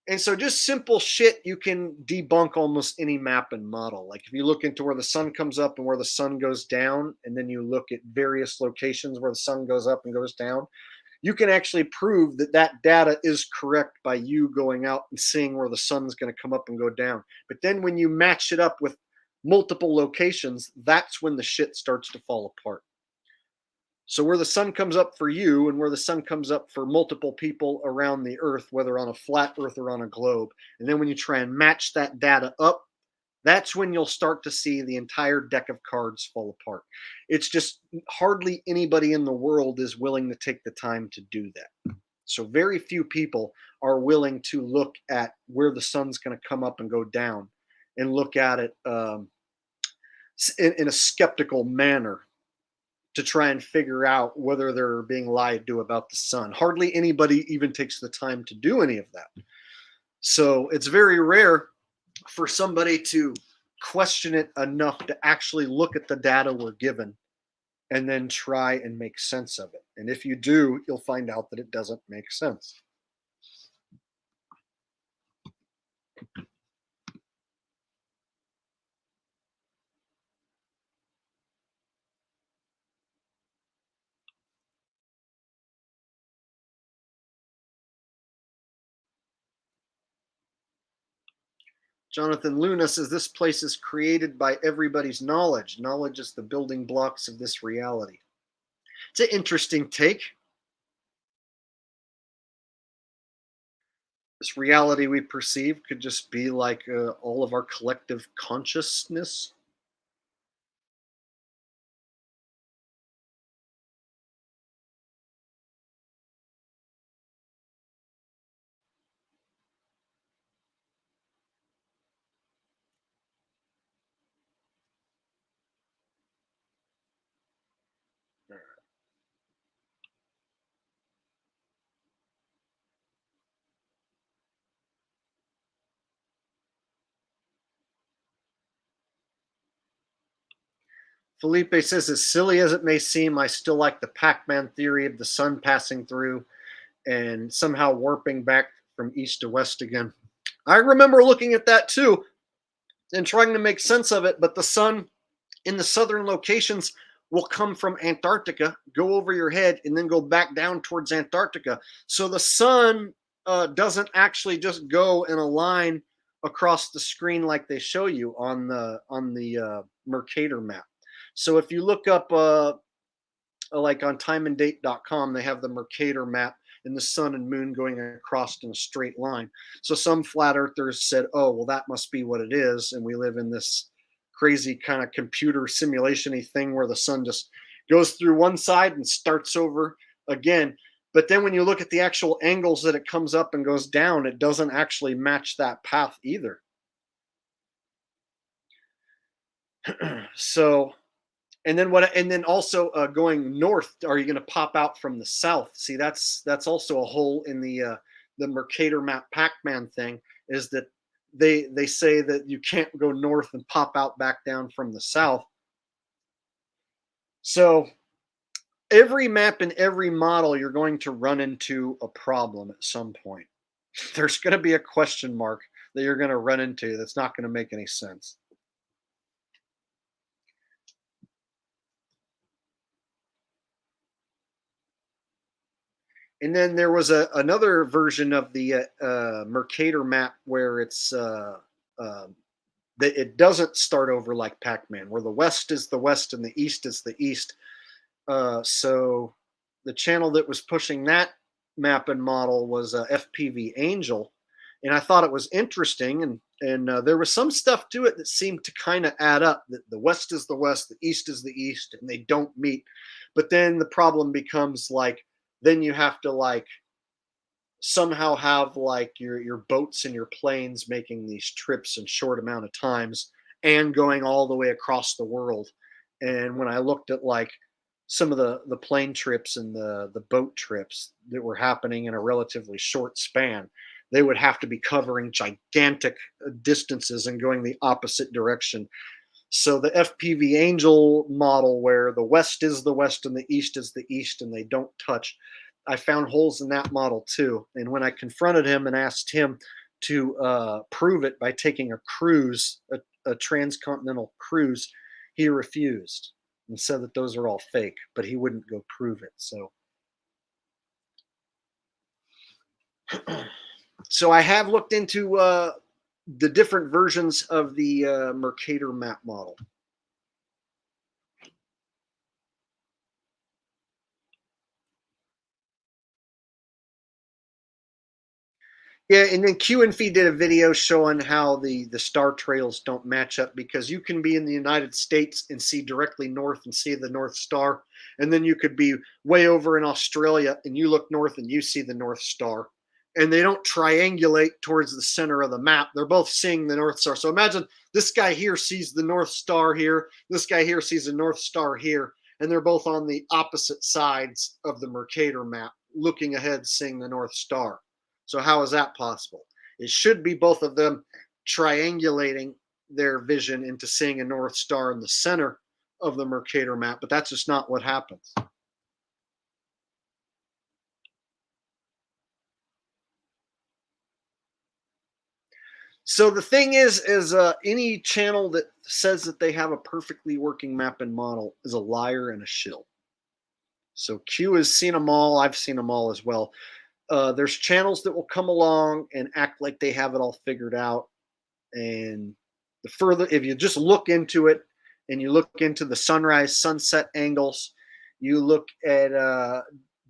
And so just simple shit, you can debunk almost any map and model. Like if you look into where the sun comes up and where the sun goes down, and then you look at various locations where the sun goes up and goes down, you can actually prove that that data is correct by you going out and seeing where the sun's going to come up and go down. But then when you match it up with multiple locations, that's when the shit starts to fall apart. So where the sun comes up for you and where the sun comes up for multiple people around the earth, whether on a flat earth or on a globe, and then when you try and match that data up, that's when you'll start to see the entire deck of cards fall apart. It's just hardly anybody in the world is willing to take the time to do that. So very few people are willing to look at where the sun's going to come up and go down and look at it in a skeptical manner to try and figure out whether they're being lied to about the sun. Hardly anybody even takes the time to do any of that. So it's very rare for somebody to question it enough to actually look at the data we're given and then try and make sense of it. And if you do, you'll find out that it doesn't make sense. Jonathan Luna says this place is created by everybody's knowledge. Knowledge is the building blocks of this reality. It's an interesting take. This reality we perceive could just be like all of our collective consciousness. Felipe says, as silly as it may seem, I still like the Pac-Man theory of the sun passing through and somehow warping back from east to west again. I remember looking at that too and trying to make sense of it, but the sun in the southern locations will come from Antarctica, go over your head, and then go back down towards Antarctica. So the sun doesn't actually just go in a line across the screen like they show you on the Mercator map. So if you look up like on timeanddate.com, they have the Mercator map and the sun and moon going across in a straight line. So some flat earthers said, oh, well, that must be what it is. And we live in this crazy kind of computer simulation-y thing where the sun just goes through one side and starts over again. But then when you look at the actual angles that it comes up and goes down, it doesn't actually match that path either. So, and then also going north, are you going to pop out from the south? See, that's also a hole in the Mercator map Pac-Man thing, is that they say that you can't go north and pop out back down from the south. So every map and every model, you're going to run into a problem at some point. There's going to be a question mark that you're going to run into that's not going to make any sense. And then there was another version of the Mercator map where it's that it doesn't start over like Pac-Man, where the west is the west and the east is the east. So the channel that was pushing that map and model was FPV Angel, and I thought it was interesting, and there was some stuff to it that seemed to kind of add up. That the west is the west, the east is the east, and they don't meet. But then the problem becomes like, then you have to like somehow have like your boats and your planes making these trips in short amount of times and going all the way across the world. And when I looked at like some of the plane trips and the boat trips that were happening in a relatively short span, they would have to be covering gigantic distances and going the opposite direction. So the FPV Angel model, where the west is the west and the east is the east and they don't touch, I found holes in that model too. And when I confronted him and asked him to prove it by taking a cruise, a transcontinental cruise, he refused and said that those are all fake, but he wouldn't go prove it. So I have looked into the different versions of the Mercator map model. Yeah, and then Q and Fee did a video showing how the star trails don't match up, because you can be in the United States and see directly north and see the North Star, and then you could be way over in Australia and you look north and you see the North Star, and they don't triangulate towards the center of the map. They're both seeing the North Star. So imagine this guy here sees the North Star here, this guy here sees the North Star here, and they're both on the opposite sides of the Mercator map, looking ahead, seeing the North Star. So how is that possible? It should be both of them triangulating their vision into seeing a North Star in the center of the Mercator map, but that's just not what happens. So the thing is any channel that says that they have a perfectly working map and model is a liar and a shill. So Q has seen them all. I've seen them all as well. There's channels that will come along and act like they have it all figured out. And the further, if you just look into it and you look into the sunrise, sunset angles, you look at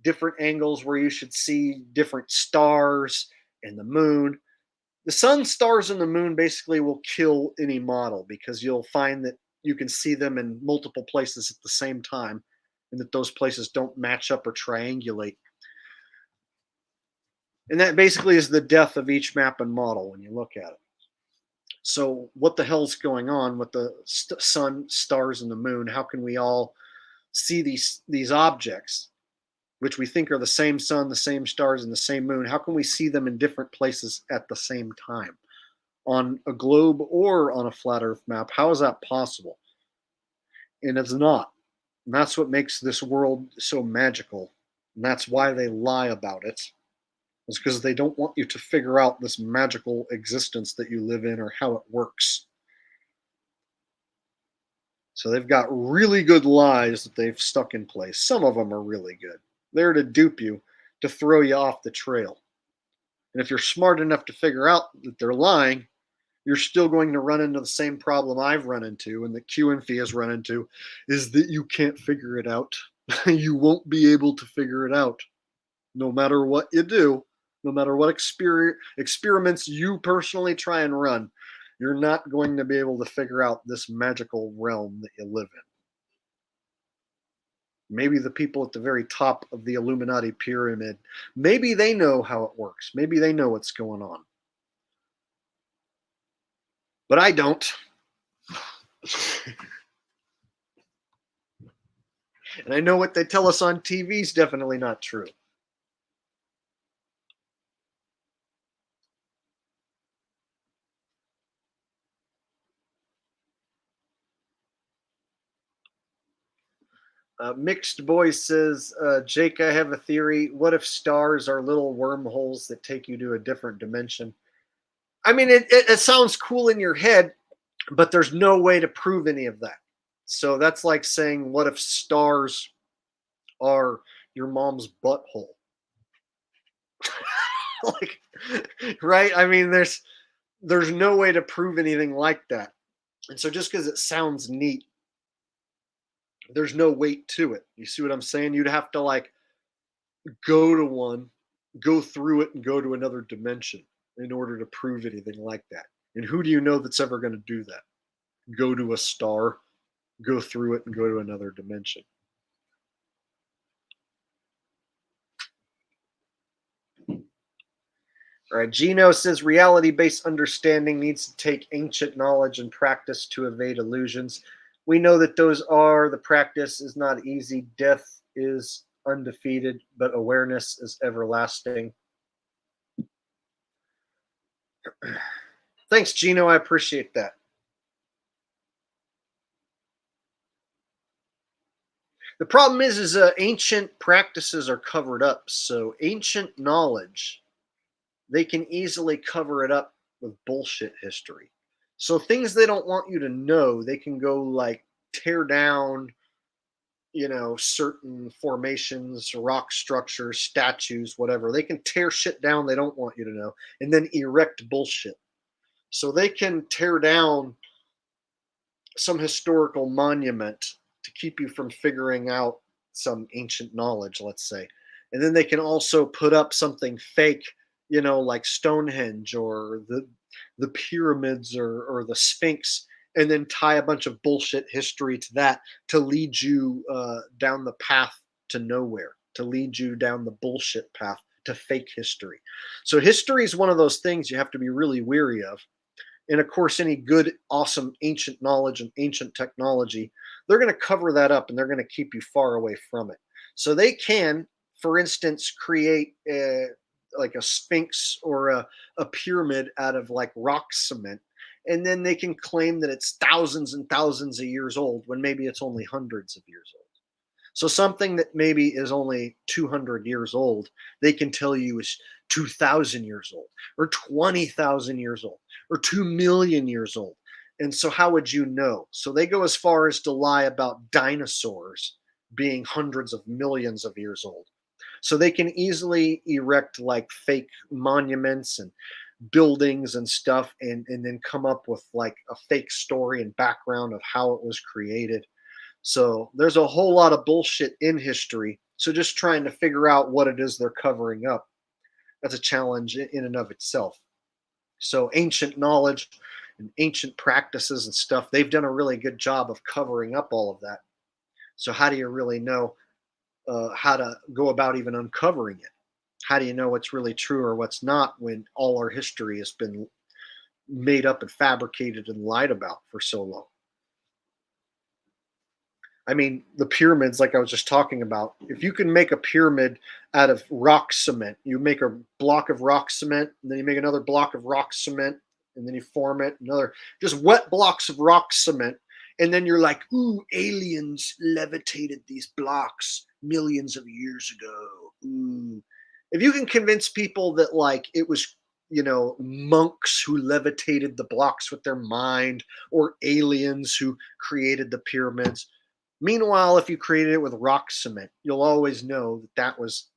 different angles where you should see different stars and the moon. The sun, stars, and the moon basically will kill any model, because you'll find that you can see them in multiple places at the same time, and that those places don't match up or triangulate. And that basically is the death of each map and model when you look at it. So what the hell's going on with the sun, stars, and the moon? How can we all see these objects, which we think are the same sun, the same stars, and the same moon? How can we see them in different places at the same time on a globe or on a flat Earth map? How is that possible? And it's not. And that's what makes this world so magical. And that's why they lie about it. It's because they don't want you to figure out this magical existence that you live in or how it works. So they've got really good lies that they've stuck in place. Some of them are really good. They're to dupe you, to throw you off the trail. And if you're smart enough to figure out that they're lying, you're still going to run into the same problem I've run into and that Q and Fee has run into, is that you can't figure it out. You won't be able to figure it out. No matter what you do, no matter what experiments you personally try and run, you're not going to be able to figure out this magical realm that you live in. Maybe the people at the very top of the Illuminati pyramid, maybe they know how it works. Maybe they know what's going on. But I don't. And I know what they tell us on TV is definitely not true. Mixed Boy says, Jake, I have a theory. What if stars are little wormholes that take you to a different dimension? I mean, it sounds cool in your head, but there's no way to prove any of that. So that's like saying, what if stars are your mom's butthole? Like, right? I mean, there's no way to prove anything like that. And so just because it sounds neat, there's no weight to it. You see what I'm saying? You'd have to like go to one, go through it, and go to another dimension in order to prove anything like that. And who do you know that's ever going to do that? Go to a star, go through it, and go to another dimension. All right, Gino says reality-based understanding needs to take ancient knowledge and practice to evade illusions. We know that those are, the practice is not easy. Death is undefeated, but awareness is everlasting. Thanks, Gino. I appreciate that. The problem is ancient practices are covered up. So ancient knowledge, they can easily cover it up with bullshit history. So things they don't want you to know, they can go like tear down, certain formations, rock structures, statues, whatever. They can tear shit down they don't want you to know and then erect bullshit. So they can tear down some historical monument to keep you from figuring out some ancient knowledge, let's say. And then they can also put up something fake, like Stonehenge or the pyramids or the Sphinx, and then tie a bunch of bullshit history to that to lead you down the path to nowhere, to lead you down the bullshit path to fake history. So history is one of those things you have to be really weary of. And of course, any good, awesome ancient knowledge and ancient technology, they're going to cover that up and they're going to keep you far away from it. So they can, for instance, create like a sphinx or a pyramid out of like rock cement. And then they can claim that it's thousands and thousands of years old when maybe it's only hundreds of years old. So something that maybe is only 200 years old, they can tell you is 2,000 years old or 20,000 years old or 2 million years old. And so how would you know? So they go as far as to lie about dinosaurs being hundreds of millions of years old. So they can easily erect like fake monuments and buildings and stuff and then come up with like a fake story and background of how it was created. So there's a whole lot of bullshit in history. So just trying to figure out what it is they're covering up, that's a challenge in and of itself. So ancient knowledge and ancient practices and stuff, they've done a really good job of covering up all of that. So how do you really know how to go about even uncovering it? How do you know what's really true or what's not when all our history has been made up and fabricated and lied about for so long? I mean, the pyramids, like I was just talking about, if you can make a pyramid out of rock cement, you make a block of rock cement, and then you make another block of rock cement, and then you form it, another, just wet blocks of rock cement, and then you're like, ooh, aliens levitated these blocks millions of years ago. Ooh. If you can convince people that like it was, monks who levitated the blocks with their mind or aliens who created the pyramids. Meanwhile, if you created it with rock cement, you'll always know that that was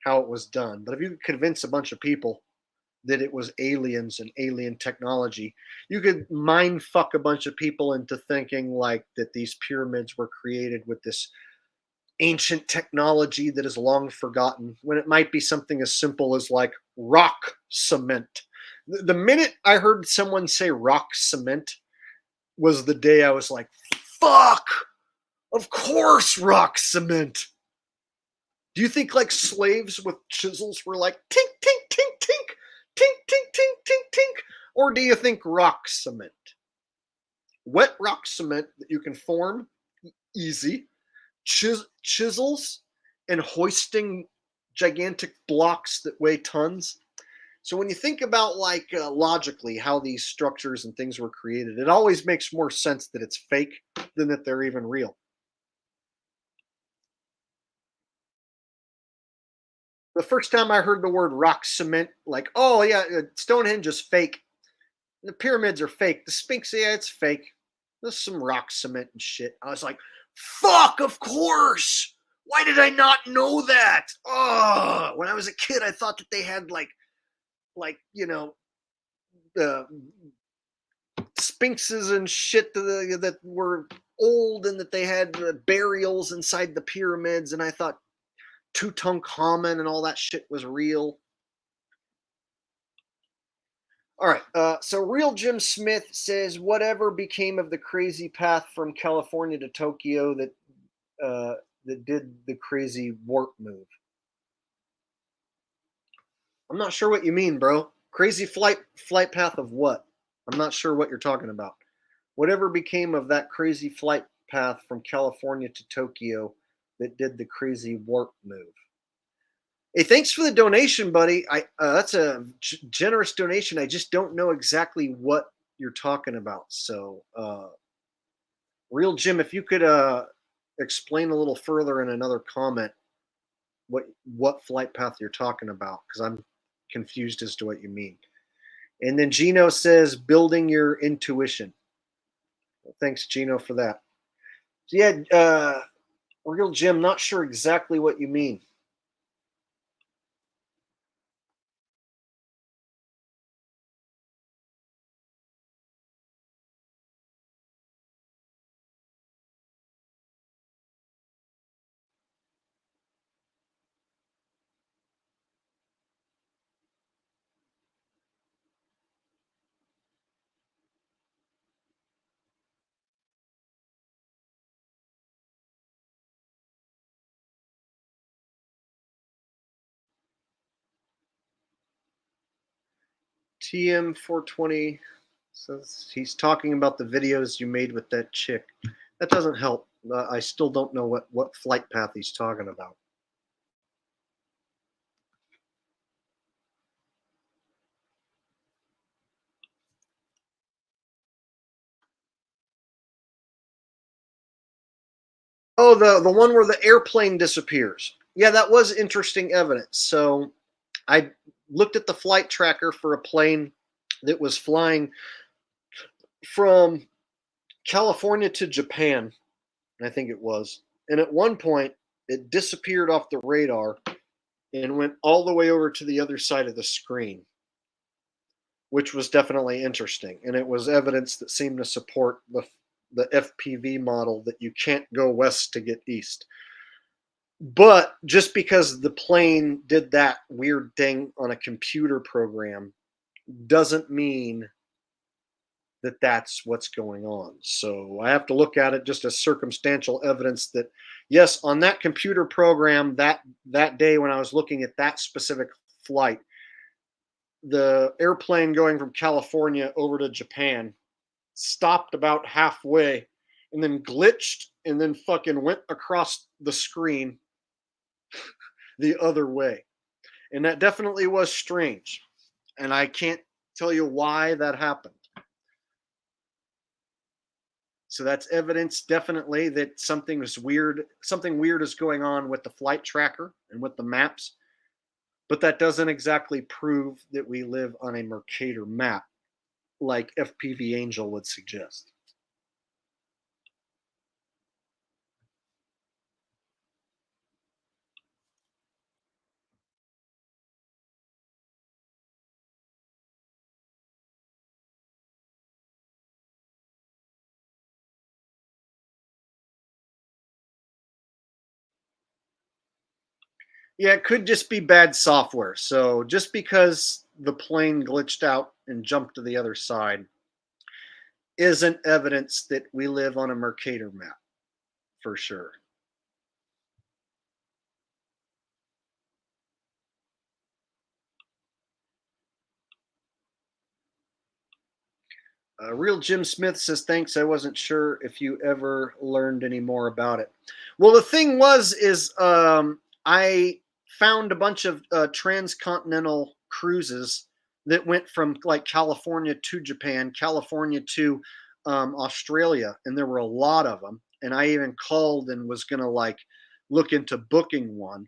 how it was done. But if you could convince a bunch of people that it was aliens and alien technology, you could mind fuck a bunch of people into thinking like that these pyramids were created with this ancient technology that is long forgotten, when it might be something as simple as like rock cement. The minute I heard someone say rock cement was the day I was like, fuck! Of course, rock cement. Do you think like slaves with chisels were like tink, tink, tink, tink, tink, tink, tink, tink, tink? Or do you think rock cement? Wet rock cement that you can form, easy. Chisels and hoisting gigantic blocks that weigh tons. So when you think about like logically how these structures and things were created, it always makes more sense that it's fake than that they're even real. the first time I heard the word rock cement, like, oh yeah, Stonehenge is fake. The pyramids are fake. The Sphinx, yeah, it's fake. There's some rock cement and shit. I was like, fuck, of course. Why did I not know that? Oh, when I was a kid, I thought that they had like you know, sphinxes and shit that were old and that they had burials inside the pyramids, and I thought Tutankhamun and all that shit was real. All right, so Real Jim Smith says, whatever became of the crazy path from California to Tokyo that did the crazy warp move? I'm not sure what you mean, bro. Crazy flight path of what? I'm not sure what you're talking about. Whatever became of that crazy flight path from California to Tokyo that did the crazy warp move? Hey, thanks for the donation, buddy. That's a generous donation. I just don't know exactly what you're talking about. So, Real Jim, if you could explain a little further in another comment what flight path you're talking about, because I'm confused as to what you mean. And then Gino says, building your intuition. Well, thanks, Gino, for that. So yeah, Real Jim, not sure exactly what you mean. TM420 says he's talking about the videos you made with that chick. That doesn't help. I still don't know what flight path he's talking about. Oh, the one where the airplane disappears. Yeah, that was interesting evidence. So I looked at the flight tracker for a plane that was flying from California to Japan, I think it was. And at one point, it disappeared off the radar and went all the way over to the other side of the screen, which was definitely interesting. And it was evidence that seemed to support the FPV model that you can't go west to get east. But just because the plane did that weird thing on a computer program doesn't mean that that's what's going on. So I have to look at it just as circumstantial evidence that, yes, on that computer program that day when I was looking at that specific flight, the airplane going from California over to Japan stopped about halfway and then glitched and then fucking went across the screen the other way. And that definitely was strange. And I can't tell you why that happened. So that's evidence definitely that something weird is going on with the flight tracker and with the maps. But that doesn't exactly prove that we live on a Mercator map like FPV Angel would suggest. Yeah, it could just be bad software. So just because the plane glitched out and jumped to the other side isn't evidence that we live on a Mercator map, for sure. Real Jim Smith says, thanks. I wasn't sure if you ever learned any more about it. Well, the thing is I found a bunch of transcontinental cruises that went from like California to Japan, California to Australia, and there were a lot of them. And I even called and was going to like look into booking one.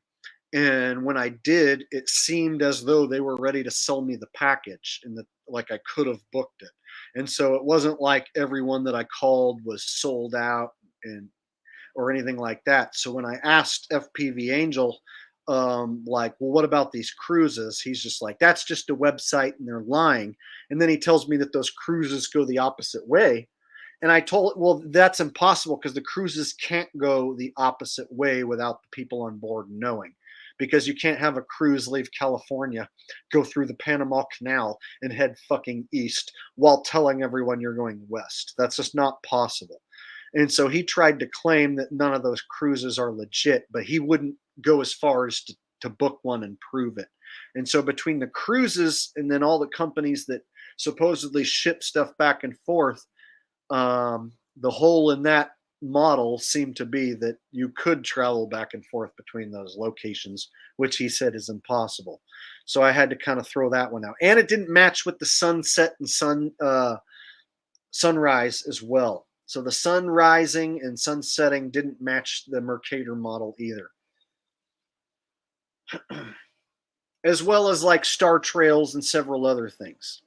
And when I did, it seemed as though they were ready to sell me the package and that like I could have booked it. And so it wasn't like everyone that I called was sold out and or anything like that. So when I asked FPV Angel, like, well, what about these cruises? He's just like, that's just a website and they're lying. And then he tells me that those cruises go the opposite way. And I told, well, that's impossible because the cruises can't go the opposite way without the people on board knowing. Because you can't have a cruise leave California, go through the Panama Canal, and head fucking east while telling everyone you're going west. That's just not possible. And so he tried to claim that none of those cruises are legit, but he wouldn't go as far as to book one and prove it. And so between the cruises and then all the companies that supposedly ship stuff back and forth, the hole in that model seemed to be that you could travel back and forth between those locations, which he said is impossible. So I had to kind of throw that one out. And it didn't match with the sunset and sunrise as well. So the sun rising and sun setting didn't match the Mercator model either. As well as like star trails and several other things.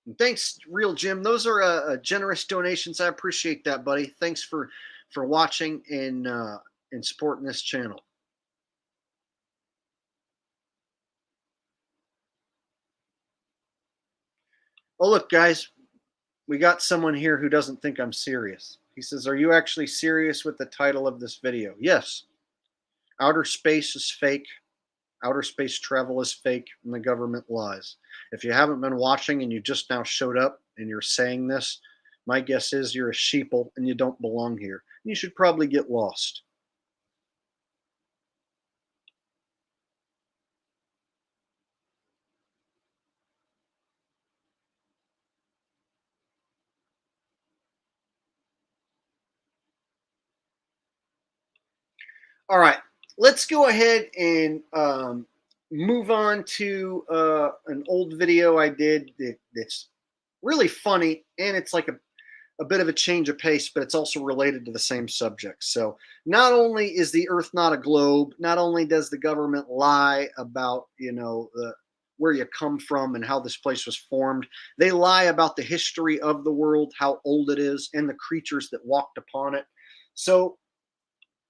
And thanks, Real Jim. Those are generous donations. I appreciate that, buddy. Thanks for watching and supporting this channel. Oh, look, guys, we got someone here who doesn't think I'm serious. He says, are you actually serious with the title of this video? Yes. Outer space is fake. Outer space travel is fake, and the government lies. If you haven't been watching and you just now showed up and you're saying this, my guess is you're a sheeple and you don't belong here. You should probably get lost. All right, let's go ahead and move on to an old video I did that's really funny, and it's like a bit of a change of pace, but it's also related to the same subject. So not only is the Earth not a globe, not only does the government lie about, where you come from and how this place was formed, they lie about the history of the world, how old it is, and the creatures that walked upon it. So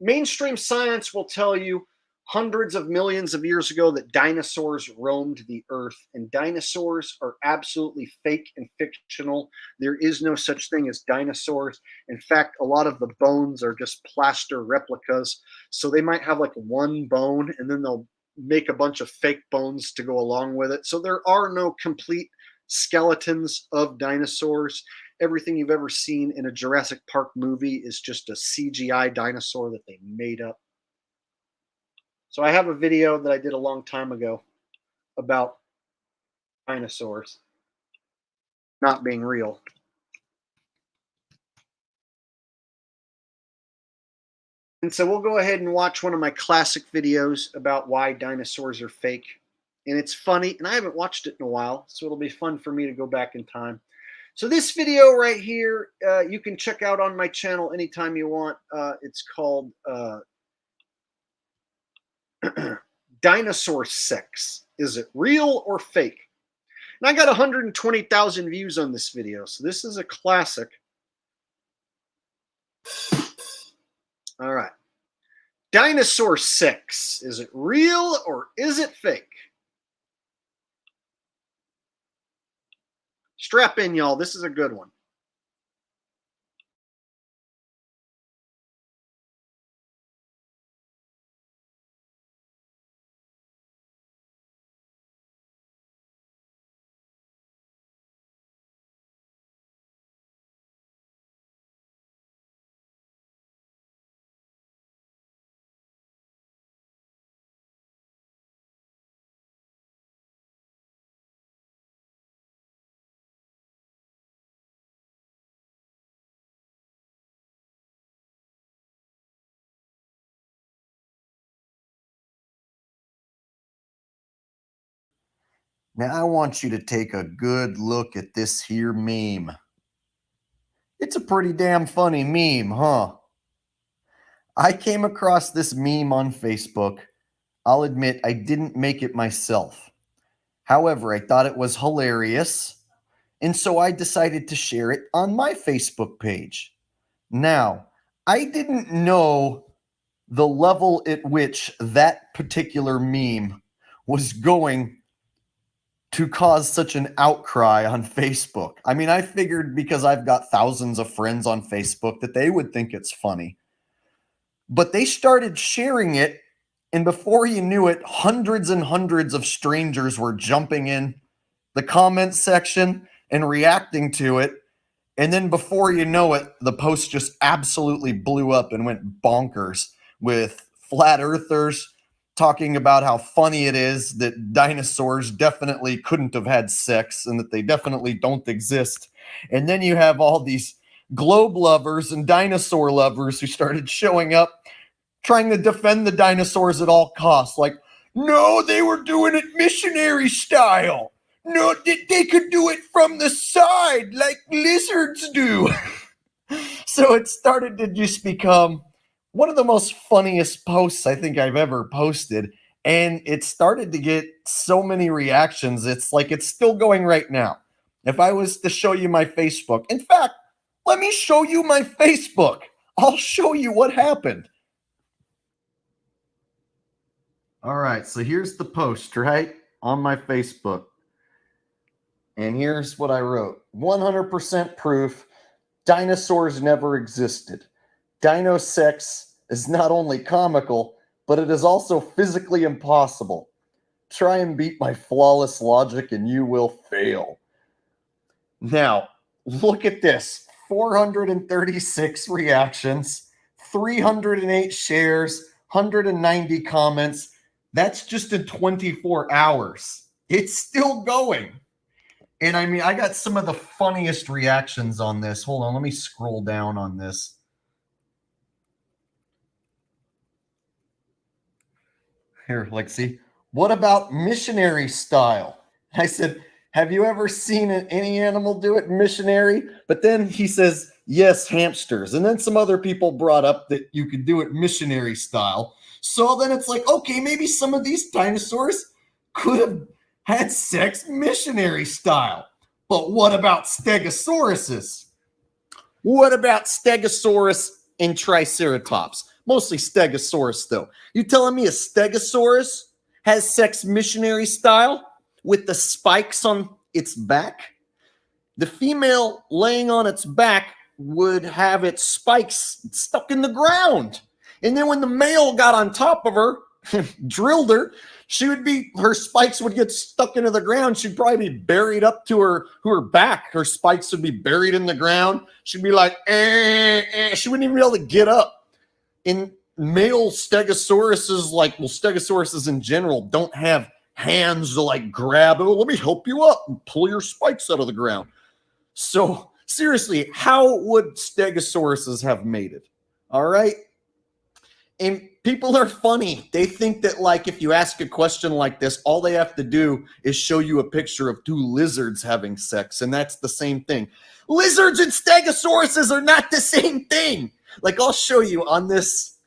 mainstream science will tell you hundreds of millions of years ago that dinosaurs roamed the earth, and dinosaurs are absolutely fake and fictional. There is no such thing as dinosaurs. In fact, a lot of the bones are just plaster replicas. So they might have like one bone and then they'll make a bunch of fake bones to go along with it. So there are no complete skeletons of dinosaurs. Everything you've ever seen in a Jurassic Park movie is just a CGI dinosaur that they made up. So I have a video that I did a long time ago about dinosaurs not being real. And so we'll go ahead and watch one of my classic videos about why dinosaurs are fake. And it's funny, and I haven't watched it in a while, so it'll be fun for me to go back in time. So this video right here, you can check out on my channel anytime you want. It's called Dinosaur Sex. Is it real or fake? And I got 120,000 views on this video, so this is a classic. All right. Dinosaur sex. Is it real or is it fake? Strap in, y'all. This is a good one. Now I want you to take a good look at this here meme. It's a pretty damn funny meme, huh? I came across this meme on Facebook. I'll admit I didn't make it myself. However, I thought it was hilarious, and so I decided to share it on my Facebook page. Now, I didn't know the level at which that particular meme was going to cause such an outcry on Facebook. I mean, I figured because I've got thousands of friends on Facebook that they would think it's funny. But they started sharing it, and before you knew it, hundreds and hundreds of strangers were jumping in the comment section and reacting to it. And then before you know it, the post just absolutely blew up and went bonkers with flat earthers talking about how funny it is that dinosaurs definitely couldn't have had sex and that they definitely don't exist. And then you have all these globe lovers and dinosaur lovers who started showing up trying to defend the dinosaurs at all costs. Like, no, they were doing it missionary style. No, they could do it from the side like lizards do. So it started to just become one of the most funniest posts I think I've ever posted. And it started to get so many reactions. It's like it's still going right now. If I was to show you my Facebook, in fact, let me show you my Facebook. I'll show you what happened. All right, so here's the post, right, on my Facebook. And here's what I wrote. 100% proof dinosaurs never existed. Dino sex is not only comical, but it is also physically impossible. Try and beat my flawless logic and you will fail. Now, look at this. 436 reactions, 308 shares, 190 comments. That's just in 24 hours. It's still going. And I mean, I got some of the funniest reactions on this. Hold on, let me scroll down on this. Here, like, see, what about missionary style? I said, have you ever seen any animal do it missionary? But then he says, yes, hamsters. And then some other people brought up that you could do it missionary style. So then it's like, okay, maybe some of these dinosaurs could have had sex missionary style. But what about stegosauruses? What about stegosaurus and triceratops? Mostly stegosaurus, though. You telling me a stegosaurus has sex missionary style with the spikes on its back? The female laying on its back would have its spikes stuck in the ground. And then when the male got on top of her, drilled her, her spikes would get stuck into the ground. She'd probably be buried up to her back. Her spikes would be buried in the ground. She'd be like, She wouldn't even be able to get up. In male stegosauruses, stegosauruses in general don't have hands to like grab. Oh, let me help you up and pull your spikes out of the ground. So seriously, how would stegosauruses have made it? All right. And people are funny. They think that like if you ask a question like this, all they have to do is show you a picture of two lizards having sex. And that's the same thing. Lizards and stegosauruses are not the same thing. Like I'll show you on this,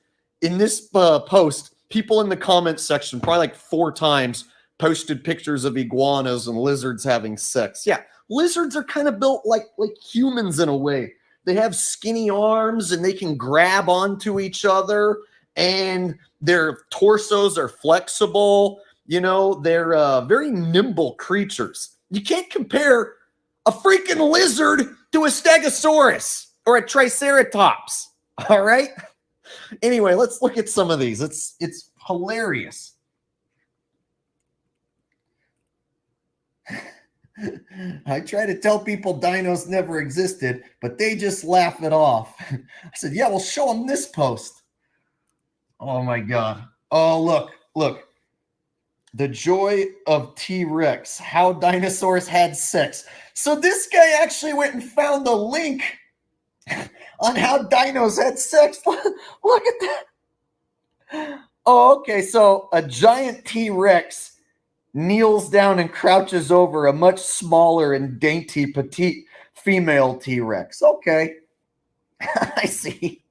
in this post, people in the comments section, probably like 4 times, posted pictures of iguanas and lizards having sex. Yeah, lizards are kind of built like humans in a way. They have skinny arms and they can grab onto each other and their torsos are flexible. You know, they're very nimble creatures. You can't compare a freaking lizard to a stegosaurus or a triceratops. All right. Anyway, let's look at some of these. It's hilarious. I try to tell people dinos never existed, but they just laugh it off. I said, yeah, well, show them this post. Oh, my God. Oh, look. The joy of T-Rex, how dinosaurs had sex. So this guy actually went and found the link on how dinos had sex. Look at that. Oh, okay. So a giant T-Rex kneels down and crouches over a much smaller and dainty petite female T-Rex. Okay. I see.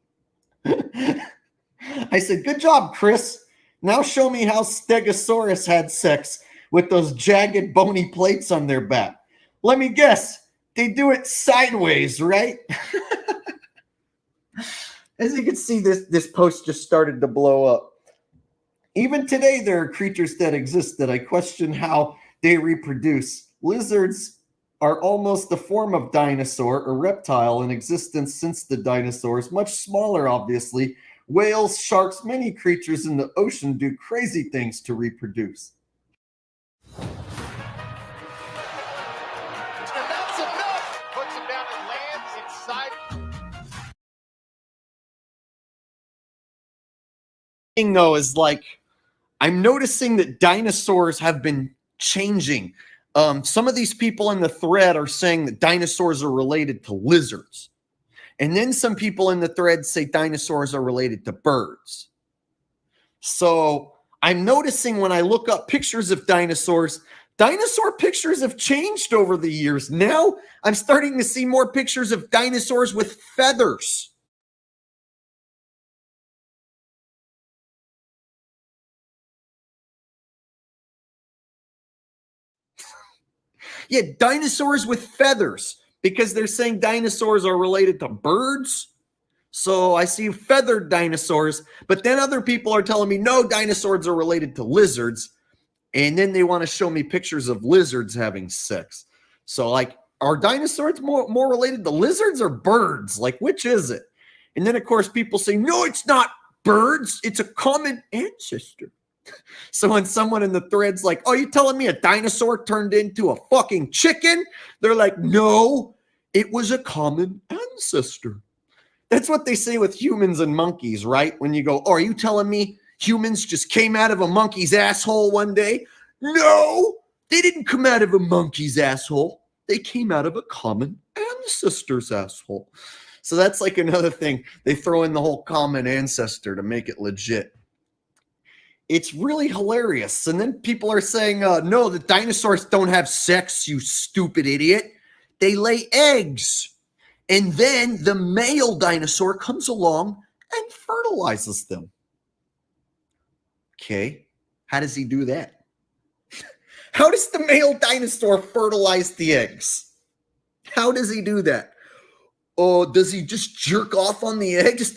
I said, good job, Chris. Now show me how Stegosaurus had sex with those jagged bony plates on their back. Let me guess. They do it sideways, right? As you can see, this post just started to blow up. Even today, there are creatures that exist that I question how they reproduce. Lizards are almost a form of dinosaur or reptile in existence since the dinosaurs, much smaller, obviously. Whales, sharks, many creatures in the ocean do crazy things to reproduce. That's enough! Puts it down and lands inside. Thing though is like, I'm noticing that dinosaurs have been changing. Some of these people in the thread are saying that dinosaurs are related to lizards. And then some people in the thread say dinosaurs are related to birds. So I'm noticing when I look up pictures of dinosaurs, dinosaur pictures have changed over the years. Now I'm starting to see more pictures of dinosaurs with feathers. Yeah, dinosaurs with feathers, because they're saying dinosaurs are related to birds. So I see feathered dinosaurs, but then other people are telling me, no, dinosaurs are related to lizards. And then they want to show me pictures of lizards having sex. So like, are dinosaurs more related to lizards or birds? Like, which is it? And then, of course, people say, no, it's not birds. It's a common ancestor. So when someone in the thread's like, oh, you telling me a dinosaur turned into a fucking chicken? They're like, no, it was a common ancestor. That's what they say with humans and monkeys, right? When you go, oh, are you telling me humans just came out of a monkey's asshole one day? No, they didn't come out of a monkey's asshole. They came out of a common ancestor's asshole. So that's like another thing. They throw in the whole common ancestor to make it legit. It's really hilarious. And then people are saying, no, the dinosaurs don't have sex, you stupid idiot. They lay eggs. And then the male dinosaur comes along and fertilizes them. Okay, how does he do that? How does the male dinosaur fertilize the eggs? How does he do that? Oh, does he just jerk off on the eggs?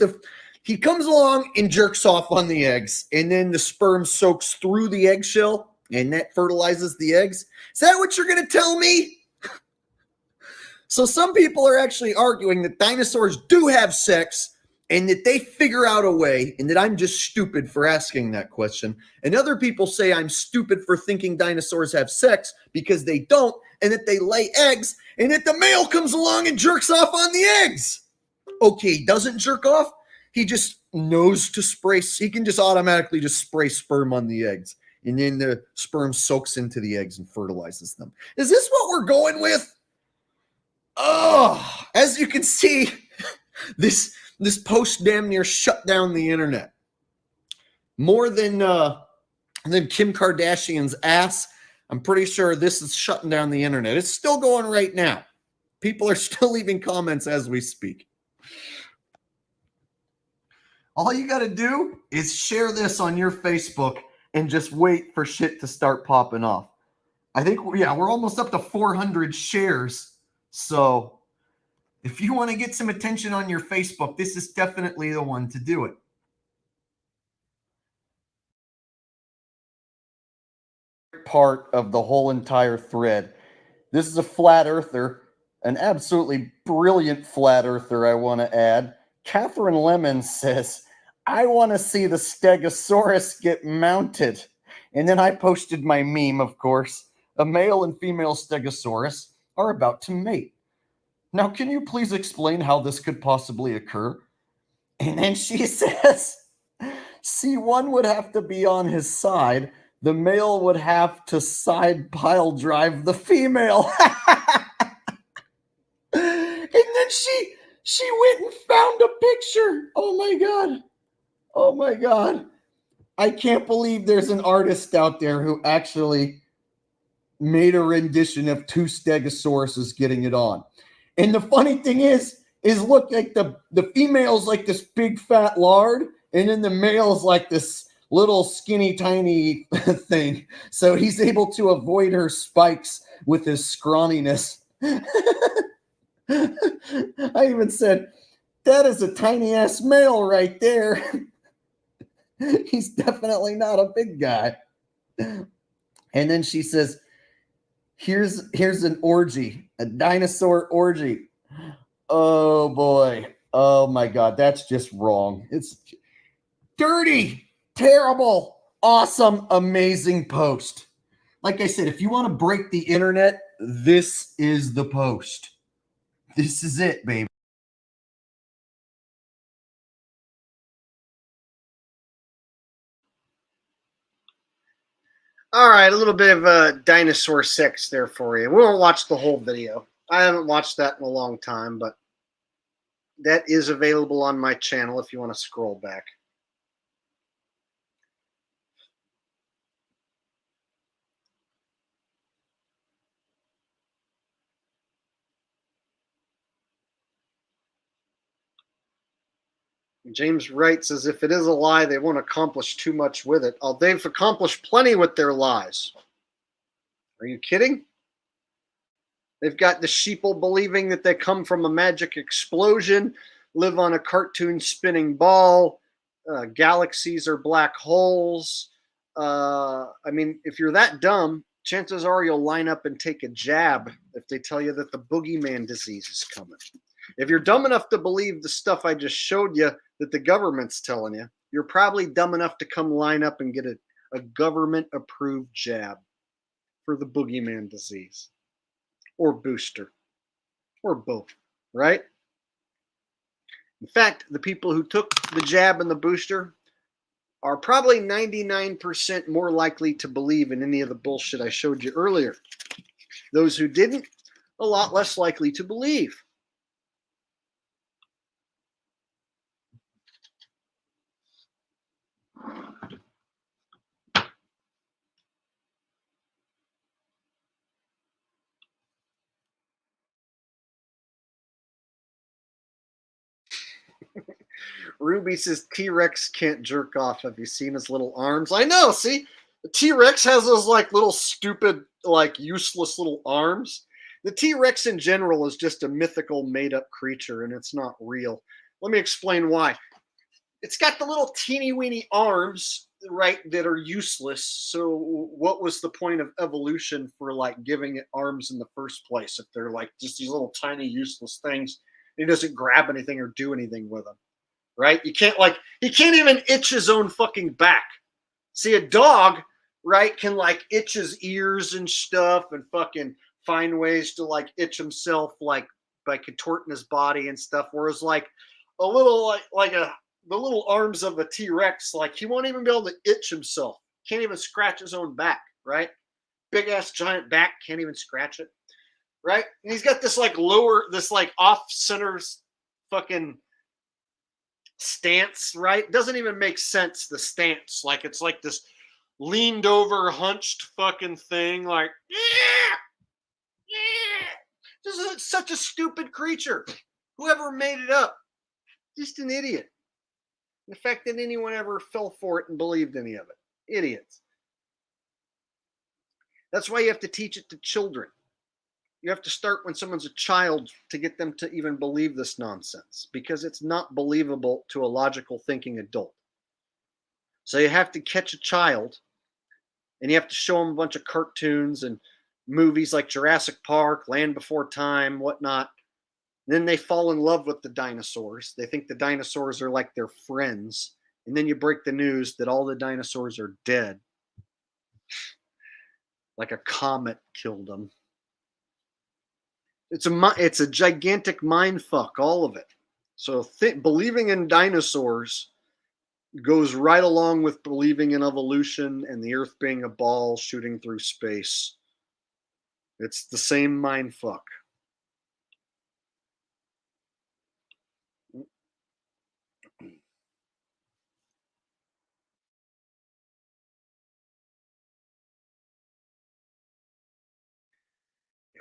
He comes along and jerks off on the eggs, and then the sperm soaks through the eggshell, and that fertilizes the eggs. Is that what you're going to tell me? So some people are actually arguing that dinosaurs do have sex, and that they figure out a way, and that I'm just stupid for asking that question. And other people say I'm stupid for thinking dinosaurs have sex because they don't, and that they lay eggs, and that the male comes along and jerks off on the eggs. Okay, he doesn't jerk off. He just knows to spray. He can just automatically just spray sperm on the eggs. And then the sperm soaks into the eggs and fertilizes them. Is this what we're going with? Oh, as you can see, this post damn near shut down the internet. More than Kim Kardashian's ass. I'm pretty sure this is shutting down the internet. It's still going right now. People are still leaving comments as we speak. All you got to do is share this on your Facebook and just wait for shit to start popping off. I think, yeah, we're almost up to 400 shares. So if you want to get some attention on your Facebook, this is definitely the one to do it. Part of the whole entire thread. This is a flat earther, an absolutely brilliant flat earther, I want to add. Catherine Lemon says, I want to see the Stegosaurus get mounted. And then I posted my meme, of course. A male and female Stegosaurus are about to mate. Now, can you please explain how this could possibly occur? And then she says, see, one would have to be on his side. The male would have to side pile drive the female. And then she went and found a picture. Oh my God. Oh my God. I can't believe there's an artist out there who actually made a rendition of two Stegosauruses getting it on. And the funny thing is, is look like the female's like this big fat lard, and then the male's like this little skinny tiny thing. So he's able to avoid her spikes with his scrawniness. I even said, that is a tiny ass male right there. He's definitely not a big guy. And then she says, here's an orgy, a dinosaur orgy. Oh boy. Oh my God. That's just wrong. It's dirty, terrible, awesome, amazing post. Like I said, if you want to break the internet, this is the post. This is it, baby. All right, a little bit of dinosaur sex there for you. We won't watch the whole video. I haven't watched that in a long time, but that is available on my channel if you want to scroll back. James writes, as if it is a lie, they won't accomplish too much with it. Oh, they've accomplished plenty with their lies. Are you kidding? They've got the sheeple believing that they come from a magic explosion, live on a cartoon spinning ball, galaxies are black holes. I mean, if you're that dumb, chances are you'll line up and take a jab if they tell you that the boogeyman disease is coming. If you're dumb enough to believe the stuff I just showed you that the government's telling you, you're probably dumb enough to come line up and get a government-approved jab for the boogeyman disease, or booster, or both, right? In fact, the people who took the jab and the booster are probably 99% more likely to believe in any of the bullshit I showed you earlier. Those who didn't, a lot less likely to believe. Ruby says T-Rex can't jerk off. Have you seen his little arms? I know, see? The T-Rex has those like little stupid, like useless little arms. The T-Rex in general is just a mythical made-up creature, and it's not real. Let me explain why. It's got the little teeny-weeny arms, right, that are useless. So what was the point of evolution for like giving it arms in the first place if they're like just these little tiny useless things? He doesn't grab anything or do anything with them. Right? He can't even itch his own fucking back. See, a dog, right, can like itch his ears and stuff and fucking find ways to like itch himself like by contorting his body and stuff. Whereas like a little the little arms of a T-Rex, like he won't even be able to itch himself. Can't even scratch his own back, right? Big ass giant back, can't even scratch it. Right? And he's got this like off center fucking stance, right? Doesn't even make sense, the stance. Like it's like this leaned over, hunched fucking thing, like this is such a stupid creature. Whoever made it up, just an idiot. The fact that anyone ever fell for it and believed any of it. Idiots. That's why you have to teach it to children. You have to start when someone's a child to get them to even believe this nonsense, because it's not believable to a logical thinking adult. So you have to catch a child and you have to show them a bunch of cartoons and movies like Jurassic Park, Land Before Time, whatnot. Then they fall in love with the dinosaurs. They think the dinosaurs are like their friends. And then you break the news that all the dinosaurs are dead. Like a comet killed them. It's a gigantic mind fuck, all of it. So believing in dinosaurs goes right along with believing in evolution and the Earth being a ball shooting through space. It's the same mind fuck.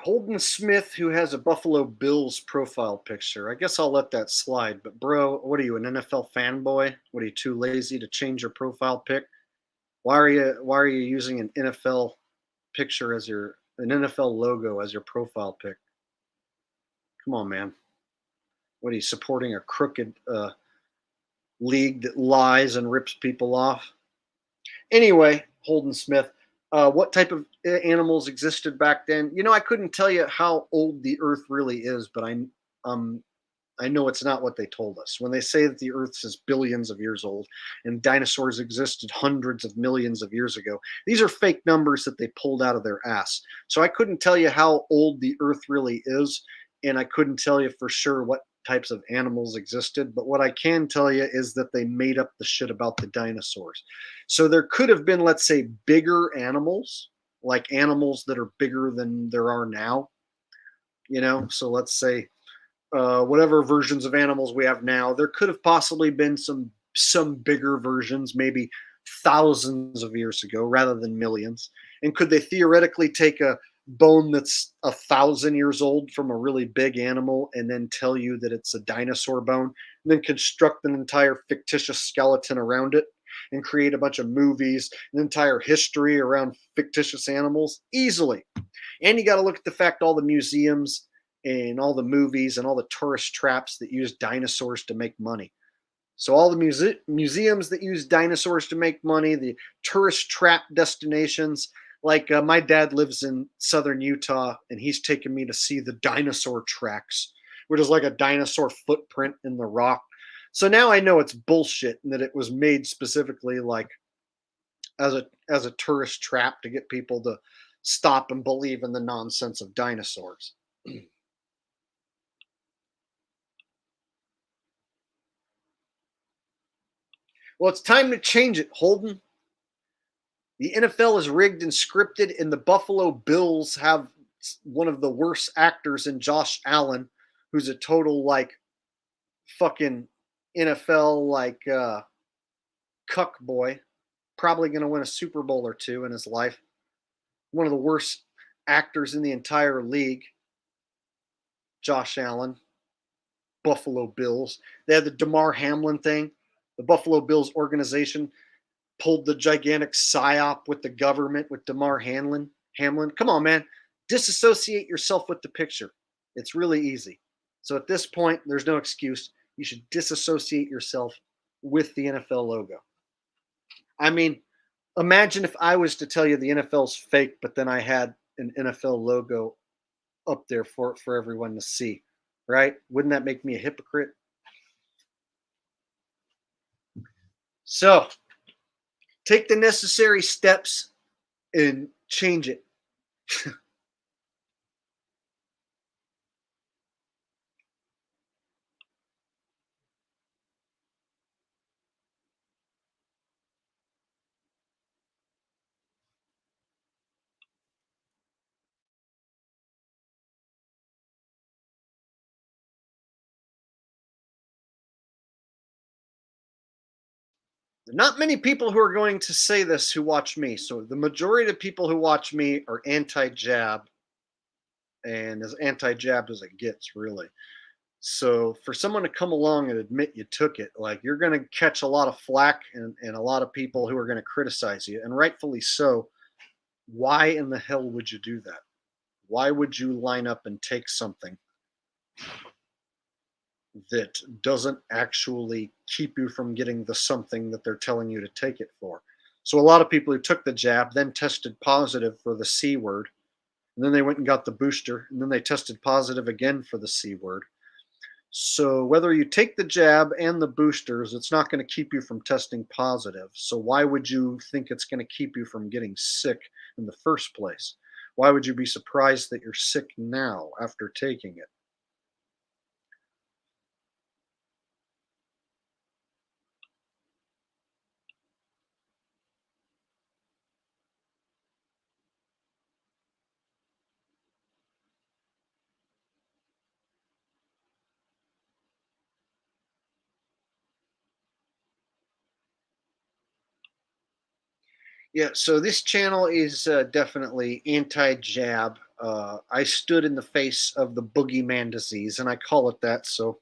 Holden Smith, who has a Buffalo Bills profile picture. I guess I'll let that slide. But bro, what are you, an NFL fanboy? What are you, too lazy to change your profile pic? Why are you using an NFL picture as an NFL logo as your profile pic? Come on, man. What are you, supporting a crooked league that lies and rips people off? Anyway, Holden Smith, what type of animals existed back then? You know, I couldn't tell you how old the Earth really is, but I know it's not what they told us. When they say that the Earth is billions of years old and dinosaurs existed hundreds of millions of years ago, these are fake numbers that they pulled out of their ass. So I couldn't tell you how old the Earth really is, and I couldn't tell you for sure what types of animals existed. But what I can tell you is that they made up the shit about the dinosaurs. So there could have been, let's say, bigger animals, like animals that are bigger than there are now. You know, so let's say whatever versions of animals we have now, there could have possibly been some bigger versions, maybe thousands of years ago rather than millions. And could they theoretically take a bone that's 1,000 years old from a really big animal and then tell you that it's a dinosaur bone, and then construct an entire fictitious skeleton around it and create a bunch of movies, an entire history around fictitious animals? Easily. And you got to look at the fact all the museums and all the movies and all the tourist traps that use dinosaurs to make money. So all the museums that use dinosaurs to make money, the tourist trap destinations, like my dad lives in southern Utah, and he's taken me to see the dinosaur tracks, which is like a dinosaur footprint in the rock. So now I know it's bullshit and that it was made specifically like as a tourist trap to get people to stop and believe in the nonsense of dinosaurs. Well, it's time to change it, Holden. The NFL is rigged and scripted, and the Buffalo Bills have one of the worst actors in Josh Allen, who's a total like fucking NFL like cuck boy, probably going to win a Super Bowl or two in his life. One of the worst actors in the entire league, Josh Allen. Buffalo Bills. They had the Damar Hamlin thing. The Buffalo Bills organization pulled the gigantic psyop with the government with Damar Hamlin. Come on, man. Disassociate yourself with the picture. It's really easy. So at this point, there's no excuse. You should disassociate yourself with the NFL logo. I mean, imagine if I was to tell you the NFL's fake, but then I had an NFL logo up there for everyone to see, right? Wouldn't that make me a hypocrite? So take the necessary steps and change it. Not many people who are going to say this who watch me. So the majority of people who watch me are anti-jab, and as anti-jab as it gets, really. So for someone to come along and admit you took it, like, you're going to catch a lot of flack and a lot of people who are going to criticize you, and rightfully so. Why in the hell would you do that? Why would you line up and take something that doesn't actually keep you from getting the something that they're telling you to take it for? So a lot of people who took the jab then tested positive for the C word, and then they went and got the booster, and then they tested positive again for the C word. So whether you take the jab and the boosters, it's not going to keep you from testing positive. So why would you think it's going to keep you from getting sick in the first place? Why would you be surprised that you're sick now after taking it? Yeah, so this channel is definitely anti-jab. I stood in the face of the boogeyman disease, and I call it that so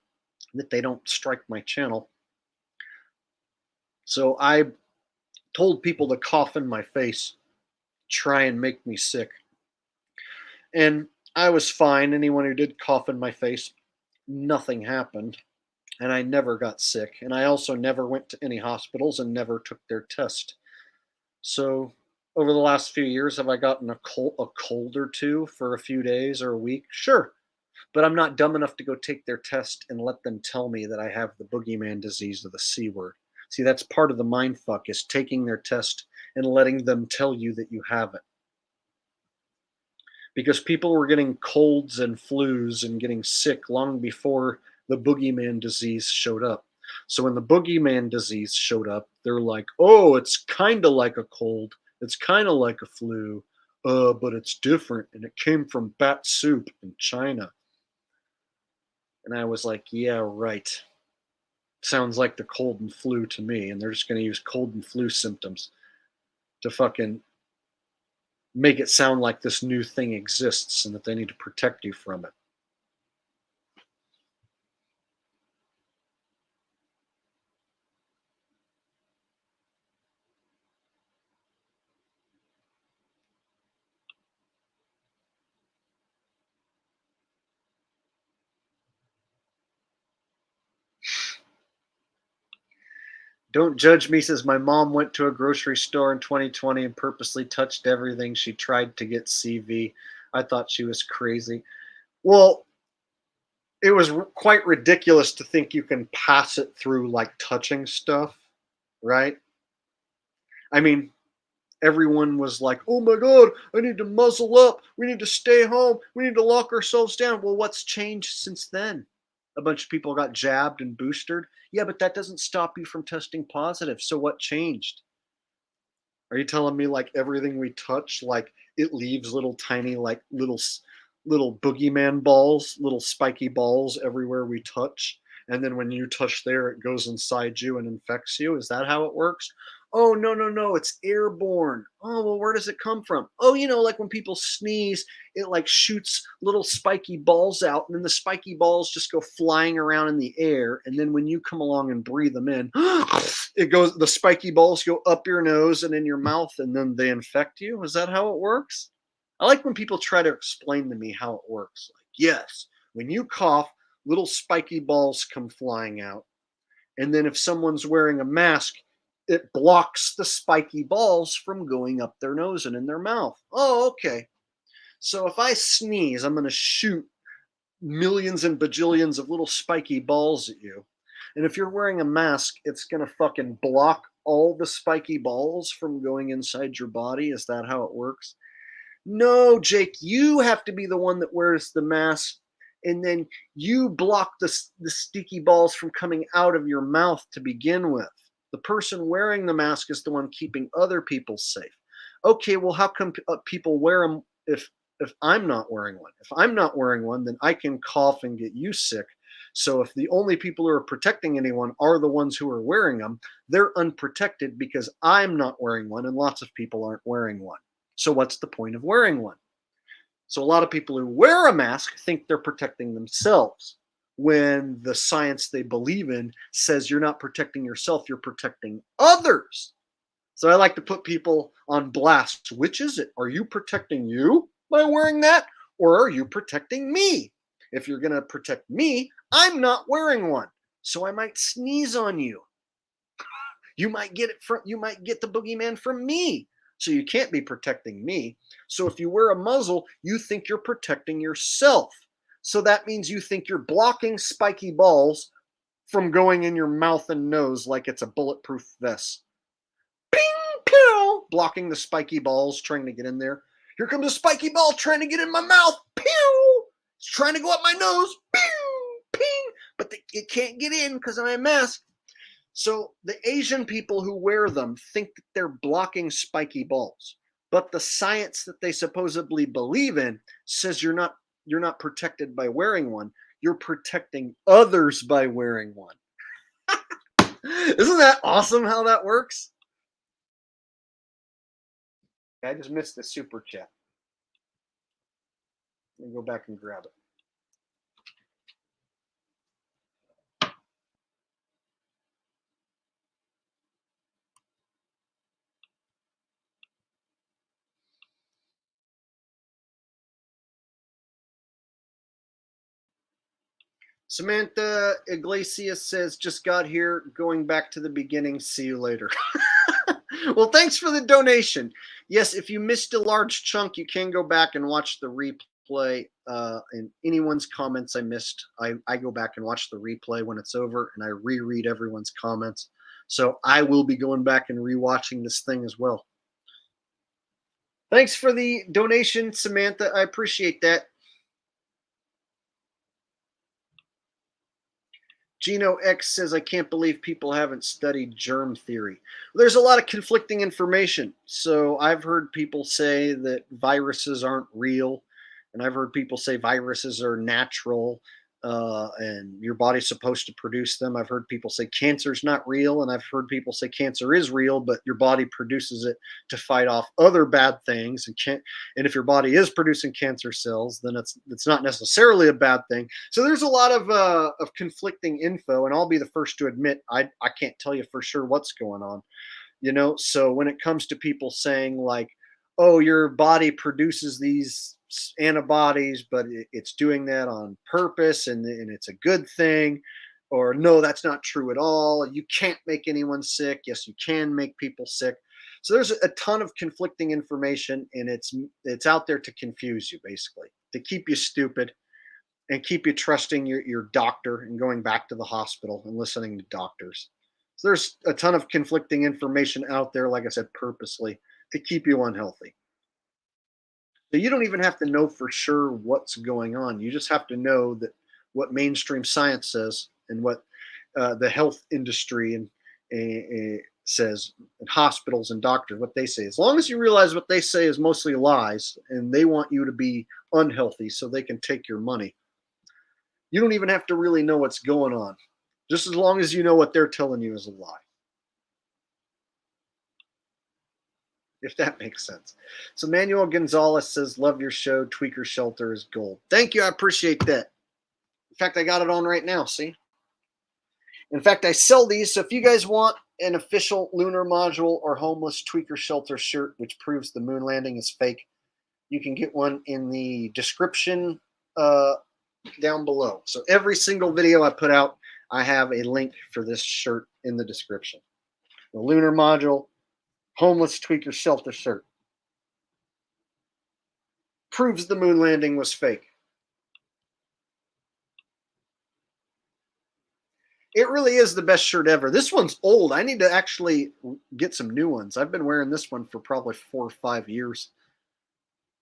that they don't strike my channel. So I told people to cough in my face, try and make me sick. And I was fine. Anyone who did cough in my face, nothing happened. And I never got sick. And I also never went to any hospitals and never took their test. So over the last few years, have I gotten a cold or two for a few days or a week? Sure. But I'm not dumb enough to go take their test and let them tell me that I have the boogeyman disease of the C word. See, that's part of the mind fuck, is taking their test and letting them tell you that you have it. Because people were getting colds and flus and getting sick long before the boogeyman disease showed up. So when the boogeyman disease showed up, they're like, oh, it's kind of like a cold. It's kind of like a flu, but it's different. And it came from bat soup in China. And I was like, yeah, right. Sounds like the cold and flu to me. And they're just going to use cold and flu symptoms to fucking make it sound like this new thing exists and that they need to protect you from it. Don't judge me, says my mom went to a grocery store in 2020 and purposely touched everything. She tried to get CV. I thought she was crazy. Well, it was quite ridiculous to think you can pass it through like touching stuff, right? I mean, everyone was like, oh my God, I need to muzzle up. We need to stay home. We need to lock ourselves down. Well, what's changed since then? A bunch of people got jabbed and boosted. Yeah, but that doesn't stop you from testing positive. So what changed? Are you telling me like everything we touch, like it leaves little tiny, like little boogeyman balls, little spiky balls everywhere we touch? And then when you touch there, it goes inside you and infects you? Is that how it works? Oh, no, it's airborne. Oh, well, where does it come from? Oh, like when people sneeze, it like shoots little spiky balls out, and then the spiky balls just go flying around in the air. And then when you come along and breathe them in, the spiky balls go up your nose and in your mouth, and then they infect you. Is that how it works? I like when people try to explain to me how it works. Like, yes, when you cough, little spiky balls come flying out. And then if someone's wearing a mask, it blocks the spiky balls from going up their nose and in their mouth. Oh, okay. So if I sneeze, I'm going to shoot millions and bajillions of little spiky balls at you. And if you're wearing a mask, it's going to fucking block all the spiky balls from going inside your body. Is that how it works? No, Jake, you have to be the one that wears the mask, and then you block the sticky balls from coming out of your mouth to begin with. The person wearing the mask is the one keeping other people safe. Okay, well, how come people wear them if I'm not wearing one? If I'm not wearing one, then I can cough and get you sick. So if the only people who are protecting anyone are the ones who are wearing them, they're unprotected because I'm not wearing one and lots of people aren't wearing one. So what's the point of wearing one? So a lot of people who wear a mask think they're protecting themselves, when the science they believe in says you're not protecting yourself, you're protecting others. So I like to put people on blast. Which is it? Are you protecting you by wearing that? Or are you protecting me? If you're going to protect me, I'm not wearing one. So I might sneeze on you. You might get the boogeyman from me. So you can't be protecting me. So if you wear a muzzle, you think you're protecting yourself. So that means you think you're blocking spiky balls from going in your mouth and nose like it's a bulletproof vest. Ping, pew! Blocking the spiky balls trying to get in there. Here comes a spiky ball trying to get in my mouth. Pew! It's trying to go up my nose. Pew! Ping! But it can't get in because of my mask. So the Asian people who wear them think that they're blocking spiky balls. But the science that they supposedly believe in says you're not protected by wearing one. You're protecting others by wearing one. Isn't that awesome how that works? I just missed the super chat. Let me go back and grab it. Samantha Iglesias says, just got here, going back to the beginning. See you later. Well, thanks for the donation. Yes, if you missed a large chunk, you can go back and watch the replay. And anyone's comments I missed, I go back and watch the replay when it's over, and I reread everyone's comments. So I will be going back and rewatching this thing as well. Thanks for the donation, Samantha. I appreciate that. Gino X says, I can't believe people haven't studied germ theory. There's a lot of conflicting information. So I've heard people say that viruses aren't real, and I've heard people say viruses are natural, and your body's supposed to produce them. I've heard people say cancer's not real, and I've heard people say cancer is real, but your body produces it to fight off other bad things. And if your body is producing cancer cells, then it's not necessarily a bad thing. So there's a lot of conflicting info, and I'll be the first to admit I can't tell you for sure what's going on. So when it comes to people saying like, oh, your body produces these antibodies, but it's doing that on purpose and it's a good thing, or no, that's not true at all. You can't make anyone sick. Yes, you can make people sick. So there's a ton of conflicting information, and it's out there to confuse you, basically, to keep you stupid and keep you trusting your doctor and going back to the hospital and listening to doctors. So there's a ton of conflicting information out there, like I said, purposely to keep you unhealthy. So you don't even have to know for sure what's going on. You just have to know that what mainstream science says and what the health industry and says, and hospitals and doctors, what they say. As long as you realize what they say is mostly lies, and they want you to be unhealthy so they can take your money, you don't even have to really know what's going on. Just as long as you know what they're telling you is a lie. If that makes sense. So Manuel Gonzalez says, love your show. Tweaker Shelter is gold. Thank you. I appreciate that. In fact, I got it on right now. See? In fact, I sell these. So if you guys want an official lunar module or homeless tweaker shelter shirt, which proves the moon landing is fake, you can get one in the description down below. So every single video I put out, I have a link for this shirt in the description. The lunar module, homeless tweaker shelter shirt. Proves the moon landing was fake. It really is the best shirt ever. This one's old. I need to actually get some new ones. I've been wearing this one for probably 4 or 5 years.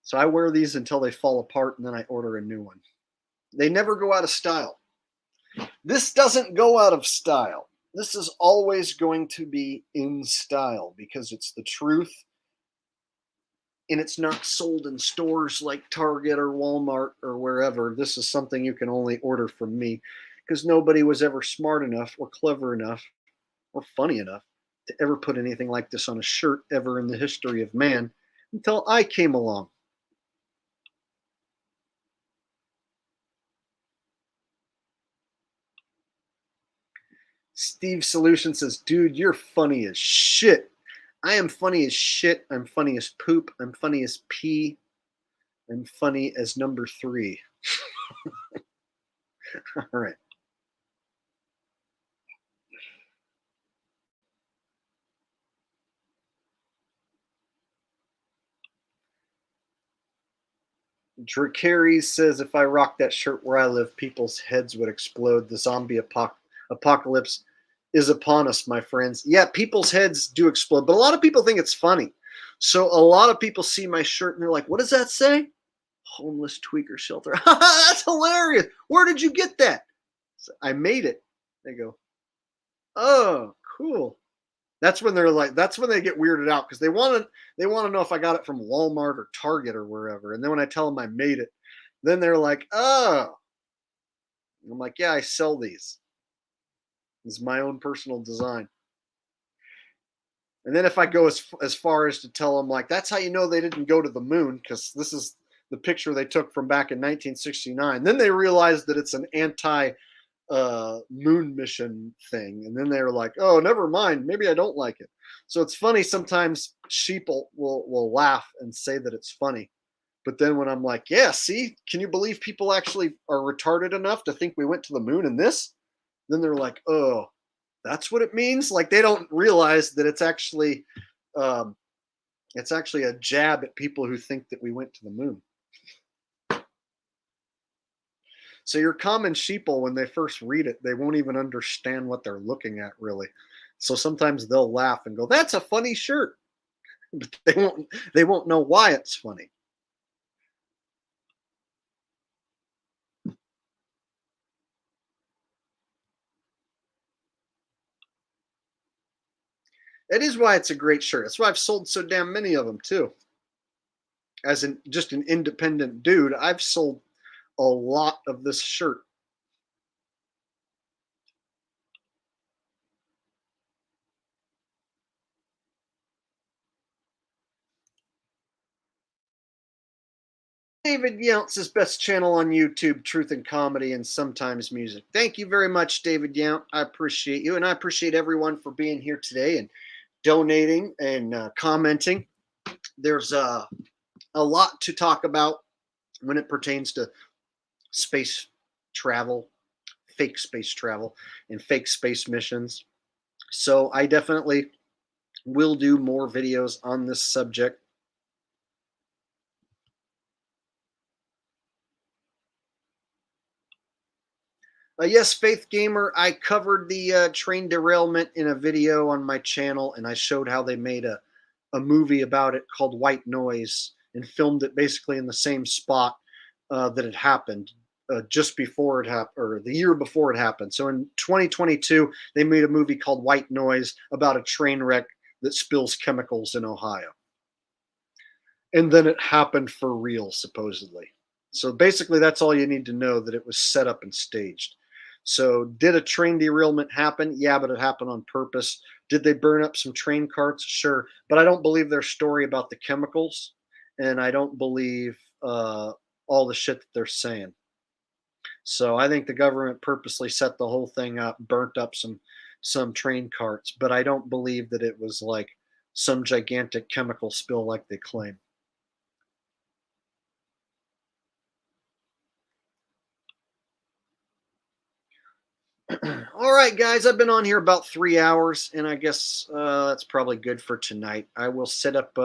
So I wear these until they fall apart, and then I order a new one. They never go out of style. This doesn't go out of style. This is always going to be in style because it's the truth, and it's not sold in stores like Target or Walmart or wherever. This is something you can only order from me because nobody was ever smart enough or clever enough or funny enough to ever put anything like this on a shirt ever in the history of man until I came along. Steve Solution says, dude, you're funny as shit. I am funny as shit. I'm funny as poop. I'm funny as pee. I'm funny as number 3. All right. Dracarys says, if I rock that shirt where I live, people's heads would explode. The zombie apocalypse is upon us, my friends. Yeah, people's heads do explode, but a lot of people think it's funny. So a lot of people see my shirt and they're like, what does that say? Homeless tweaker shelter. That's hilarious. Where did you get that? So I made it. They go, oh, cool. That's when they're like, that's when they get weirded out because they want to know if I got it from Walmart or Target or wherever. And then when I tell them I made it, then they're like, oh. I'm like, yeah, I sell these. It's my own personal design. And then if I go as far as to tell them like, that's how you know they didn't go to the moon, because this the picture they took from back in 1969. Then they realized that it's an moon mission thing, and then they were like, oh, never mind, maybe I don't like it. So it's funny, sometimes sheep will laugh and say that it's funny, but then when I'm like, yeah, see, can you believe people actually are retarded enough to think we went to the moon in this? Then they're like, oh, that's what it means. Like, they don't realize that it's actually a jab at people who think that we went to the moon. So your common sheeple, when they first read it, they won't even understand what they're looking at, really. So sometimes they'll laugh and go, that's a funny shirt. But they won't know why it's funny. That is why it's a great shirt. That's why I've sold so damn many of them, too. As just an independent dude, I've sold a lot of this shirt. David Yountz's best channel on YouTube, Truth and Comedy and Sometimes Music. Thank you very much, David Yount. I appreciate you, and I appreciate everyone for being here today and donating and commenting. There's a lot to talk about when it pertains to space travel, fake space travel, and fake space missions. So I definitely will do more videos on this subject. Yes, Faith Gamer, I covered the train derailment in a video on my channel, and I showed how they made a movie about it called White Noise and filmed it basically in the same spot that it happened just before it happened, or the year before it happened. So in 2022, they made a movie called White Noise about a train wreck that spills chemicals in Ohio. And then it happened for real, supposedly. So basically, that's all you need to know, that it was set up and staged. So did a train derailment happen? Yeah, but it happened on purpose. Did they burn up some train carts? Sure. But I don't believe their story about the chemicals, and I don't believe all the shit that they're saying. So I think the government purposely set the whole thing up, burnt up some train carts, but I don't believe that it was like some gigantic chemical spill like they claim. All right, guys, I've been on here about 3 hours, and I guess that's probably good for tonight. I will set up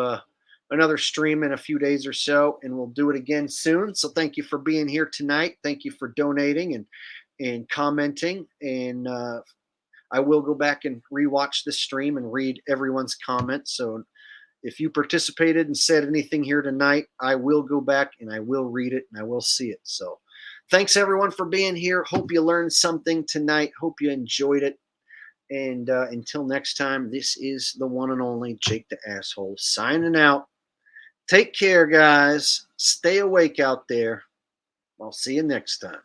another stream in a few days or so, and we'll do it again soon. So thank you for being here tonight. Thank you for donating and commenting. And I will go back and rewatch this stream and read everyone's comments. So if you participated and said anything here tonight, I will go back and I will read it and I will see it. So thanks, everyone, for being here. Hope you learned something tonight. Hope you enjoyed it. And until next time, this is the one and only Jake the Asshole signing out. Take care, guys. Stay awake out there. I'll see you next time.